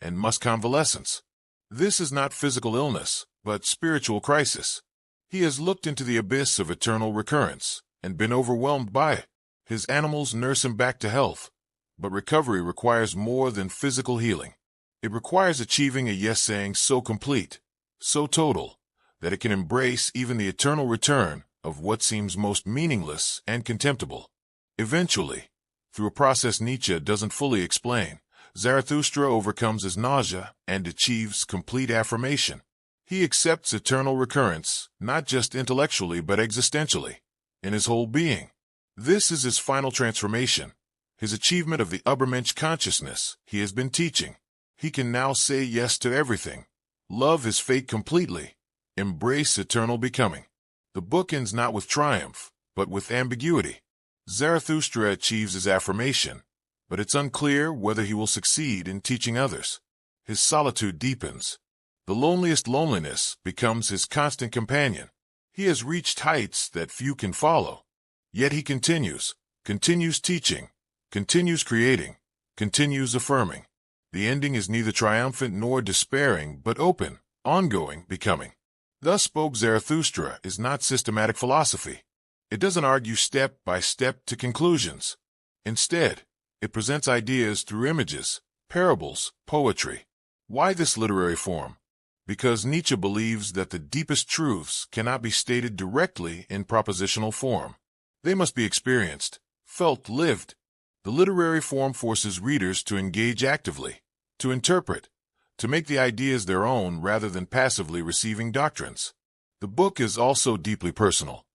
and must convalescence. This is not physical illness, but spiritual crisis. He has looked into the abyss of eternal recurrence and been overwhelmed by it. His animals nurse him back to health, but recovery requires more than physical healing. It requires achieving a yes-saying so complete, so total, that it can embrace even the eternal return of what seems most meaningless and contemptible. Eventually, through a process Nietzsche doesn't fully explain, Zarathustra overcomes his nausea and achieves complete affirmation. He accepts eternal recurrence, not just intellectually but existentially, in his whole being. This is his final transformation, his achievement of the ubermensch consciousness he has been teaching. He can now say yes to everything, love his fate completely, embrace eternal becoming. The book ends not with triumph, but with ambiguity. Zarathustra achieves his affirmation, but it's unclear whether he will succeed in teaching others. His solitude deepens. The loneliest loneliness becomes his constant companion. He has reached heights that few can follow. Yet he continues teaching, continues creating, continues affirming. The ending is neither triumphant nor despairing, but open, ongoing becoming. Thus spoke Zarathustra is not systematic philosophy. It doesn't argue step by step to conclusions. Instead, it presents ideas through images, parables, poetry. Why this literary form? Because Nietzsche believes that the deepest truths cannot be stated directly in propositional form. They must be experienced, felt, lived. The literary form forces readers to engage actively, to interpret, to make the ideas their own rather than passively receiving doctrines. The book is also deeply personal.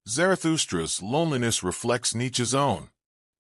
Zarathustra's loneliness reflects Nietzsche's own.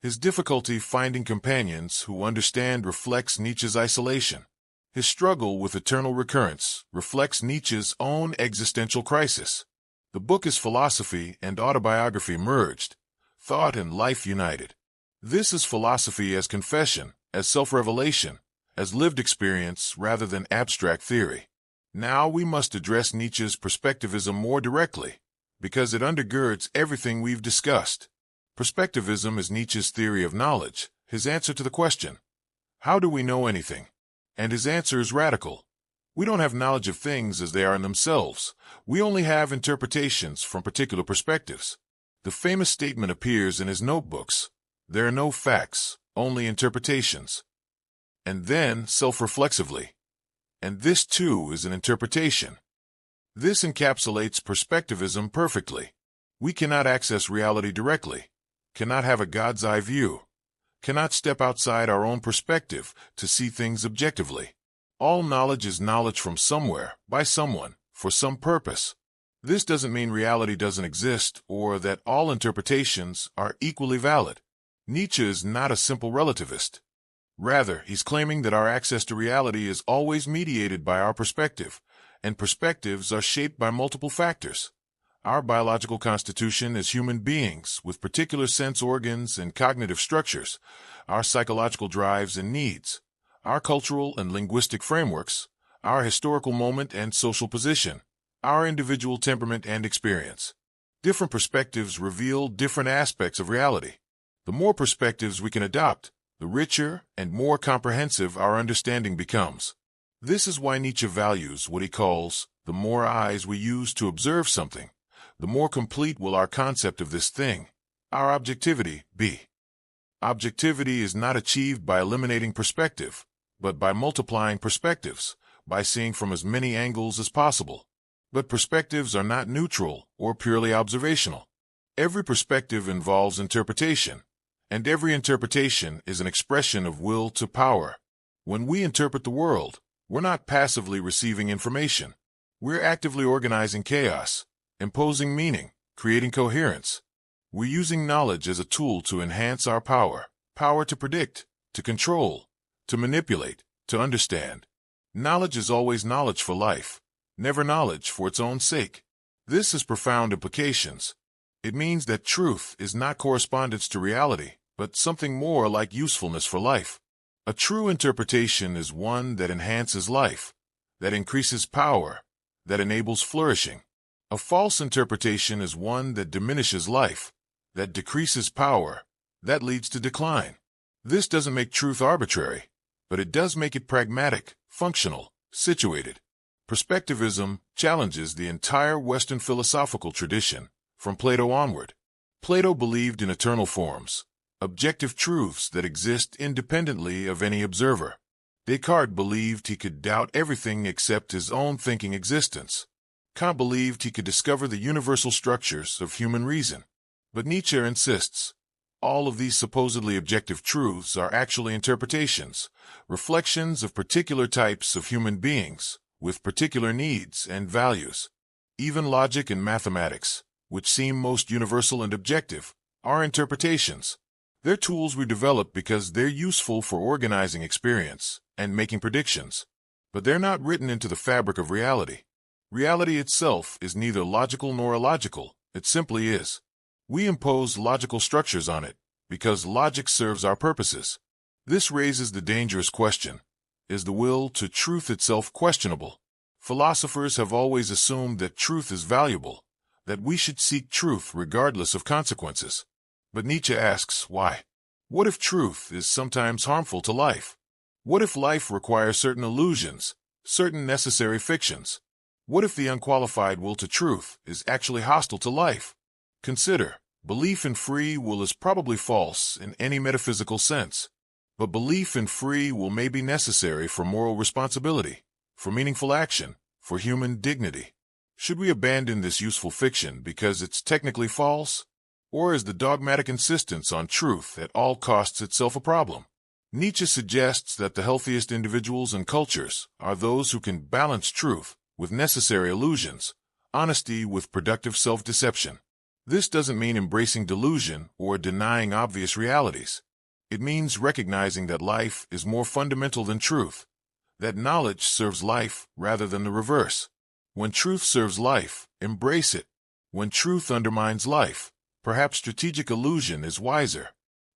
His difficulty finding companions who understand reflects Nietzsche's isolation. His struggle with eternal recurrence reflects Nietzsche's own existential crisis. The book is philosophy and autobiography merged, thought and life united. This is philosophy as confession, as self-revelation, as lived experience rather than abstract theory. Now we must address Nietzsche's perspectivism more directly, because it undergirds everything we've discussed. Perspectivism is Nietzsche's theory of knowledge, his answer to the question, how do we know anything? And his answer is radical. We don't have knowledge of things as they are in themselves. We only have interpretations from particular perspectives. The famous statement appears in his notebooks: "There are no facts, only interpretations." And then, self-reflexively, "And this too is an interpretation." This encapsulates perspectivism perfectly. We cannot access reality directly, cannot have a God's eye view, cannot step outside our own perspective to see things objectively. All knowledge is knowledge from somewhere, by someone, for some purpose. This doesn't mean reality doesn't exist or that all interpretations are equally valid. Nietzsche is not a simple relativist. Rather, he's claiming that our access to reality is always mediated by our perspective, and perspectives are shaped by multiple factors. Our biological constitution as human beings, with particular sense organs and cognitive structures, our psychological drives and needs, our cultural and linguistic frameworks, our historical moment and social position, our individual temperament and experience. Different perspectives reveal different aspects of reality. The more perspectives we can adopt, the richer and more comprehensive our understanding becomes. This is why Nietzsche values what he calls the more eyes we use to observe something, the more complete will our concept of this thing, our objectivity, be. Objectivity is not achieved by eliminating perspective, but by multiplying perspectives, by seeing from as many angles as possible. But perspectives are not neutral or purely observational. Every perspective involves interpretation, and every interpretation is an expression of will to power. When we interpret the world, we're not passively receiving information. We're actively organizing chaos, imposing meaning, creating coherence. We're using knowledge as a tool to enhance our power, power to predict, to control, to manipulate, to understand. Knowledge is always knowledge for life, never knowledge for its own sake. This has profound implications. It means that truth is not correspondence to reality, but something more like usefulness for life. A true interpretation is one that enhances life, that increases power, that enables flourishing. A false interpretation is one that diminishes life, that decreases power, that leads to decline. This doesn't make truth arbitrary, but it does make it pragmatic, functional, situated. Perspectivism challenges the entire Western philosophical tradition, from Plato onward. Plato believed in eternal forms, objective truths that exist independently of any observer. Descartes believed he could doubt everything except his own thinking existence. Kant believed he could discover the universal structures of human reason. But Nietzsche insists, all of these supposedly objective truths are actually interpretations, reflections of particular types of human beings, with particular needs and values. Even logic and mathematics, which seem most universal and objective, are interpretations. They're tools we develop because they're useful for organizing experience and making predictions. But they're not written into the fabric of reality. Reality itself is neither logical nor illogical, it simply is. We impose logical structures on it, because logic serves our purposes. This raises the dangerous question: is the will to truth itself questionable? Philosophers have always assumed that truth is valuable, that we should seek truth regardless of consequences. But Nietzsche asks, why? What if truth is sometimes harmful to life? What if life requires certain illusions, certain necessary fictions? What if the unqualified will to truth is actually hostile to life? Consider, belief in free will is probably false in any metaphysical sense, but belief in free will may be necessary for moral responsibility, for meaningful action, for human dignity. Should we abandon this useful fiction because it's technically false? Or is the dogmatic insistence on truth at all costs itself a problem? Nietzsche suggests that the healthiest individuals and cultures are those who can balance truth with necessary illusions, honesty with productive self-deception. This doesn't mean embracing delusion or denying obvious realities. It means recognizing that life is more fundamental than truth, that knowledge serves life rather than the reverse. When truth serves life, embrace it. When truth undermines life, perhaps strategic illusion is wiser.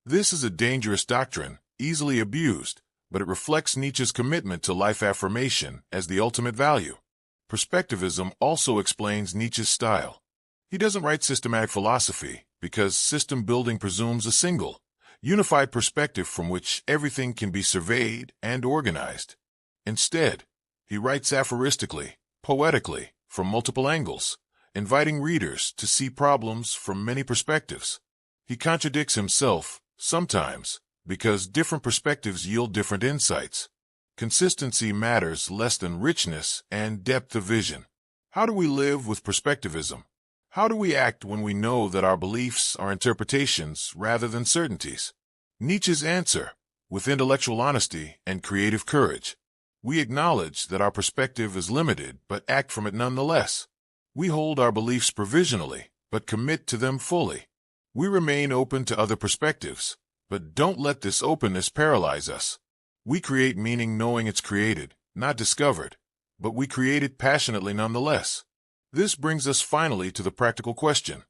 This is a dangerous doctrine, easily abused, but it reflects Nietzsche's commitment to life affirmation as the ultimate value. Perspectivism also explains Nietzsche's style. He doesn't write systematic philosophy because system building presumes a single, unified perspective from which everything can be surveyed and organized. Instead, he writes aphoristically, poetically, from multiple angles, inviting readers to see problems from many perspectives. He contradicts himself, sometimes, because different perspectives yield different insights. Consistency matters less than richness and depth of vision. How do we live with perspectivism? How do we act when we know that our beliefs are interpretations rather than certainties? Nietzsche's answer: with intellectual honesty and creative courage. We acknowledge that our perspective is limited, but act from it nonetheless. We hold our beliefs provisionally, but commit to them fully. We remain open to other perspectives, but don't let this openness paralyze us. We create meaning knowing it's created, not discovered, but we create it passionately nonetheless. This brings us finally to the practical question.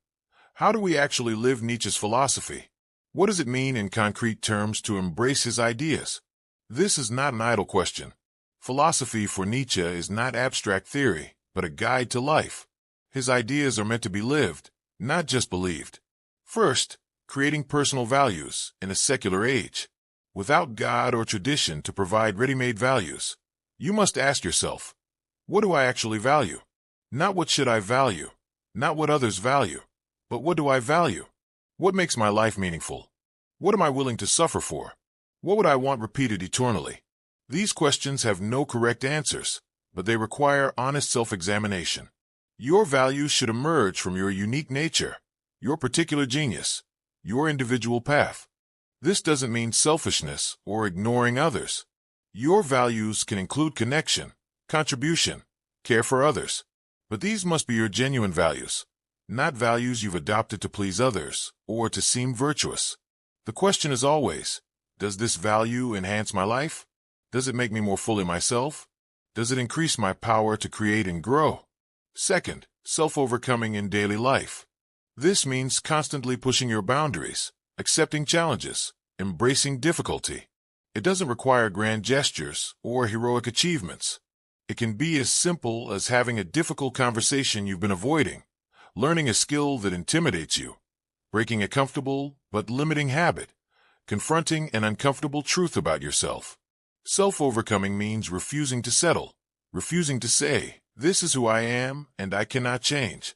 How do we actually live Nietzsche's philosophy? What does it mean in concrete terms to embrace his ideas? This is not an idle question. Philosophy for Nietzsche is not abstract theory, but a guide to life. His ideas are meant to be lived, not just believed. First, creating personal values in a secular age. Without God or tradition to provide ready-made values, you must ask yourself, what do I actually value? Not what should I value, not what others value, but what do I value? What makes my life meaningful? What am I willing to suffer for? What would I want repeated eternally? These questions have no correct answers, but they require honest self-examination. Your values should emerge from your unique nature, your particular genius, your individual path. This doesn't mean selfishness or ignoring others. Your values can include connection, contribution, care for others. But these must be your genuine values, not values you've adopted to please others or to seem virtuous. The question is always, does this value enhance my life? Does it make me more fully myself? Does it increase my power to create and grow? Second, self-overcoming in daily life. This means constantly pushing your boundaries, accepting challenges, embracing difficulty. It doesn't require grand gestures or heroic achievements. It can be as simple as having a difficult conversation you've been avoiding, learning a skill that intimidates you, breaking a comfortable but limiting habit, confronting an uncomfortable truth about yourself. Self-overcoming means refusing to settle, refusing to say, "This is who I am and I cannot change,"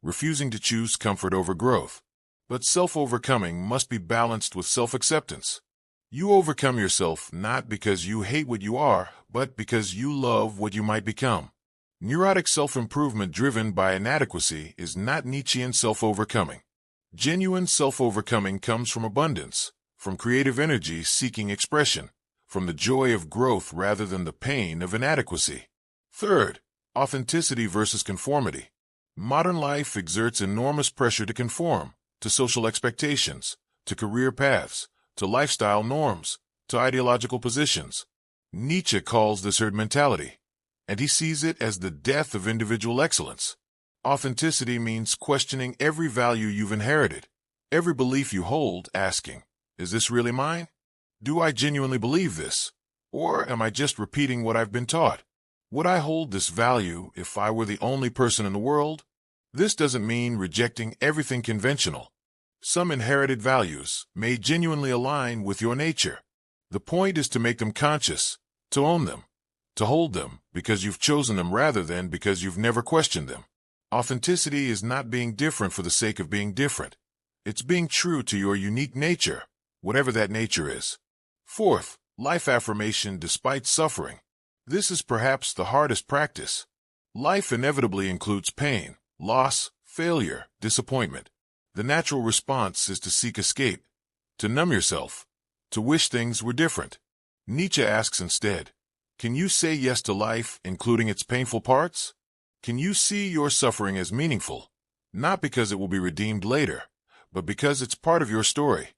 refusing to choose comfort over growth. But self-overcoming must be balanced with self-acceptance. You overcome yourself not because you hate what you are, but because you love what you might become. Neurotic self-improvement driven by inadequacy is not Nietzschean self-overcoming. Genuine self-overcoming comes from abundance, from creative energy seeking expression, from the joy of growth rather than the pain of inadequacy. Third, authenticity versus conformity. Modern life exerts enormous pressure to conform, to social expectations, to career paths, to lifestyle norms, to ideological positions. Nietzsche calls this herd mentality, and he sees it as the death of individual excellence. Authenticity means questioning every value you've inherited, every belief you hold, asking, is this really mine? Do I genuinely believe this? Or am I just repeating what I've been taught? Would I hold this value if I were the only person in the world? This doesn't mean rejecting everything conventional. Some inherited values may genuinely align with your nature. The point is to make them conscious, to own them, to hold them because you've chosen them rather than because you've never questioned them. Authenticity is not being different for the sake of being different. It's being true to your unique nature, whatever that nature is. Fourth, life affirmation despite suffering. This is perhaps the hardest practice. Life inevitably includes pain, loss, failure, disappointment. The natural response is to seek escape, to numb yourself, to wish things were different. Nietzsche asks instead, can you say yes to life, including its painful parts? Can you see your suffering as meaningful, not because it will be redeemed later, but because it's part of your story,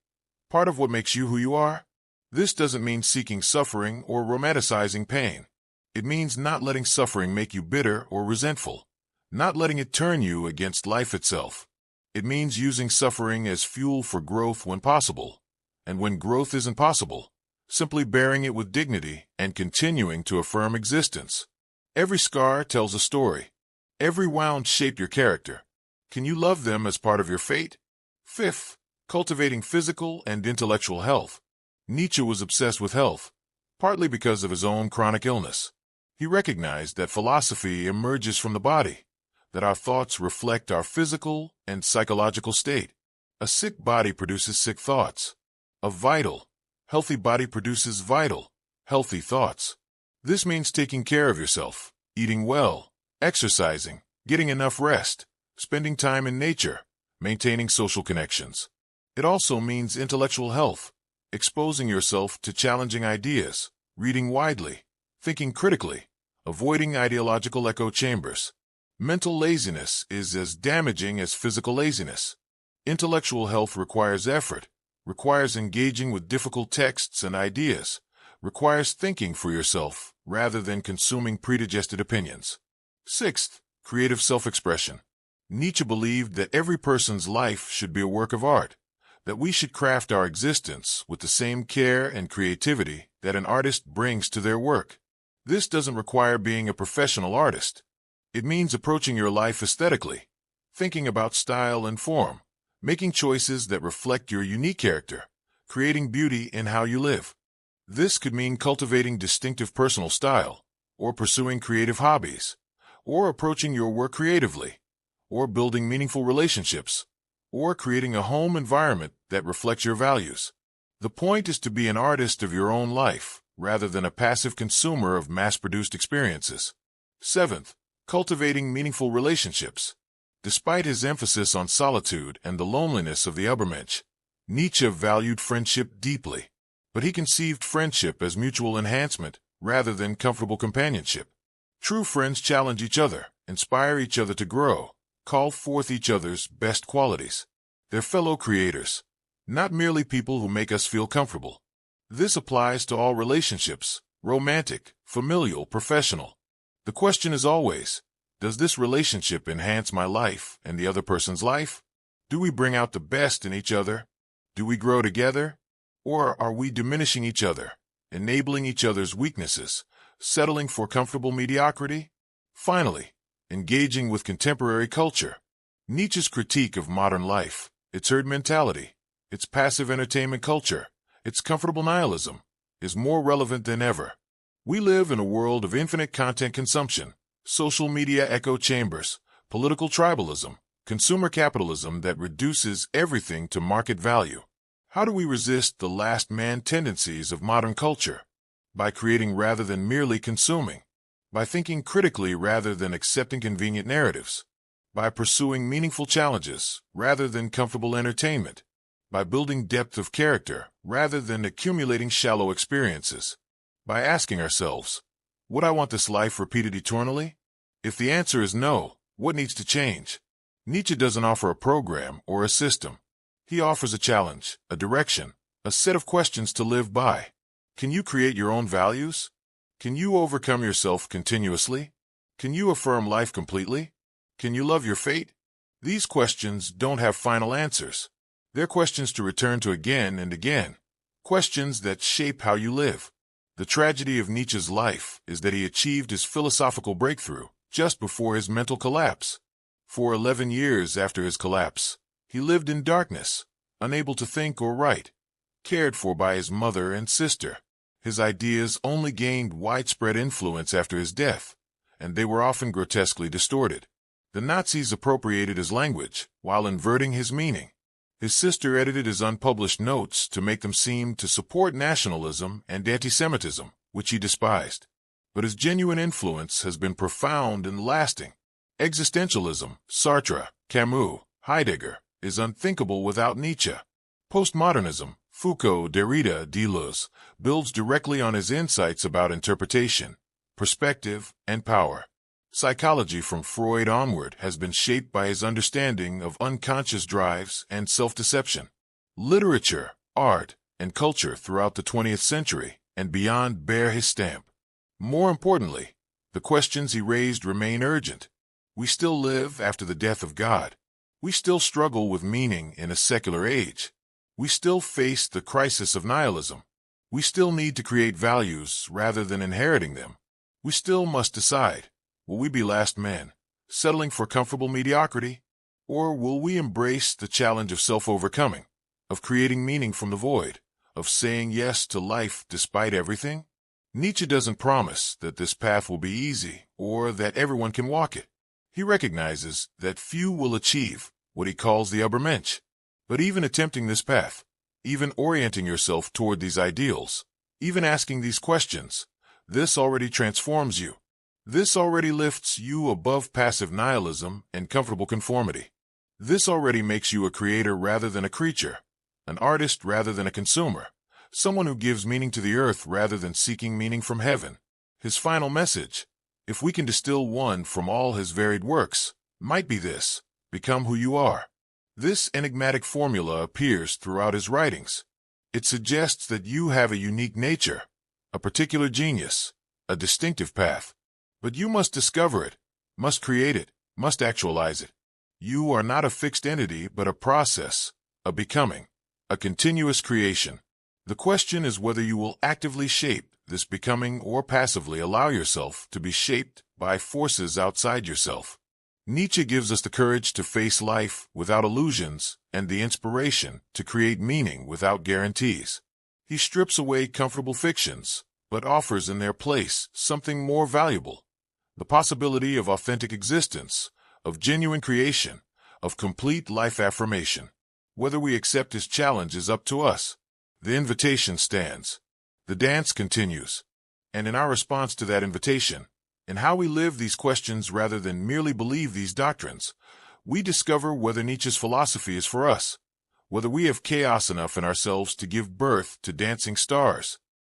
part of what makes you who you are? This doesn't mean seeking suffering or romanticizing pain. It means not letting suffering make you bitter or resentful, not letting it turn you against life itself. It means using suffering as fuel for growth when possible, and when growth isn't possible, simply bearing it with dignity and continuing to affirm existence. Every scar tells a story. Every wound shaped your character. Can you love them as part of your fate? Fifth, cultivating physical and intellectual health. Nietzsche was obsessed with health, partly because of his own chronic illness. He recognized that philosophy emerges from the body, that our thoughts reflect our physical and psychological state. A sick body produces sick thoughts. A vital, healthy body produces vital, healthy thoughts. This means taking care of yourself, eating well, exercising, getting enough rest, spending time in nature, maintaining social connections. It also means intellectual health, exposing yourself to challenging ideas, reading widely, thinking critically, avoiding ideological echo chambers. Mental laziness is as damaging as physical laziness. Intellectual health requires effort, requires engaging with difficult texts and ideas, requires thinking for yourself rather than consuming predigested opinions. Sixth, creative self-expression. Nietzsche believed that every person's life should be a work of art, that we should craft our existence with the same care and creativity that an artist brings to their work. This doesn't require being a professional artist. It means approaching your life aesthetically, thinking about style and form, making choices that reflect your unique character, creating beauty in how you live. This could mean cultivating distinctive personal style, or pursuing creative hobbies, or approaching your work creatively, or building meaningful relationships, or creating a home environment that reflects your values. The point is to be an artist of your own life, rather than a passive consumer of mass-produced experiences. Seventh, cultivating meaningful relationships. Despite his emphasis on solitude and the loneliness of the ubermensch, Nietzsche valued friendship deeply, but he conceived friendship as mutual enhancement rather than comfortable companionship. True friends challenge each other, inspire each other to grow, call forth each other's best qualities. They're fellow creators, not merely people who make us feel comfortable. This applies to all relationships, romantic, familial, professional. The question is always, does this relationship enhance my life and the other person's life? Do we bring out the best in each other? Do we grow together? Or are we diminishing each other, enabling each other's weaknesses, settling for comfortable mediocrity? Finally, engaging with contemporary culture. Nietzsche's critique of modern life, its herd mentality, its passive entertainment culture, its comfortable nihilism, is more relevant than ever. We live in a world of infinite content consumption, social media echo chambers, political tribalism, consumer capitalism that reduces everything to market value. How do we resist the last man tendencies of modern culture? By creating rather than merely consuming. By thinking critically rather than accepting convenient narratives. By pursuing meaningful challenges rather than comfortable entertainment. By building depth of character rather than accumulating shallow experiences. By asking ourselves, would I want this life repeated eternally? If the answer is no, what needs to change? Nietzsche doesn't offer a program or a system. He offers a challenge, a direction, a set of questions to live by. Can you create your own values? Can you overcome yourself continuously? Can you affirm life completely? Can you love your fate? These questions don't have final answers. They're questions to return to again and again. Questions that shape how you live. The tragedy of Nietzsche's life is that he achieved his philosophical breakthrough just before his mental collapse. For 11 years after his collapse, he lived in darkness, unable to think or write, cared for by his mother and sister. His ideas only gained widespread influence after his death, and they were often grotesquely distorted. The Nazis appropriated his language while inverting his meaning. His sister edited his unpublished notes to make them seem to support nationalism and anti-Semitism, which he despised. But his genuine influence has been profound and lasting. Existentialism, Sartre, Camus, Heidegger, is unthinkable without Nietzsche. Postmodernism, Foucault, Derrida, Deleuze, builds directly on his insights about interpretation, perspective, and power. Psychology from Freud onward has been shaped by his understanding of unconscious drives and self-deception. Literature, art, and culture throughout the 20th century and beyond bear his stamp. More importantly, the questions he raised remain urgent. We still live after the death of God. We still struggle with meaning in a secular age. We still face the crisis of nihilism. We still need to create values rather than inheriting them. We still must decide, will we be last men, settling for comfortable mediocrity? Or will we embrace the challenge of self-overcoming, of creating meaning from the void, of saying yes to life despite everything? Nietzsche doesn't promise that this path will be easy or that everyone can walk it. He recognizes that few will achieve what he calls the ubermensch. But even attempting this path, even orienting yourself toward these ideals, even asking these questions, this already transforms you. This already lifts you above passive nihilism and comfortable conformity. This already makes you a creator rather than a creature, an artist rather than a consumer, someone who gives meaning to the earth rather than seeking meaning from heaven. His final message, if we can distill one from all his varied works, might be this: become who you are. This enigmatic formula appears throughout his writings. It suggests that you have a unique nature, a particular genius, a distinctive path. But you must discover it, must create it, must actualize it. You are not a fixed entity, but a process, a becoming, a continuous creation. The question is whether you will actively shape this becoming or passively allow yourself to be shaped by forces outside yourself. Nietzsche gives us the courage to face life without illusions and the inspiration to create meaning without guarantees. He strips away comfortable fictions, but offers in their place something more valuable: the possibility of authentic existence, of genuine creation, of complete life affirmation. Whether we accept his challenge is up to us. The invitation stands. The dance continues. And in our response to that invitation, in how we live these questions rather than merely believe these doctrines, we discover whether Nietzsche's philosophy is for us, whether we have chaos enough in ourselves to give birth to dancing stars.